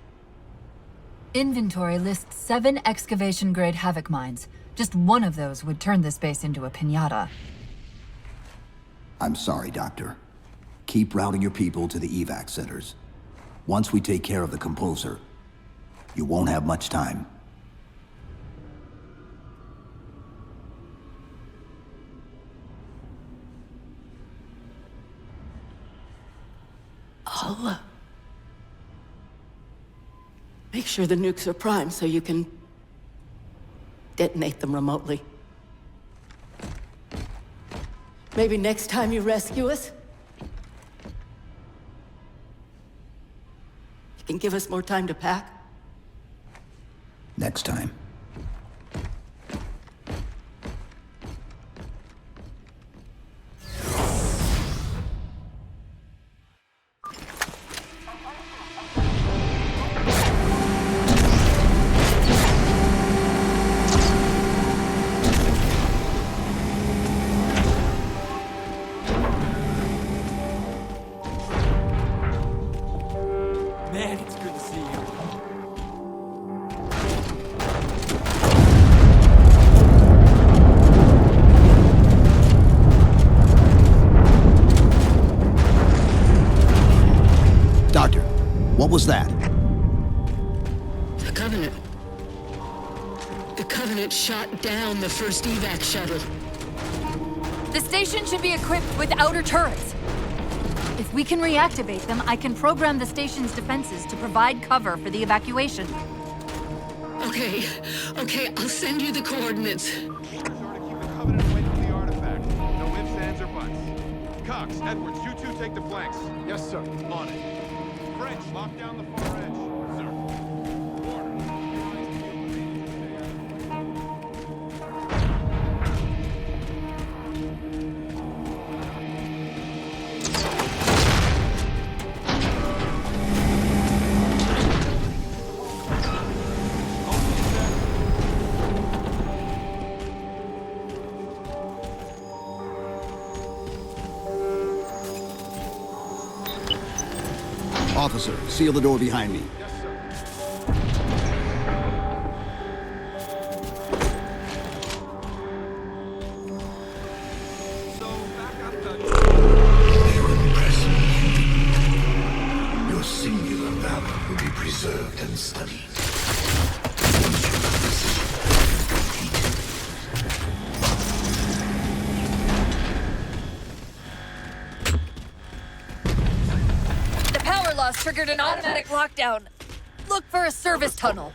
Inventory lists 7 excavation-grade Havoc mines. Just one of those would turn this base into a piñata. I'm sorry, Doctor. Keep routing your people to the evac centers. Once we take care of the composer, you won't have much time. I'll, make sure the nukes are primed so you can detonate them remotely. Maybe next time you rescue us, you can give us more time to pack. Next time. Man, it's good to see you. Doctor, what was that? The Covenant. The Covenant shot down the first evac shuttle. The station should be equipped with outer turrets. If we can reactivate them, I can program the station's defenses to provide cover for the evacuation. Okay, I'll send you the coordinates. No ifs, ands, or buts. Cox, Edwards, you two take the flanks. Yes, sir. On it. French, lock down the far edge. Sir. Officer, seal the door behind me. Your singular valor will be preserved and studied. The power loss triggered an automatic lockdown. Look for a service tunnel.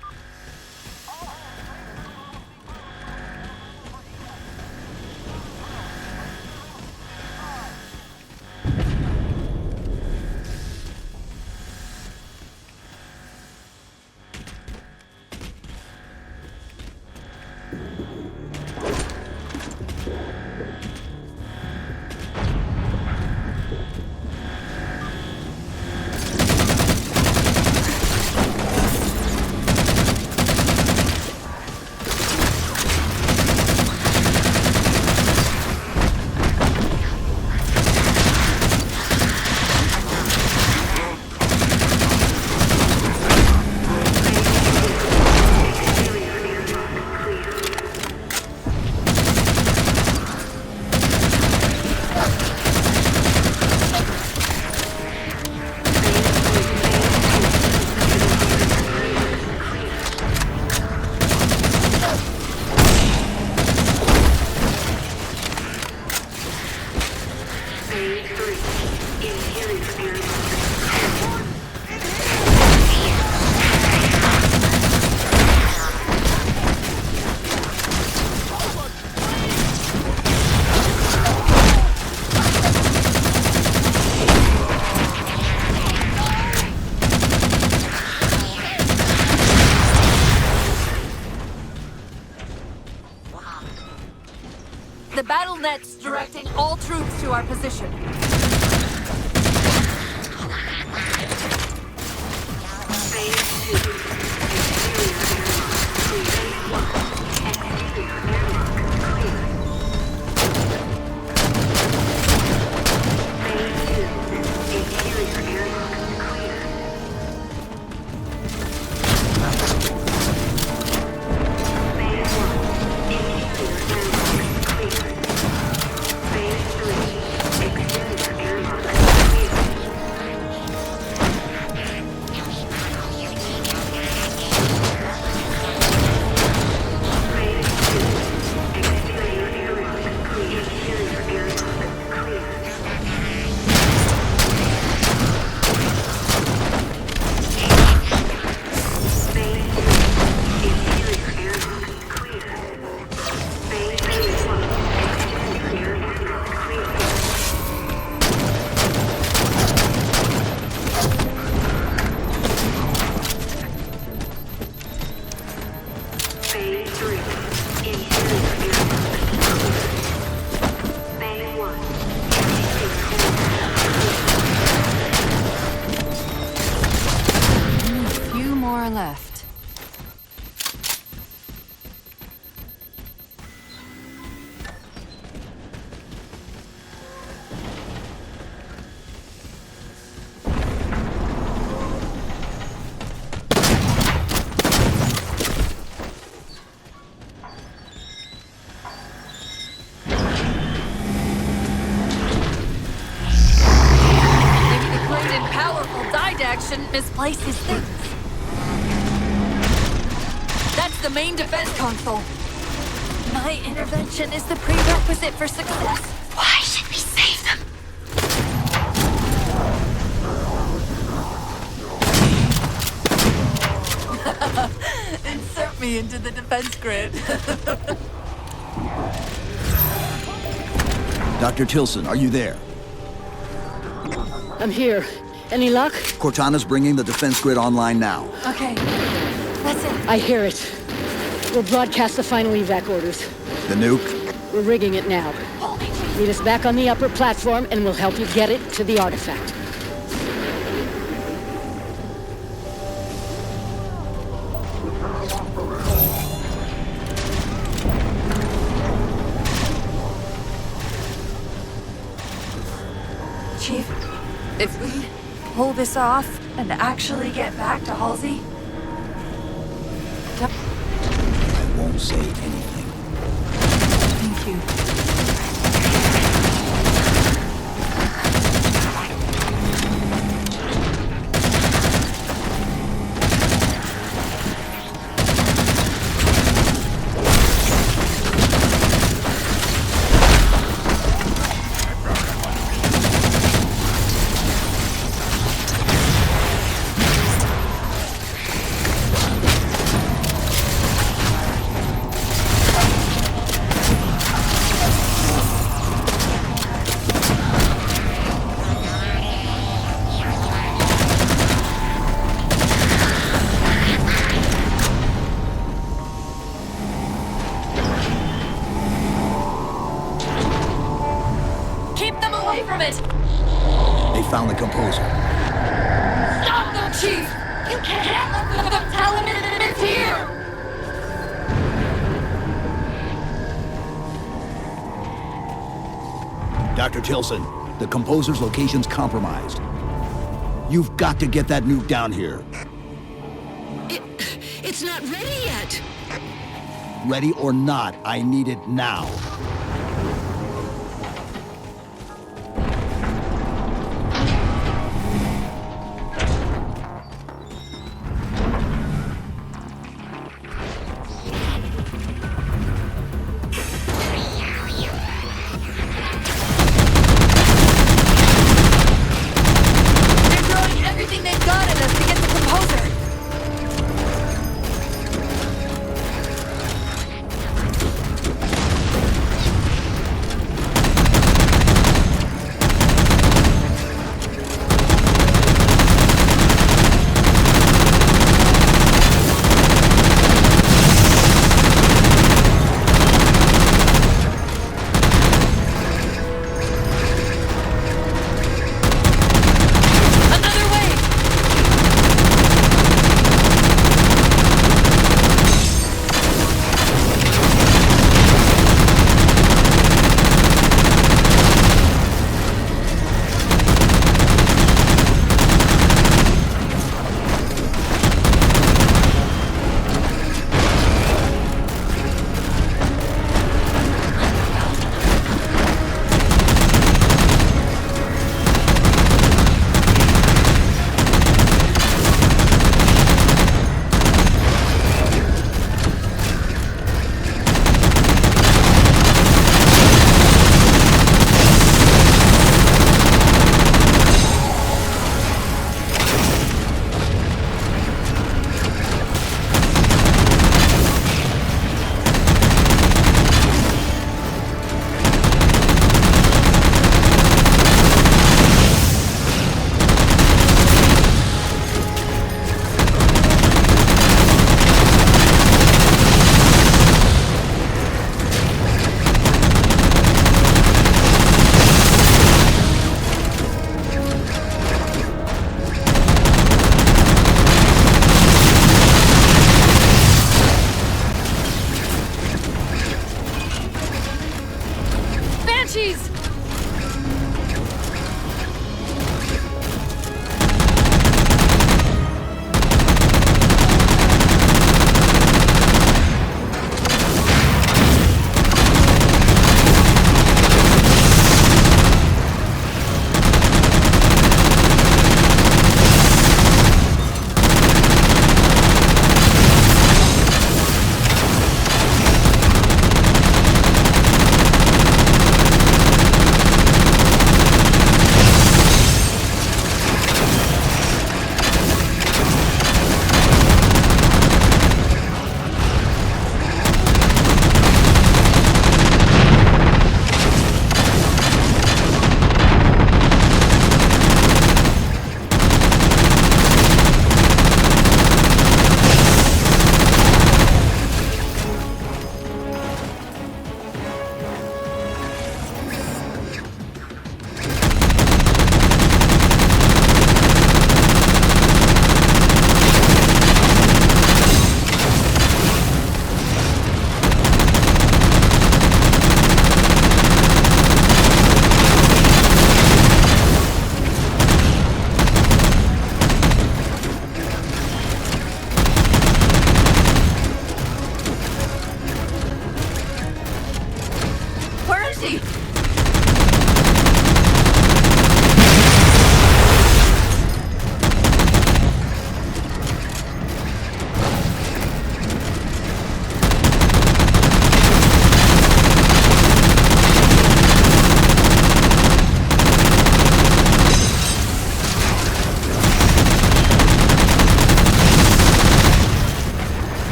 The battle net's directing all troops to our position. Left. Maybe the great and powerful Didac shouldn't misplace his things. That's the main defense console. My intervention is the prerequisite for success. Why should we save them? Insert me into the defense grid. Dr. Tilson, are you there? I'm here. Any luck? Cortana's bringing the defense grid online now. Okay. That's it. I hear it. We'll broadcast the final evac orders. The nuke? We're rigging it now. Meet us back on the upper platform and we'll help you get it to the artifact. Chief, if we pull this off and actually get back to Halsey, I won't say anything. thank you. They found the composer. Stop them, Chief! You can't let them tell him it's here! Dr. Tilson, the composer's location's compromised. You've got to get that nuke down here. It's not ready yet. Ready or not, I need it now.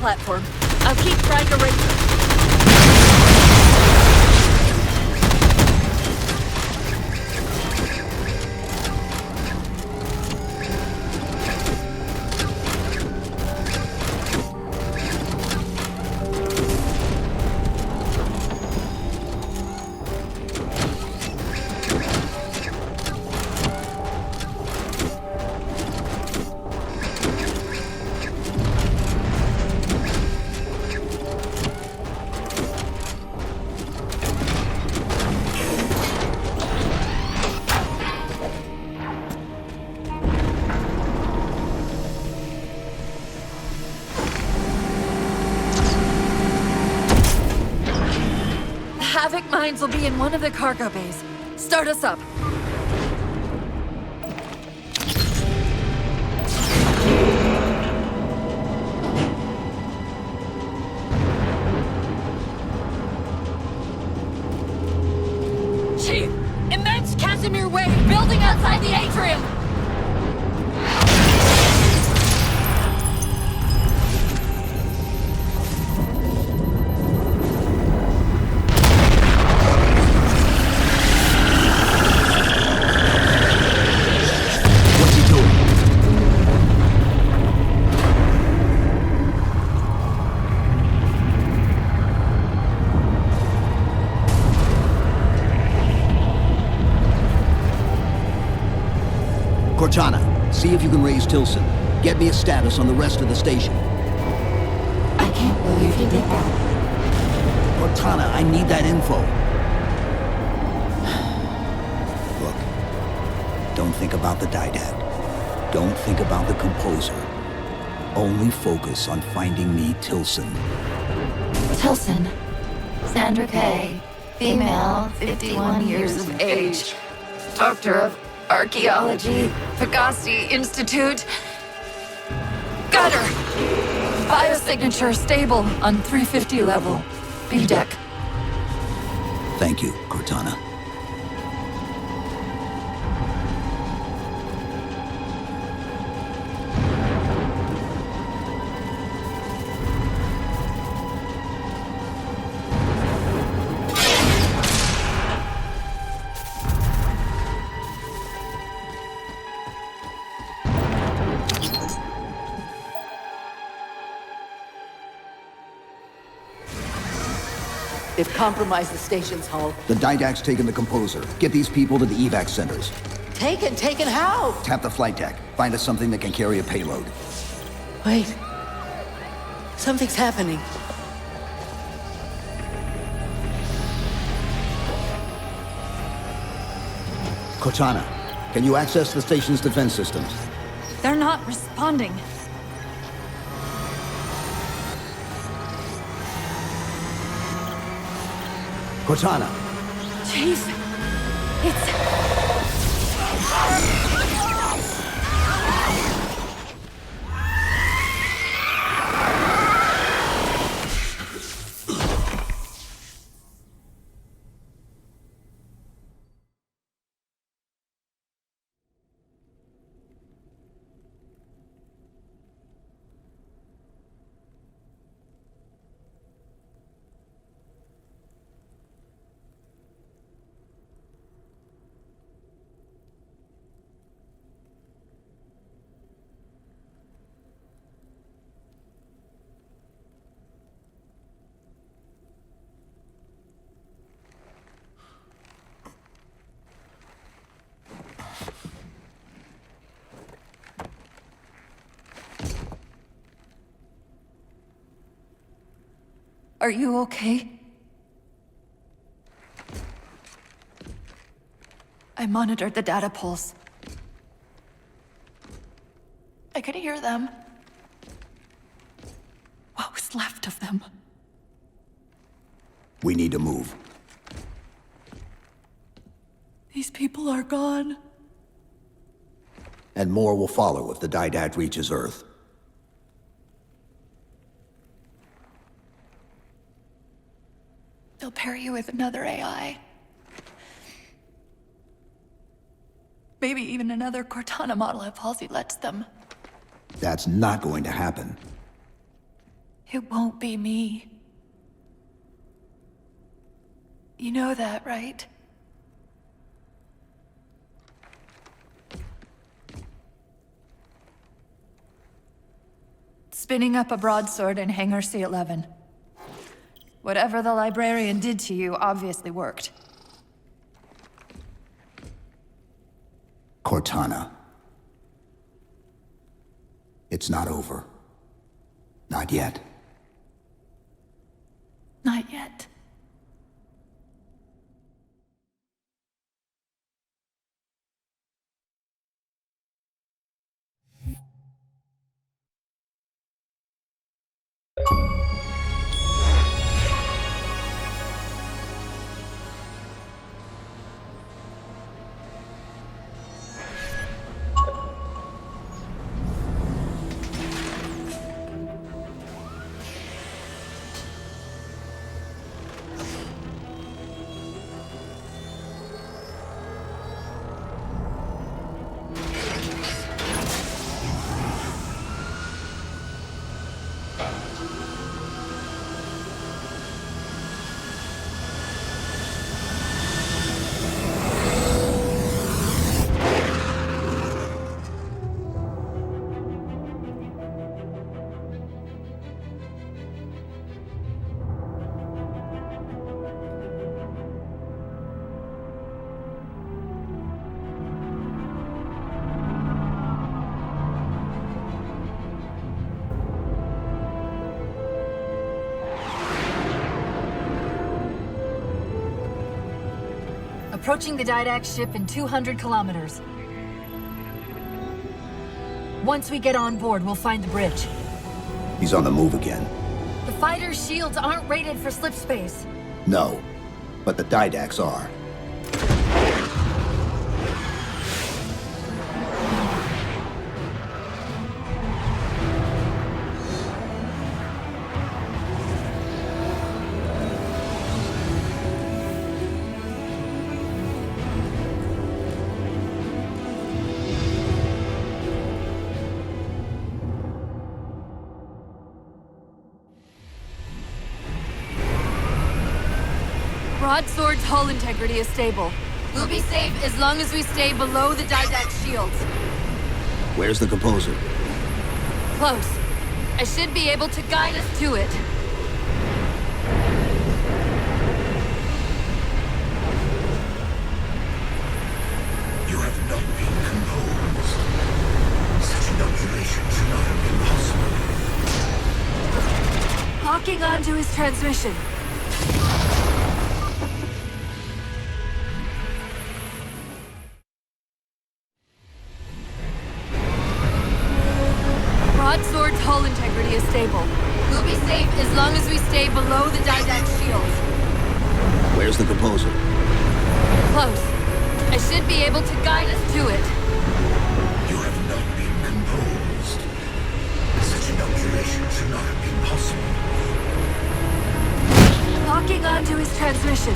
platform. I'll keep trying to raise her. Havoc mines will be in one of the cargo bays. Start us up. Chief! Immense Casimir wave building outside the atrium! Cortana, see if you can raise Tilson. Get me a status on the rest of the station. I can't believe you did that. Cortana, I need that info. Look, don't think about the Didact. Don't think about the composer. Only focus on finding me Tilson. Tilson. Sandra Kay. Female, 51 years of age. Doctor of Archaeology, Pegasi Institute. Got her! Biosignature stable on 350 level. B deck. Thank you, Cortana. They've compromised the station's hull. The Didact's taken the composer. Get these people to the evac centers. Taken how? Tap the flight deck. Find us something that can carry a payload. Wait. Something's happening. Cortana, can you access the station's defense systems? They're not responding. Cortana! Chief, it's... Are you okay? I monitored the data pulse. I could hear them. What was left of them? We need to move. These people are gone. And more will follow if the Didact reaches Earth. They'll pair you with another AI. Maybe even another Cortana model if Halsey lets them. That's not going to happen. It won't be me. You know that, right? Spinning up a broadsword in Hangar C-11. Whatever the librarian did to you obviously worked. Cortana. It's not over. Not yet. Not yet. Approaching the Didact ship in 200 kilometers. Once we get on board, we'll find the bridge. He's on the move again. The fighter's shields aren't rated for slip space. No, but the Didacts are. Broadsword's hull integrity is stable. We'll be safe as long as we stay below the Didact shields. Where's the composer? Close. I should be able to guide us to it. You have not been composed. Such inoculation should not have been possible. Locking onto his transmission. Broadsword's hull integrity is stable. We'll be safe as long as we stay below the Didact shields. Where's the composer? Close. I should be able to guide us to it. You have not been composed. Such inoculation should not have been possible. Locking onto his transmission.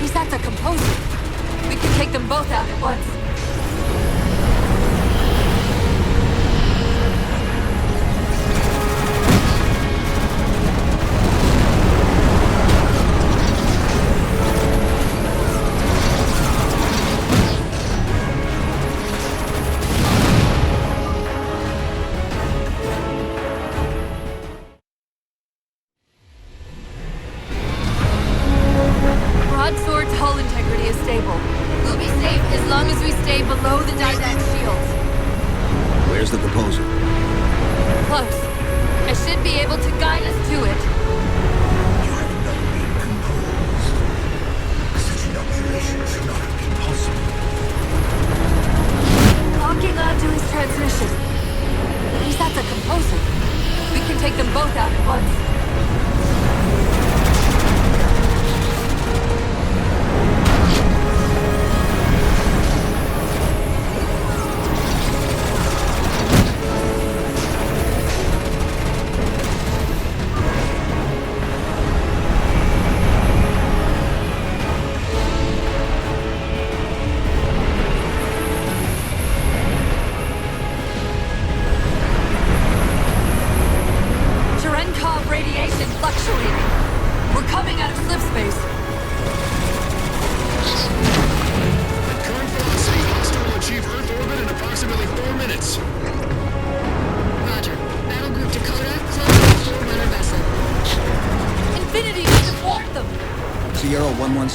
He's at the composer. We can take them both out at once. Broadsword's hull integrity is stable. We'll be safe as long as we stay below the Didact shields. Where's the composer? Close. I should be able to guide us to it. You have not been composed. Such inoculation should not have been possible. Locking onto his transmission. He's at the composer. We can take them both out at once.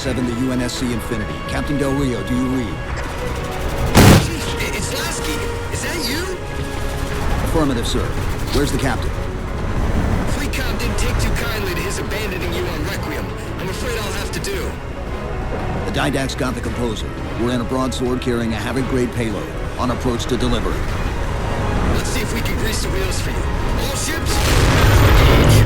7, the UNSC Infinity. Captain Del Rio, do you read? Chief, it's Lasky. Is that you? Affirmative, sir. Where's the captain? Fleetcom didn't take too kindly to his abandoning you on Requiem. I'm afraid I'll have to do. The Didact's got the composer. We're in a broadsword carrying a Havoc-grade payload, on approach to delivery. Let's see if we can grease the wheels for you. All ships, engage!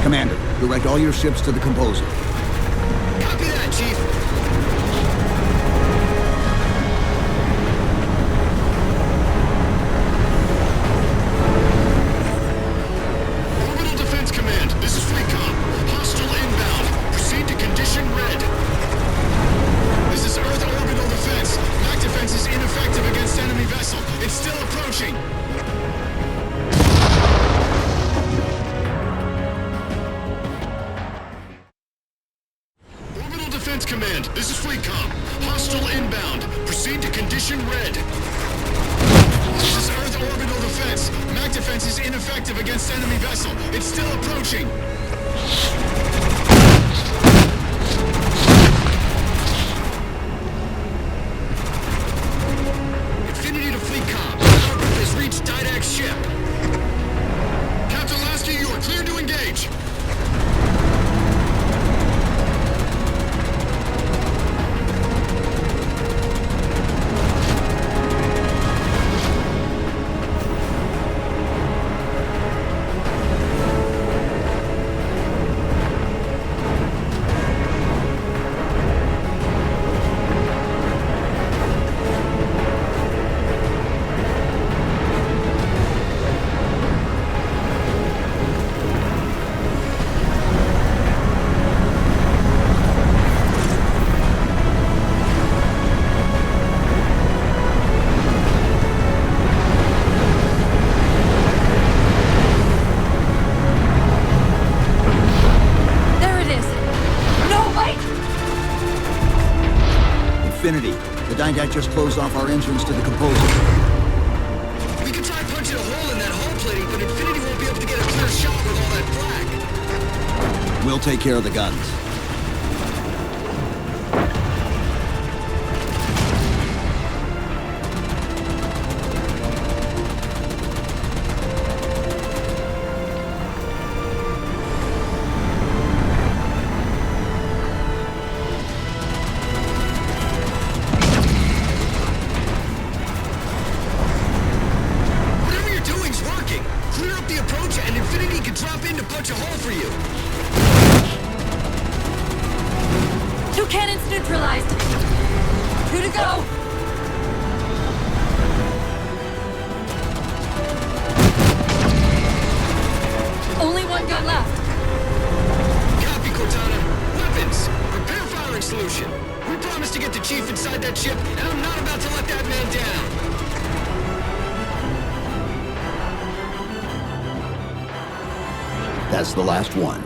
Commander, direct all your ships to the composer. Copy that, Chief. Orbital Defense Command, this is Fleetcom. Hostile inbound. Proceed to condition red. This is Earth Orbital Defense. Back defense is ineffective against enemy vessel. It's still approaching. Orbital Defense Command, this is Fleetcom. Hostile inbound. Proceed to condition red. This is Earth Orbital Defense. MAC defense is ineffective against enemy vessel. It's still approaching. Infinity to Fleetcom. Our group has reached Didact's ship. Captain Lasky, you are clear to engage. Infinity, the Didact just closed off our entrance to the composer. We can try punching a hole in that hull plating, but Infinity won't be able to get a clear shot with all that flak. We'll take care of the guns. That's the last one.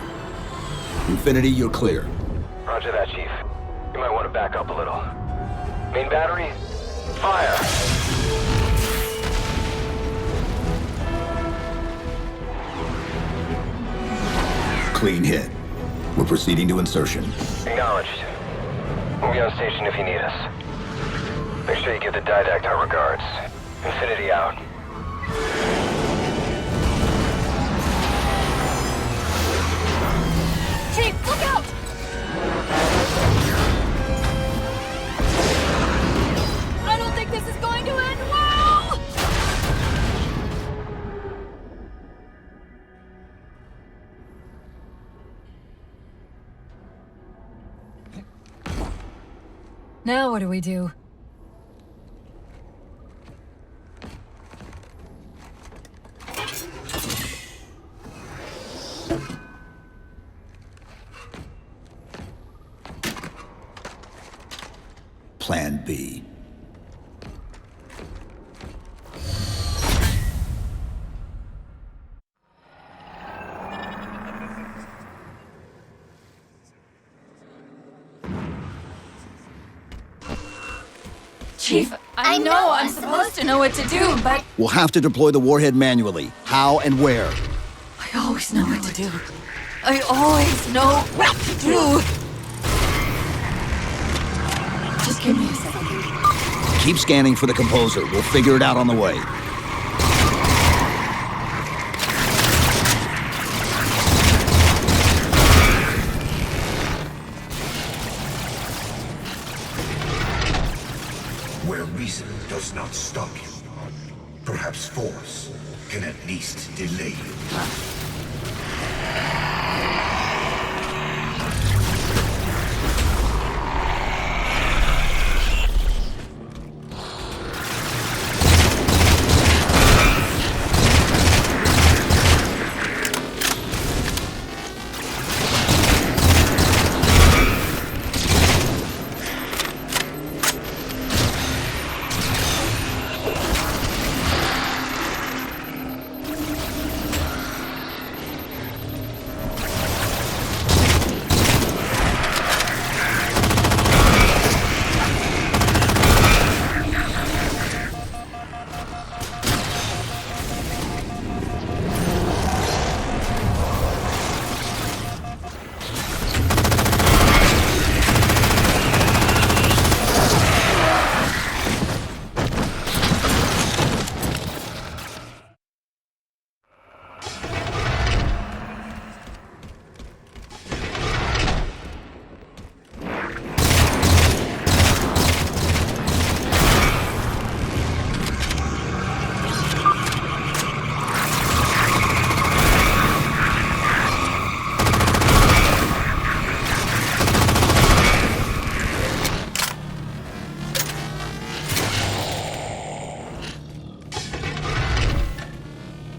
Infinity, you're clear. Roger that, Chief. You might want to back up a little. Main battery, fire! Clean hit. We're proceeding to insertion. Acknowledged. We'll be on station if you need us. Make sure you give the Didact our regards. Infinity out. Chief, look out! Now what do we do? Plan B. Chief, I know I'm supposed to know what to do, but... We'll have to deploy the warhead manually. How and where? I always know what to do. I always know what to do. Just give me a second. Keep scanning for the composer. We'll figure it out on the way. Where reason does not stop you, perhaps force can at least delay you.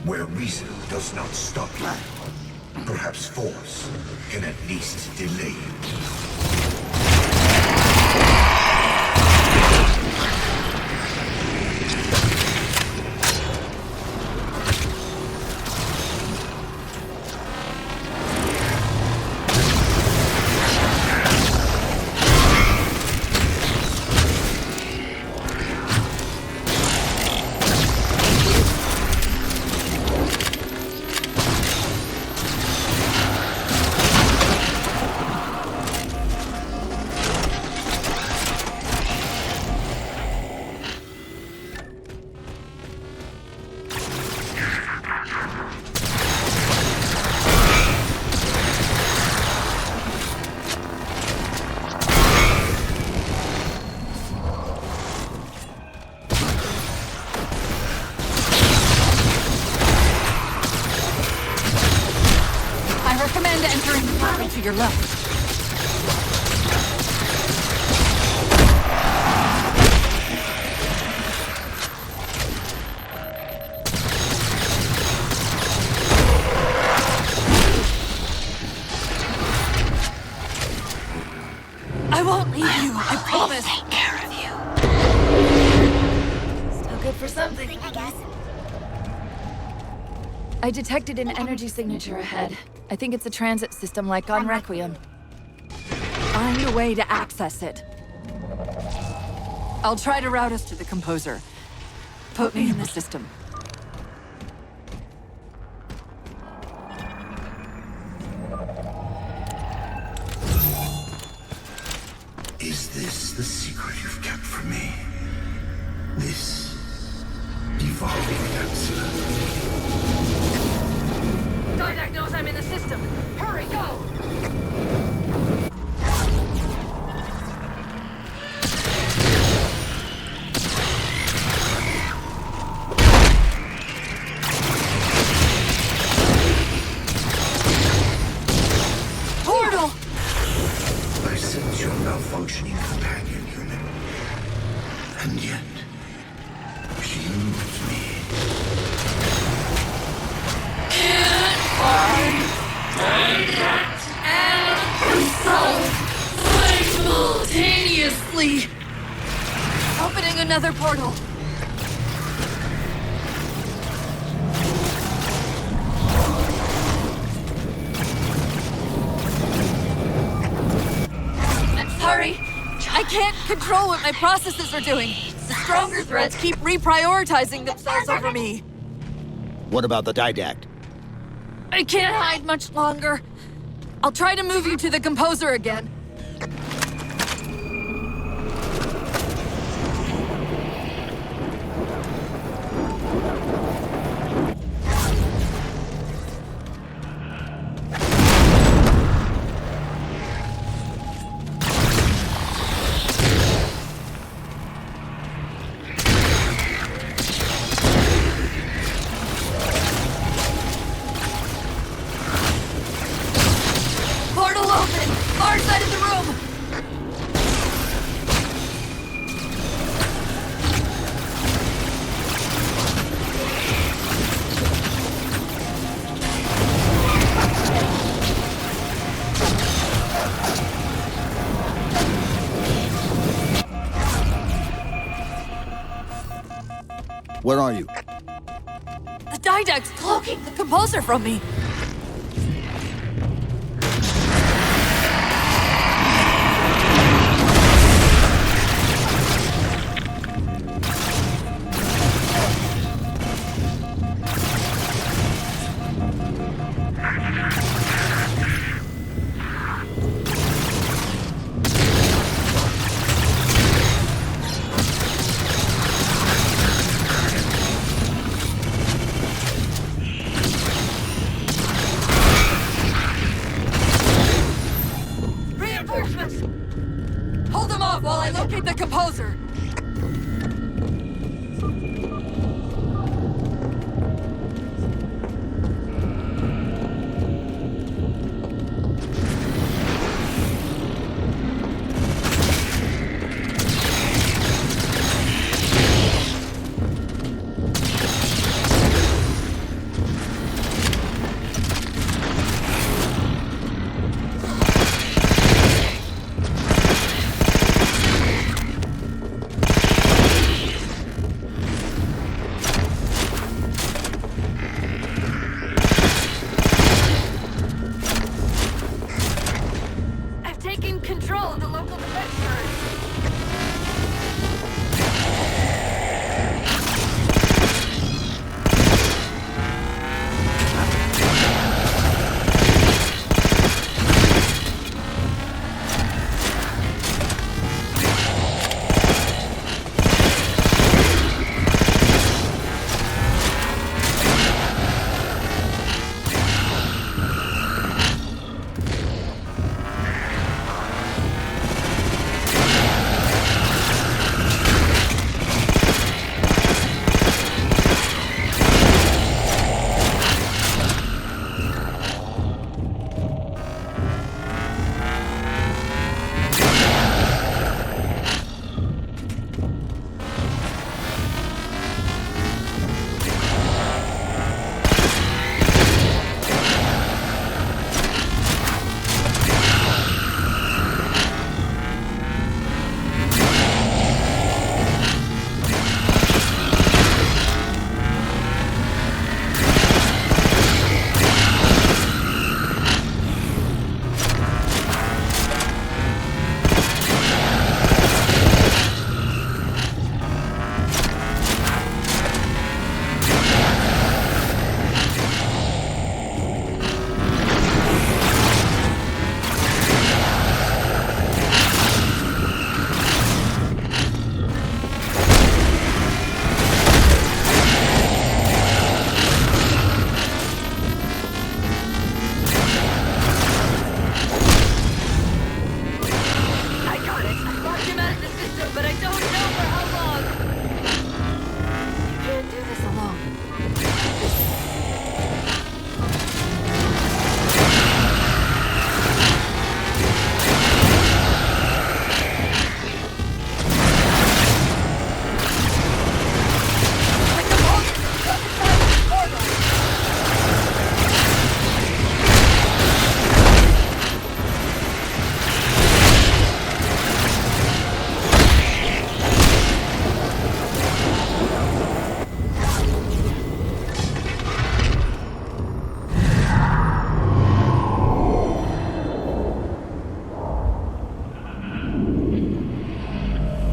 Where reason does not stop you, perhaps force can at least delay you. I recommend entering the portal to your left. I won't leave you, I promise. Take care of you. Still good for something, I guess. I detected an energy signature ahead. I think it's a transit system like on Requiem. Find a way to access it. I'll try to route us to the composer. Put me in the system. Is this the secret you've kept from me? This evolving capsule? Didac knows I'm in the system. Hurry, go! I sense your malfunctioning companion, human. And yet, she moves me. Simultaneously! Opening another portal. Hurry! I can't control what my processes are doing. The stronger threads keep reprioritizing themselves over me. What about the didact? I can't hide much longer. I'll try to move you to the composer again. Portal open! Far side of the room! Where are you? The didact's cloaking the composer from me. Reinforcements! Hold them off while I locate the composer!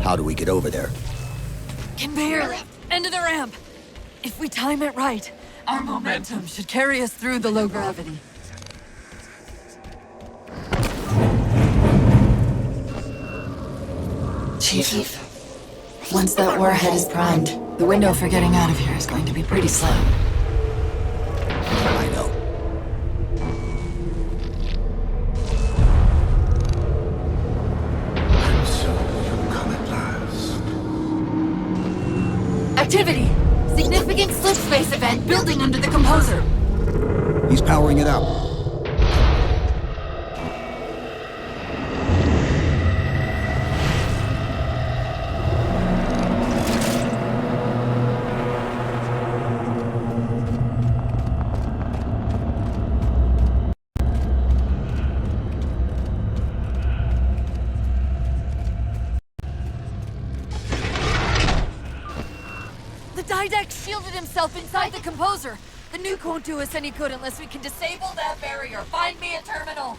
How do we get over there? Conveyor lift! End of the ramp! If we time it right, our momentum should carry us through the low gravity. Chief, once that warhead is primed, the window for getting out of here is going to be pretty slim. I know. And so you come at last. Activity! Significant slip space event building under the composer. He's powering it up. The Didact shielded himself inside the composer. The nuke won't do us any good unless we can disable that barrier. Find me a terminal.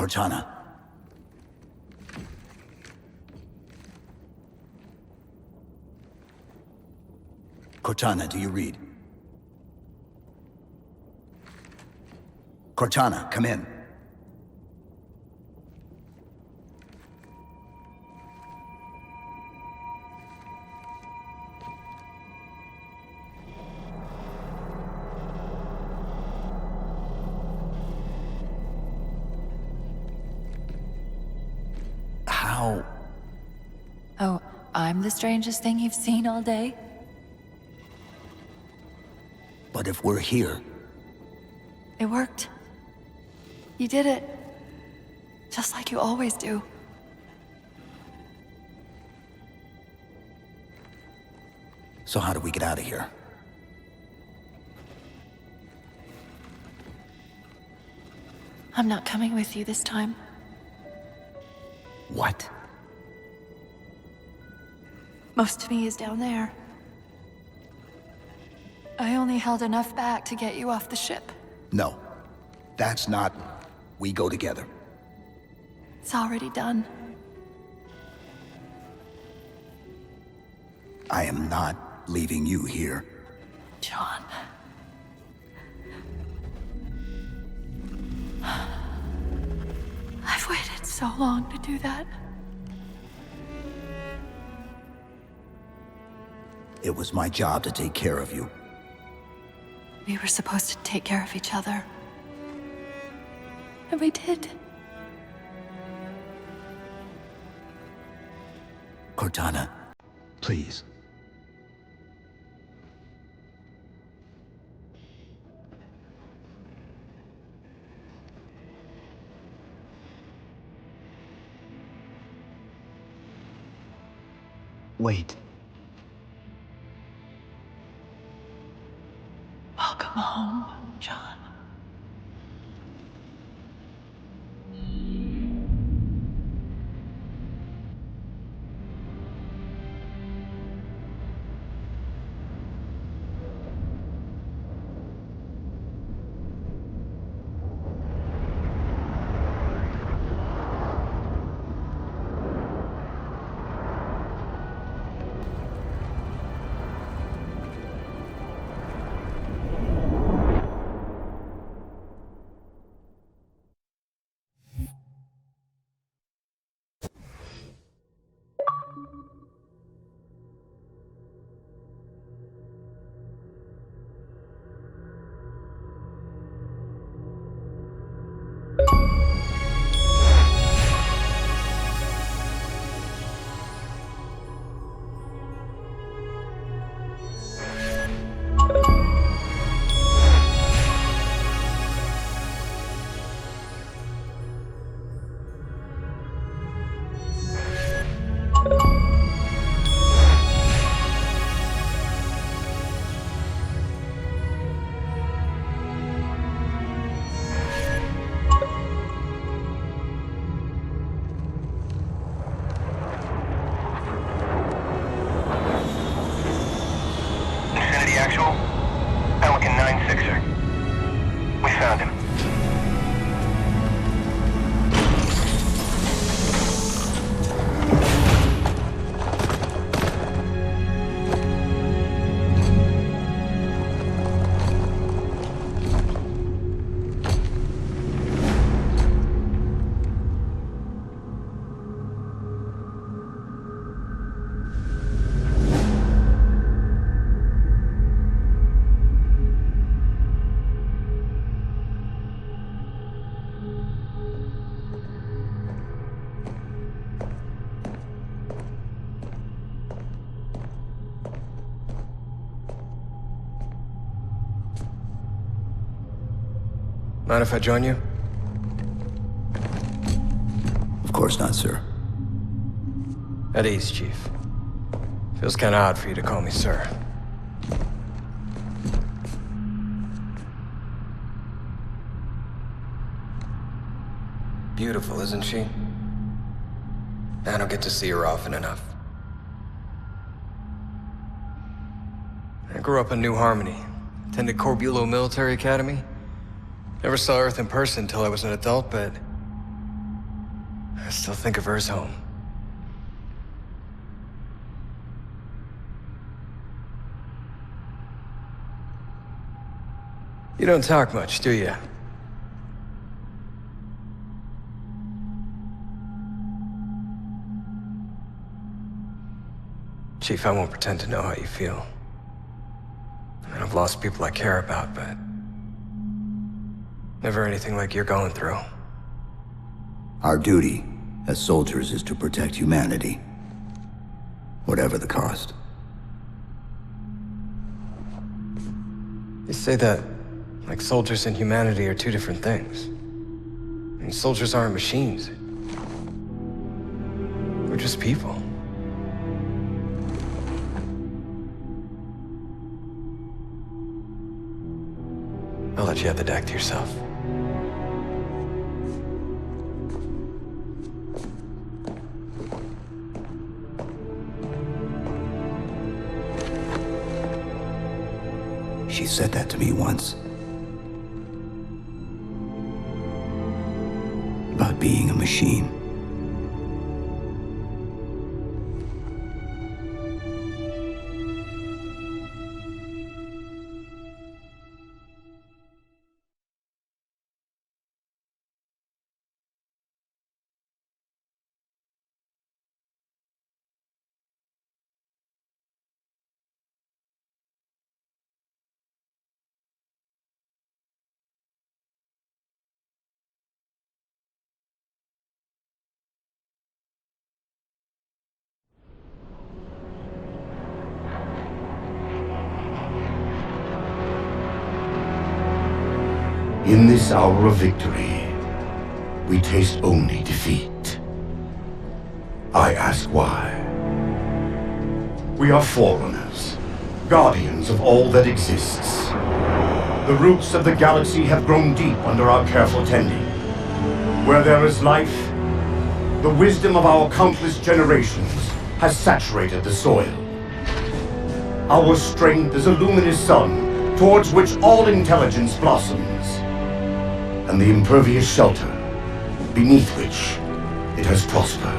Cortana. Cortana, do you read? Cortana, come in. How? Oh, I'm the strangest thing you've seen all day? But if we're here... It worked. You did it. Just like you always do. So how do we get out of here? I'm not coming with you this time. What? Most of me is down there. I only held enough back to get you off the ship. No. That's not... We go together. It's already done. I am not leaving you here. John. I've waited so long to do that. It was my job to take care of you. We were supposed to take care of each other. And we did. Cortana, please. Wait. Welcome home, John. Actual? Pelican 9-6er. We found him. Mind if I join you? Of course not, sir. At ease, Chief. Feels kinda odd for you to call me sir. Beautiful, isn't she? I don't get to see her often enough. I grew up in New Harmony. Attended Corbulo Military Academy. Never saw Earth in person until I was an adult, but I still think of her as home. You don't talk much, do you? Chief, I won't pretend to know how you feel. I mean, I've lost people I care about, but never anything like you're going through. Our duty as soldiers is to protect humanity, whatever the cost. You say that like soldiers and humanity are two different things. I mean, soldiers aren't machines. We're just people. I'll let you have the deck to yourself. She said that to me once. About being a machine. In this hour of victory, we taste only defeat. I ask why. We are forerunners, guardians of all that exists. The roots of the galaxy have grown deep under our careful tending. Where there is life, the wisdom of our countless generations has saturated the soil. Our strength is a luminous sun towards which all intelligence blossoms, and the impervious shelter beneath which it has prospered.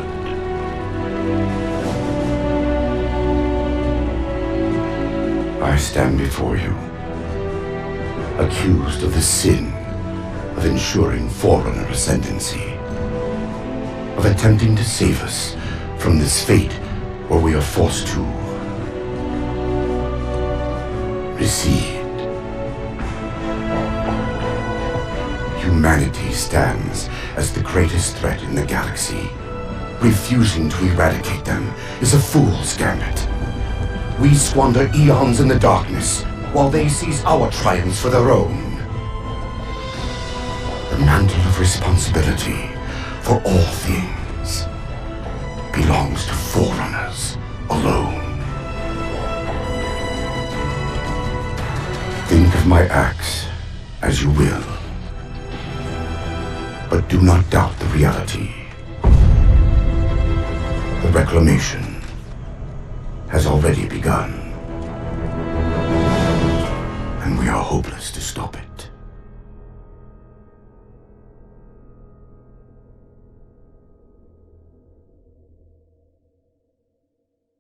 I stand before you, accused of the sin of ensuring Forerunner ascendancy, of attempting to save us from this fate where we are forced to recede. Humanity stands as the greatest threat in the galaxy. Refusing to eradicate them is a fool's gambit. We squander eons in the darkness, while they seize our triumphs for their own. The mantle of responsibility for all things belongs to Forerunners alone. Think of my acts as you will, but do not doubt the reality. The reclamation has already begun.